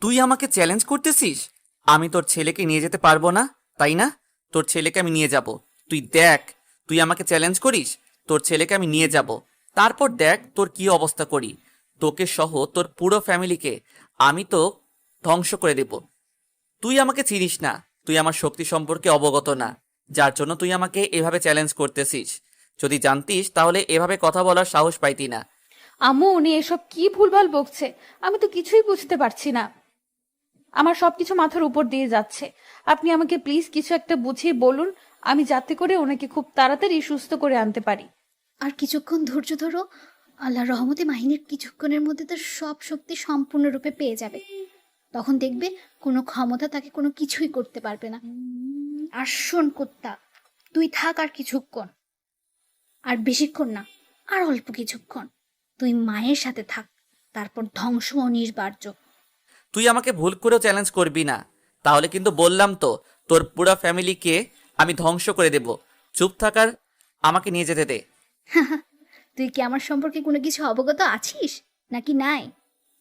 তুই আমাকে চ্যালেঞ্জ করতেছিস? আমি তোর ছেলেকে নিয়ে যেতে পারবো না, তাই না? তোর ছেলেকে আমি নিয়ে যাব। তুই দেখ, তুই আমাকে চ্যালেঞ্জ করিস, তোর ছেলেকে আমি নিয়ে যাব। তারপর দেখ তোর কি অবস্থা করি। তোকে সহ তোর পুরো ফ্যামিলিকে আমি তো ধ্বংস করে দেব। তুই আমাকে চিনিস না, তুই আমার শক্তি সম্পর্কে অবগত না, যার জন্য তুই আমাকে এভাবে চ্যালেঞ্জ করতেছিস। যদি জানতিস তাহলে এভাবে কথা বলার সাহস পাইতি না। আম্মু উনি এসব কি ভুলভাল বকছে, আমি তো কিছুই বুঝতে পারছি না। আমার সবকিছু মাথার উপর দিয়ে যাচ্ছে। আপনি আমাকে প্লিজ কিছু একটা বুঝিয়ে বলুন, আমি যাতে করে ওনাকে খুব তাড়াতাড়ি সুস্থ করে আনতে পারি। আর কিছুক্ষণ ধৈর্য ধরো, আল্লাহর রহমতে মাহিনের কিছুক্ষণের মধ্যে তার সব শক্তি সম্পূর্ণরূপে পেয়ে যাবে। তখন দেখবে কোনো ক্ষমতা তাকে কোনো কিছুই করতে পারবে না। আর শোন কুত্তা, তুই থাক আর কিছুক্ষণ, আর বেশিক্ষণ না, আর অল্প কিছুক্ষণ তুই মায়ের সাথে থাক, তারপর ধ্বংস অনিবার্য। তুই আমাকে ভুল করেও চ্যালেঞ্জ করবি না, তাহলে কিন্তু বললাম তো তোর পুরো ফ্যামিলিকে আমি ধ্বংস করে দেব। চুপ থাকার, আমাকে নিয়ে যেতে দে। তুই কি আমার সম্পর্কে কোনো কিছু অবগত আছিস নাকি নাই?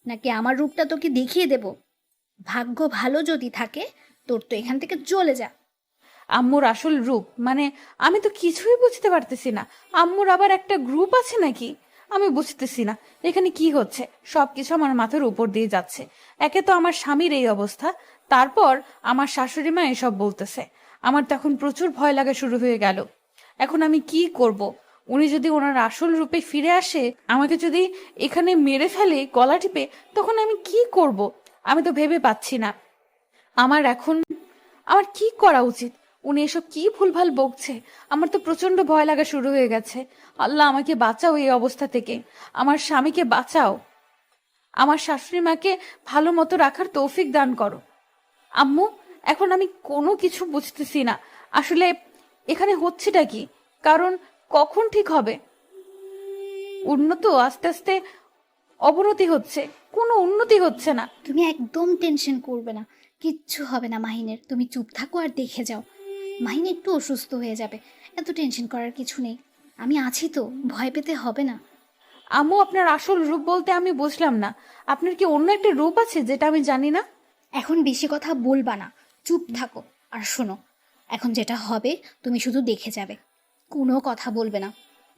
নাকি আমার রূপটা তোকে দেখিয়ে দেব? ভাগ্য ভালো যদি থাকে তোর, তো এখান থেকে চলে যা। আম্মুর আসল রূপ মানে আমি তো কিছুই বুঝতে পারতেছি না। আম্মুর আবার একটা গ্রুপ আছে নাকি? আমি বুঝতেছি না এখানে কি হচ্ছে। সবকিছু আমার মাথার উপর দিয়ে যাচ্ছে। একে তো আমার স্বামীর এই অবস্থা, তারপর আমার শাশুড়ি মা এসব বলতেছে। আমার তখন প্রচুর ভয় লাগা শুরু হয়ে গেল। এখন আমি কি করব? উনি যদি ওনার আসল রূপে ফিরে আসে, আমাকে যদি এখানে মেরে ফেলে গলা টিপে, তখন আমি কি করব? আমি তো ভেবে পাচ্ছি না আমার কি করা উচিত। উনি এসব কি ভুলভাল বকছে। আমার তো প্রচন্ড ভয় লাগা শুরু হয়ে গেছে। আল্লাহ আমাকে বাঁচাও এই অবস্থা থেকে, আমার স্বামীকে বাঁচাও, আমার শাশুড়ি মাকে ভালো মতো রাখার তৌফিক দান করো। আম্মু, এখন আমি কোনো কিছু বুঝতেছি না আসলে এখানে হচ্ছেটা কি, কারণ কখন ঠিক হবে। উন্নত আস্তে আস্তে অবনতি হচ্ছে, কোনো উন্নতি হচ্ছে না। তুমি একদম টেনশন করবে না, কিচ্ছু হবে না মাহিনের। তুমি চুপ থাকো আর দেখে যাও। মাহিন একটু অসুস্থ হয়ে যাবে, এত টেনশন করার কিছু নেই। আমি আছি তো, ভয় পেতে হবে না। আম্মু, আপনার আসল রূপ বলতে আমি বুঝলাম না। আপনার কি অন্য একটা রূপ আছে যেটা আমি জানি না? এখন বেশি কথা বলবা না, চুপ থাকো। আর শোনো, এখন যেটা হবে তুমি শুধু দেখে যাবে, কোনো কথা বলবে না,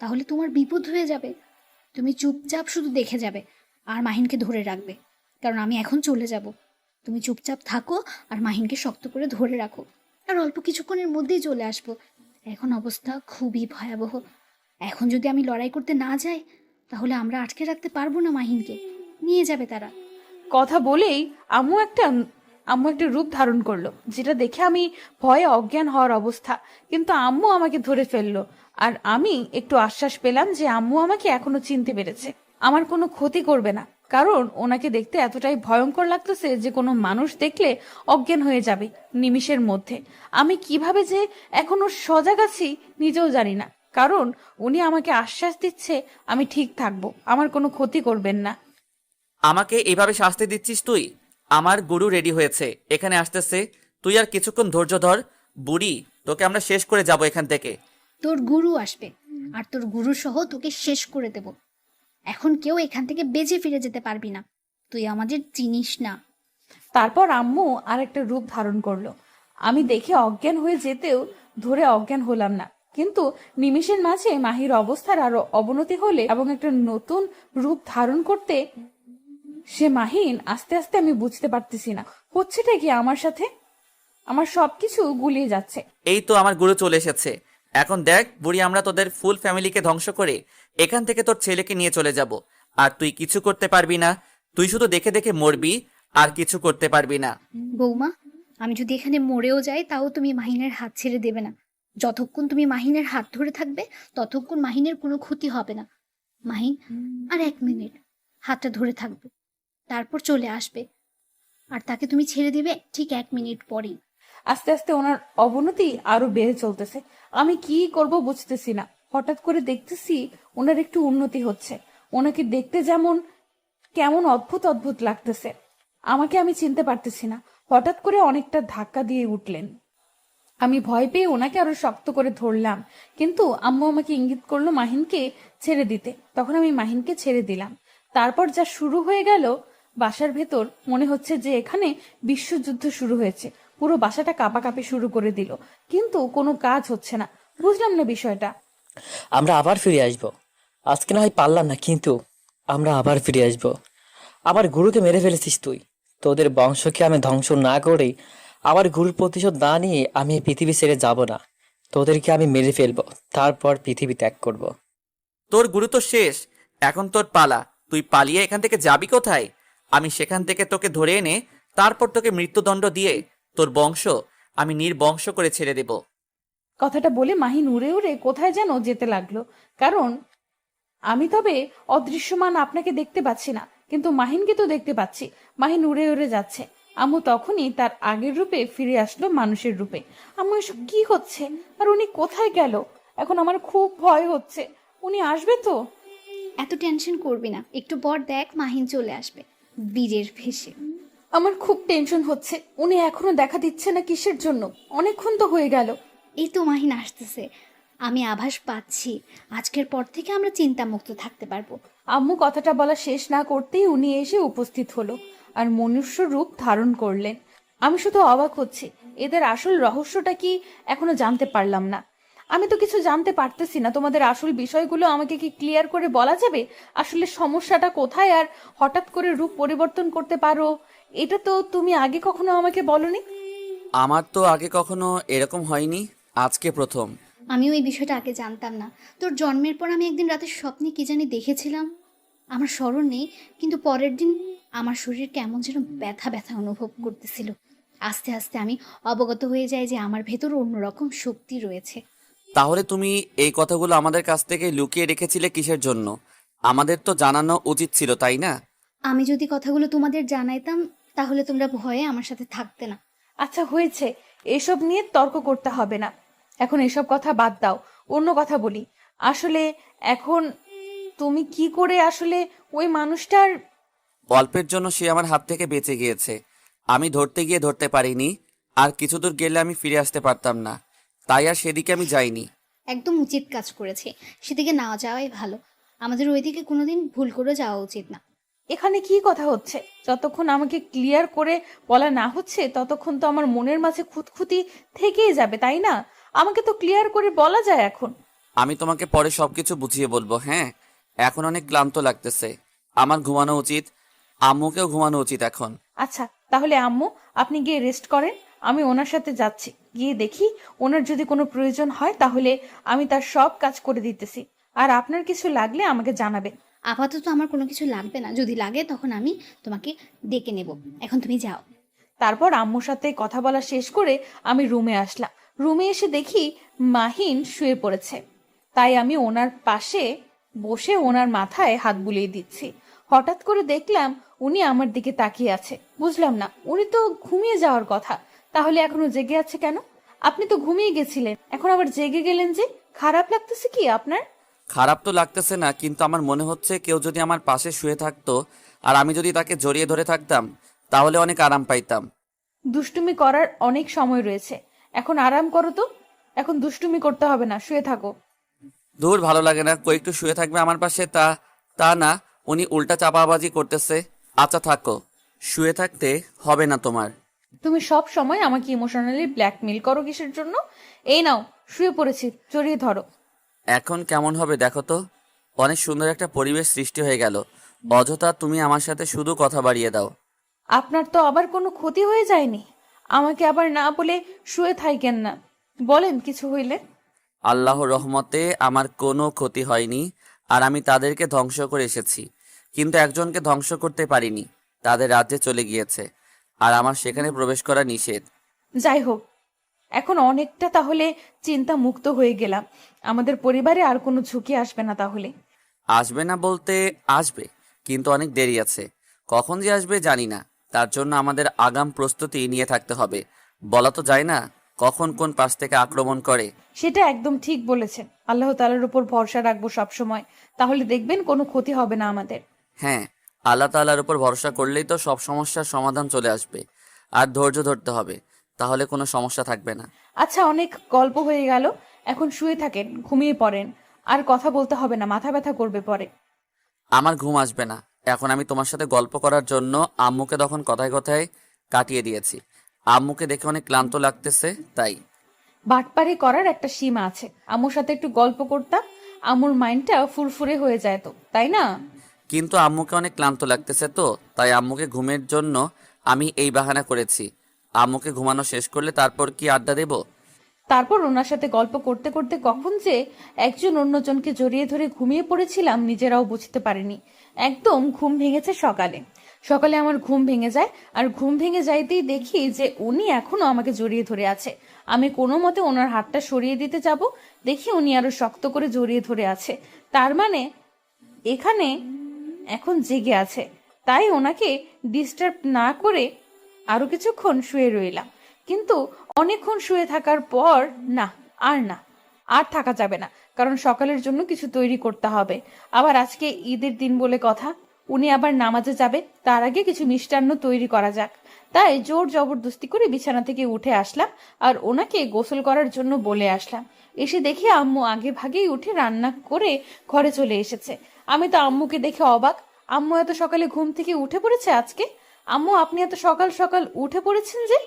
তাহলে তোমার বিপদ হয়ে যাবে। তুমি চুপচাপ শুধু দেখে যাবে আর মাহিনকে ধরে রাখবে, কারণ আমি এখন চলে যাব। তুমি চুপচাপ থাকো আর মাহিনকে শক্ত করে ধরে রাখো, আর অল্প কিছুক্ষণের মধ্যেই চলে আসবো। এখন অবস্থা খুবই ভয়াবহ। এখন যদি আমি লড়াই করতে না যাই, তাহলে আমরা আটকে রাখতে পারবো না মাহিনকে, নিয়ে যাবে তারা। কথা বলেই আম্মু একটা রূপ ধারণ করলো, যেটা দেখে আমি ভয়ে অজ্ঞান হওয়ার অবস্থা। কিন্তু আম্মু আমাকে ধরে ফেললো, আর আমি একটু আশ্বাস পেলাম যে আম্মু আমাকে এখনো চিনতে পেরেছে, আমার কোনো ক্ষতি করবে না। কারণ ওনাকে দেখতে এতটাই ভয়ঙ্কর লাগতেছে যে কোনো মানুষ দেখলে অজ্ঞান হয়ে যাবে নিমিষের মধ্যে। আমি কিভাবে যে এখনো সজাগ আছি নিজেও জানি না, কারণ উনি আমাকে আশ্বাস দিচ্ছে আমি ঠিক থাকবো, আমার কোনো ক্ষতি করবেন না। আমাকে এভাবে শাস্তি দিচ্ছিস তুই? আমার গুরু রেডি হয়েছে, এখানে আসতেছে। তুই আর কিছুক্ষণ ধৈর্য ধর বুড়ি, তোকে আমরা শেষ করে যাব এখান থেকে। তোর গুরু আসবে, আর তোর গুরু সহ তোকে শেষ করে দেব। এখন কেউ এখান থেকে বেঁচে ফিরে যেতে পারবি না, তুই আমাদের চিনিস না। তারপর আম্মু আর একটা রূপ ধারণ করলো। আমি দেখে অজ্ঞান হয়ে যেতেও ধরে অজ্ঞান হলাম না, কিন্তু নিমিষের মাঝে মাহির অবস্থার আরো অবনতি হলে এবং একটা নতুন রূপ ধারণ করতে সে মাহিন আস্তে আস্তে আমি বুঝতে পারতেছি না হচ্ছেটা কি আমার সাথে। আমার সবকিছু গুলিয়ে যাচ্ছে। এই তো আমার গুরু চলে এসেছে। এখন দেখ বুড়ি, আমরা তোদের ফুল ফ্যামিলিকে ধ্বংস করে এখান থেকে তোর ছেলেকে নিয়ে চলে যাব, আর তুই কিছু করতে পারবি না। তুই শুধু দেখে দেখে মরবি, আর কিছু করতে পারবি না। বৌমা, আমি যদি এখানে মরেও যাই তাও তুমি মাহিনের হাত ছেড়ে দেবে না। যতক্ষণ তুমি মাহিনের হাত ধরে থাকবে ততক্ষণ মাহিনের কোনো ক্ষতি হবে না। মাহিন আর 1 মিনিট হাতটা ধরে থাকবে, তারপর চলে আসবে, আর তাকে তুমি ছেড়ে দিবে ঠিক 1 মিনিট পরেই। আস্তে আস্তে ওনার অবনতি আরো বেড়ে চলতেছে। আমি কি করব বুঝতেছি না। হঠাৎ করে দেখতেছি ওনার একটু উন্নতি হচ্ছে। ওনাকে দেখতে যেমন কেমন অদ্ভুত অদ্ভুত লাগতেছে, আমাকে আমি চিনতে পারতেছি না। হঠাৎ করে অনেকটা ধাক্কা দিয়ে উঠলেন। আমি ভয় পেয়ে ওনাকে আরো শক্ত করে ধরলাম, কিন্তু আম্মু আমাকে ইঙ্গিত করলো মাহিনকে ছেড়ে দিতে। তখন আমি মাহিনকে ছেড়ে দিলাম। তারপর যা শুরু হয়ে গেল বাসার ভেতর, মনে হচ্ছে যে এখানে বিশ্বযুদ্ধ শুরু হয়েছে। পুরো বাসাটা কাঁপাকাঁপি শুরু করে দিল, কিন্তু কোনো কাজ হচ্ছে না। বুঝলাম না বিষয়টা। আমরা আবার ফিরে আসব। আজকে না হয় পারলাম না, কিন্তু আমরা আবার ফিরে আসব। আমার গুরুকে মেরে ফেলেছিস তুই, তোদের বংশকে আমি ধ্বংস না করেই আমার গুরুর প্রতিশোধ না নিয়ে আমি এই পৃথিবী ছেড়ে যাব না। তোদেরকে আমি মেরে ফেলবো, তারপর পৃথিবী ত্যাগ করব। তোর গুরু তো শেষ, এখন তোর পালা। তুই পালিয়ে এখান থেকে যাবি কোথায়? আমি সেখান থেকে তোকে ধরে এনে তারপর তোকে মৃত্যুদণ্ড দিয়ে তোর বংশ আমি নির্বংশ করে ছেড়ে দেব। কথাটা বলে মাহিন উড়ে উড়ে কোথায় যেন যেতে লাগলো। কারণ আমি তবে অদৃশ্যমান আপনাকে দেখতে পাচ্ছি না, কিন্তু মাহিনকে তো দেখতে পাচ্ছি। মাহিন উড়ে উড়ে যাচ্ছে। আম্মু তখনই তার আগের রূপে ফিরে আসলো, মানুষের রূপে। আম্মু এসব কি হচ্ছে? আর উনি কোথায় গেল? এখন আমার খুব ভয় হচ্ছে। উনি আসবে তো? এত টেনশন করবি না, একটু পর দেখ মাহিন চলে আসবে বীরের ভেসে। আমার খুব টেনশন হচ্ছে। উনি এখনো দেখা দিচ্ছে না, কিসের জন্য? অনেকক্ষণ তো হয়ে গেল। এই তো মাহিন আসতেছে, আমি আভাস পাচ্ছি আজকের পর থেকে আমরা চিন্তামুক্ত থাকতে পারবো। আম্মু কথাটা বলা শেষ না করতেই উনি এসে উপস্থিত হলো আর মনুষ্য রূপ ধারণ করলেন। আমি শুধু অবাক হচ্ছি, এদের আসল রহস্যটা কি এখনো জানতে পারলাম না। আমি তো কিছু জানতে পারতেছি না। তোমাদের আসল বিষয়গুলো আমাকে কি ক্লিয়ার করে বলা যাবে? আসলে সমস্যাটা কোথায়? আর হঠাৎ করে রূপ পরিবর্তন করতে পারো, এটা তো তুমি আগে কখনো আমাকে বলনি। আমার তো আগে কখনো এরকম হয়নি, আজকে প্রথম। আমিও এই বিষয়টা আগে জানতাম না। তোর জন্মের পর আমি একদিন রাতে স্বপ্নে কি জানি দেখেছিলাম, আমার স্মরণ নেই, কিন্তু পরের দিন আমার শরীর কেমন যেন ব্যথা ব্যথা অনুভব করতেছিল। আস্তে আস্তে আমি অবগত হয়ে যাই যে আমার ভেতর অন্যরকম শক্তি রয়েছে। তাহলে তুমি এই কথাগুলো আমাদের কাছ থেকে লুকিয়ে রেখেছিলে কিসের জন্য? আমাদের তো জানানো উচিত ছিল, তাই না? আমি যদি কথাগুলো তোমাদের জানাইতাম তাহলে তোমরা ভয়ে আমার সাথে থাকতে না। আচ্ছা হয়েছে, এসব নিয়ে তর্ক করতে হবে না। এখন এসব কথা বাদ দাও, অন্য কথা বলি। আসলে এখন তুমি কি করে আসলে ওই মানুষটার... অল্পের জন্য সে আমার হাত থেকে বেঁচে গিয়েছে। আমি ধরতে গিয়ে ধরতে পারিনি, আর কিছু দূর গেলে আমি ফিরে আসতে পারতাম না, তাই আর সেদিকে আমি যাইনি। একদম উচিত কাজ করেছে, সেদিকে না যাওয়াই ভালো। আমাদের ওইদিকে কোনোদিন ভুল করে যাওয়া উচিত না। এখানে কি কথা হচ্ছে? যতক্ষণ আমাকে ক্লিয়ার করে বলা না হচ্ছে ততক্ষণ তো আমার মনের মাঝে খুঁতখুঁতি থেকেই যাবে, তাই না? আমাকে তো ক্লিয়ার করে বলা যায় এখন। আমি তোমাকে পরে সবকিছু বুঝিয়ে বলবো। হ্যাঁ, এখন অনেক ক্লান্ত লাগতেছে, আমার ঘুমানো উচিত। আম্মুকেও ঘুমানো উচিত এখন। আচ্ছা তাহলে আম্মু, আপনি গিয়ে রেস্ট করেন। আমি ওনার সাথে যাচ্ছি, গিয়ে দেখি ওনার যদি কোনো প্রয়োজন হয় তাহলে আমি তার সব কাজ করে দিতেছি। আর আপনার কিছু লাগলে আমাকে জানাবেন। আপাতত আমার কোনো কিছু লাগবে না, যদি লাগে তখন আমি তোমাকে ডেকে নেব। এখন তুমি যাও। তারপর আম্মুর সাথে কথা বলা শেষ করে আমি রুমে আসলাম। রুমে এসে দেখি মাহিন শুয়ে পড়েছে। তাই আমি ওনার পাশে বসে ওনার মাথায় হাত বুলিয়ে দিচ্ছি। হঠাৎ করে দেখলাম উনি আমার দিকে তাকিয়ে আছে। বুঝলাম না, উনি তো ঘুমিয়ে যাওয়ার কথা, তাহলে এখনো জেগে আছে কেন? আপনি তো ঘুমিয়ে গেছিলেন, এখন আবার জেগে গেলেন যে? খারাপ লাগতেছে কি আপনার? খারাপ তো লাগতেছে না, কিন্তু আমার মনে হচ্ছে কেউ যদি আমার পাশে শুয়ে থাকতো আর আমি যদি তাকে জড়িয়ে ধরে থাকতাম তাহলে অনেক আরাম পাইতাম। দুষ্টুমি করার অনেক সময় রয়েছে, এখন আরাম করো তো। এখন দুষ্টুমি করতে হবে না, শুয়ে থাকো। দূর, ভালো লাগে না। কই একটু শুয়ে থাকবে আমার পাশে? তা তা না, উনি উল্টা চাপাবাজি করতেছে। আচ্ছা থাকো, শুয়ে থাকতে হবে না তোমার। তুমি সব সময় আমাকে ইমোশনালি ব্ল্যাকমেল করো কিসের জন্য? এই নাও, শুয়ে পড়েছি, জড়িয়ে ধরো। এখন কেমন হবে দেখো তো? অনেক সুন্দর একটা পরিবেশ সৃষ্টি হয়ে গেল। অযথা তুমি আমার সাথে শুধু কথা বাড়িয়ে দাও। আপনার তো আবার কোনো ক্ষতি হয়ে যায়নি? আমাকে আবার না বলে শুয়ে থাকেন না, বলেন কিছু হইলে। আল্লাহর রহমতে আমার কোনো ক্ষতি হয়নি, আর আমি তাদেরকে ধ্বংস করে এসেছি, কিন্তু একজনকে ধ্বংস করতে পারিনি। তাদের রাজ্যে চলে গিয়েছে, আর আমার সেখানে প্রবেশ করা নিষেধ। যাই হোক, এখন অনেকটা তাহলে চিন্তা মুক্ত হয়ে গেলাম। আমাদের পরিবারে আর কোনো ঝুঁকি আসবে না তাহলে। আসবে না বলতে আসবে, কিন্তু অনেক দেরি আছে। কখন যে আসবে জানি না, তার জন্য আমাদের আগাম প্রস্তুতি নিয়ে থাকতে হবে। বলা তো যায় না কখন কোন পাশ থেকে আক্রমণ করে। সেটা একদম ঠিক বলেছেন। আল্লাহ তাআলার উপর ভরসা রাখবো সব সময়, তাহলে দেখবেন কোনো ক্ষতি হবে না আমাদের। হ্যাঁ, আল্লাহ তাআলার উপর ভরসা করলেই তো সব সমস্যার সমাধান চলে আসবে। আর ধৈর্য ধরতে হবে, তাহলে কোনো সমস্যা থাকবে না। আচ্ছা, অনেক গল্প হয়ে গেল, এখন শুয়ে থাকেন, ঘুমিয়ে পড়েন। আর কথা বলতে হবে না, মাথা ব্যথা করবে পরে। আমার ঘুম আসবে না। এখন আমি তোমার সাথে গল্প করার জন্য আম্মুকে তখন কথায় কথায় কাটিয়ে দিয়েছি। আম্মুকে দেখে অনেক ক্লান্ত লাগতেছে, তাই। বাটপারি করার একটা সীমা আছে। আম্মুর সাথে একটু গল্প করতাম, আম্মুর মাইন্ডটা ফুরফুরে হয়ে যায় তো, তাই না? কিন্তু আম্মুকে অনেক ক্লান্ত লাগতেছে তো, তাই আম্মুকে ঘুমের জন্য আমি এই বাহানা করেছি। আম্মুকে ঘুমানো শেষ করলে তারপর কি আড্ডা দেব? তারপর ওনার সাথে গল্প করতে করতে কখন যে একজন অন্যজনকে জড়িয়ে ধরে ঘুমিয়ে পড়েছিলাম নিজেরাও বুঝতে পারিনি। একদম ঘুম ভেঙেছে সকালে। সকালে আমার ঘুম ভেঙে যায়, আর ঘুম ভেঙে যাইতেই দেখি যে উনি এখনো আমাকে জড়িয়ে ধরে আছে। আমি কোনো মতে ওনার হাতটা সরিয়ে দিতে যাব, দেখি উনি আরো শক্ত করে জড়িয়ে ধরে আছে। তার মানে এখানে এখন জেগে আছে। তাই ওনাকে ডিস্টার্ব না করে আরো কিছুক্ষণ শুয়ে রইলাম। কিন্তু অনেকক্ষণ শুয়ে থাকার পর আর থাকা যাবে না, কারণ সকালের জন্য কিছু তৈরি করতে হবে। আবার আজকে ঈদের দিন বলে কথা, উনি আবার নামাজে যাবে, তার আগে কিছু মিষ্টান্ন তৈরি করা যাক। তাই জোর জবরদস্তি করে বিছানা থেকে উঠে আসলাম আর ওনাকে গোসল করার জন্য বলে আসলাম। এসে দেখি আম্মু আগে ভাগেই উঠে রান্না করে ঘরে চলে এসেছে। আমি তো আম্মুকে দেখে অবাক। আম্মু এত সকালে ঘুম থেকে উঠে পড়েছে আজকে? আম্মু, আপনি এত সকাল সকাল উঠে পড়েছেন যে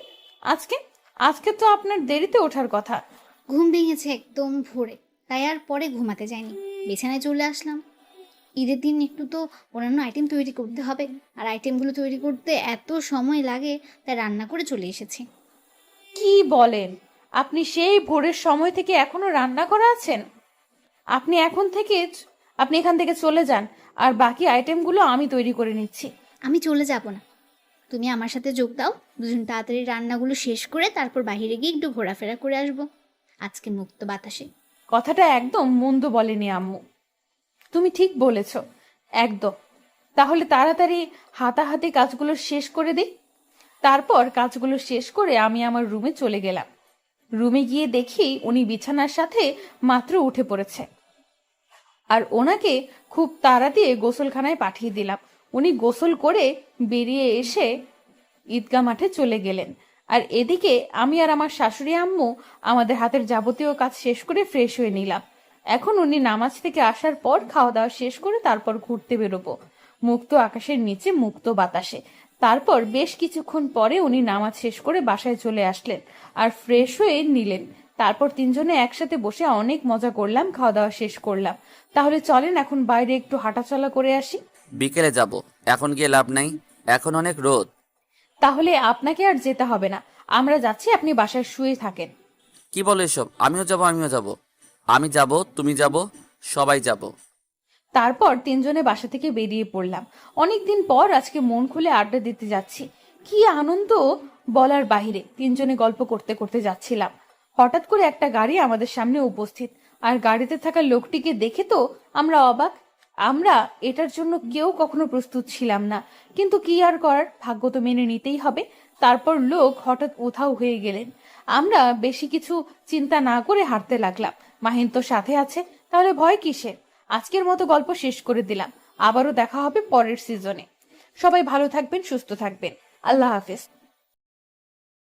আজকে? আজকে তো আপনার দেরিতে ওঠার কথা। ঘুম ভেঙেছে একদম ভোরে, তাই আর পরে ঘুমাতে যাইনি, বিছানায় চলে আসলাম। ঈদের দিন একটু তো অন্যান্য আইটেম তৈরি করতে হবে, আর আইটেমগুলো তৈরি করতে এত সময় লাগে, তাই রান্না করে চলে এসেছি। কি বলেন? আপনি সেই ভোরের সময় থেকে এখনো রান্না করা আছেন? আপনি এখান থেকে চলে যান, আর বাকি আইটেমগুলো আমি তৈরি করে নিচ্ছি। আমি চলে যাব না, তুমি আমার সাথে যোগ দাও। দুজন তাড়াতাড়ি রান্নাগুলো শেষ করে তারপর বাইরে গিয়ে একটু ঘোরাফেরা করে আসবো আজকে মুক্ত বাতাসে। কথাটা একদম মন্দ বলেনি আম্মু, তুমি ঠিক বলেছ একদম। তাহলে তাড়াতাড়ি হাতাহাতি কাজগুলো শেষ করে দিই। তারপর কাজগুলো শেষ করে আমি আমার রুমে চলে গেলাম। রুমে গিয়ে দেখি উনি বিছানার সাথে মাত্র উঠে পড়েছে, আর ওনাকে খুব তাড়া দিয়ে গোসলখানায় পাঠিয়ে দিলাম। উনি গোসল করে বেরিয়ে এসে ঈদগাহ মাঠে চলে গেলেন। আর এদিকে আমি আর আমার শাশুড়ি আম্মু আমাদের হাতের যাবতীয় কাজ শেষ করে ফ্রেশ হয়ে নিলাম। এখন উনি নামাজ থেকে আসার পর খাওয়া দাওয়া শেষ করে তারপর ঘুরতে বেরোবো মুক্ত আকাশের নিচে মুক্ত বাতাসে। তারপর বেশ কিছুক্ষণ পরে উনি নামাজ শেষ করে বাসায় চলে আসলেন আর ফ্রেশ হয়ে নিলেন। তারপর তিনজনে একসাথে বসে অনেক মজা করলাম, খাওয়া দাওয়া শেষ করলাম। তাহলে চলেন এখন বাইরে একটু হাঁটাচলা করে আসি। বিকেলে যাব, এখন গিয়ে লাভ নাই, এখন অনেক রোদ। তাহলে আপনাকে আর যেতে হবে না, আমরা যাচ্ছি, আপনি বাসায় শুয়ে থাকেন। কি বলো এসব? আমিও যাব। আমি যাব, তুমি যাব, সবাই যাব। তারপর তিনজনে বাসা থেকে বেরিয়ে পড়লাম। অনেকদিন পর আজকে মন খুলে আড্ডা দিতে যাচ্ছি। কি আনন্দ বলার বাহিরে। তিনজনে গল্প করতে করতে যাচ্ছিলাম। হঠাৎ করে একটা গাড়ি আমাদের সামনে উপস্থিত, আর গাড়িতে থাকা লোকটিকে দেখে তো আমরা অবাক। আমরা এটার জন্য কেউ কখনো প্রস্তুত ছিলাম না, কিন্তু কি আর করার, ভাগ্য তো মেনে নিতেই হবে। তারপর লোক হঠাৎ উধাও হয়ে গেলেন। আমরা বেশি কিছু চিন্তা না করে হাঁটতে লাগলাম। মাহিন তো সাথে আছে, তাহলে ভয় কিসের? আজকের মতো গল্প শেষ করে দিলাম। আবারও দেখা হবে পরের সিজনে। সবাই ভালো থাকবেন, সুস্থ থাকবেন। আল্লাহ হাফেজ।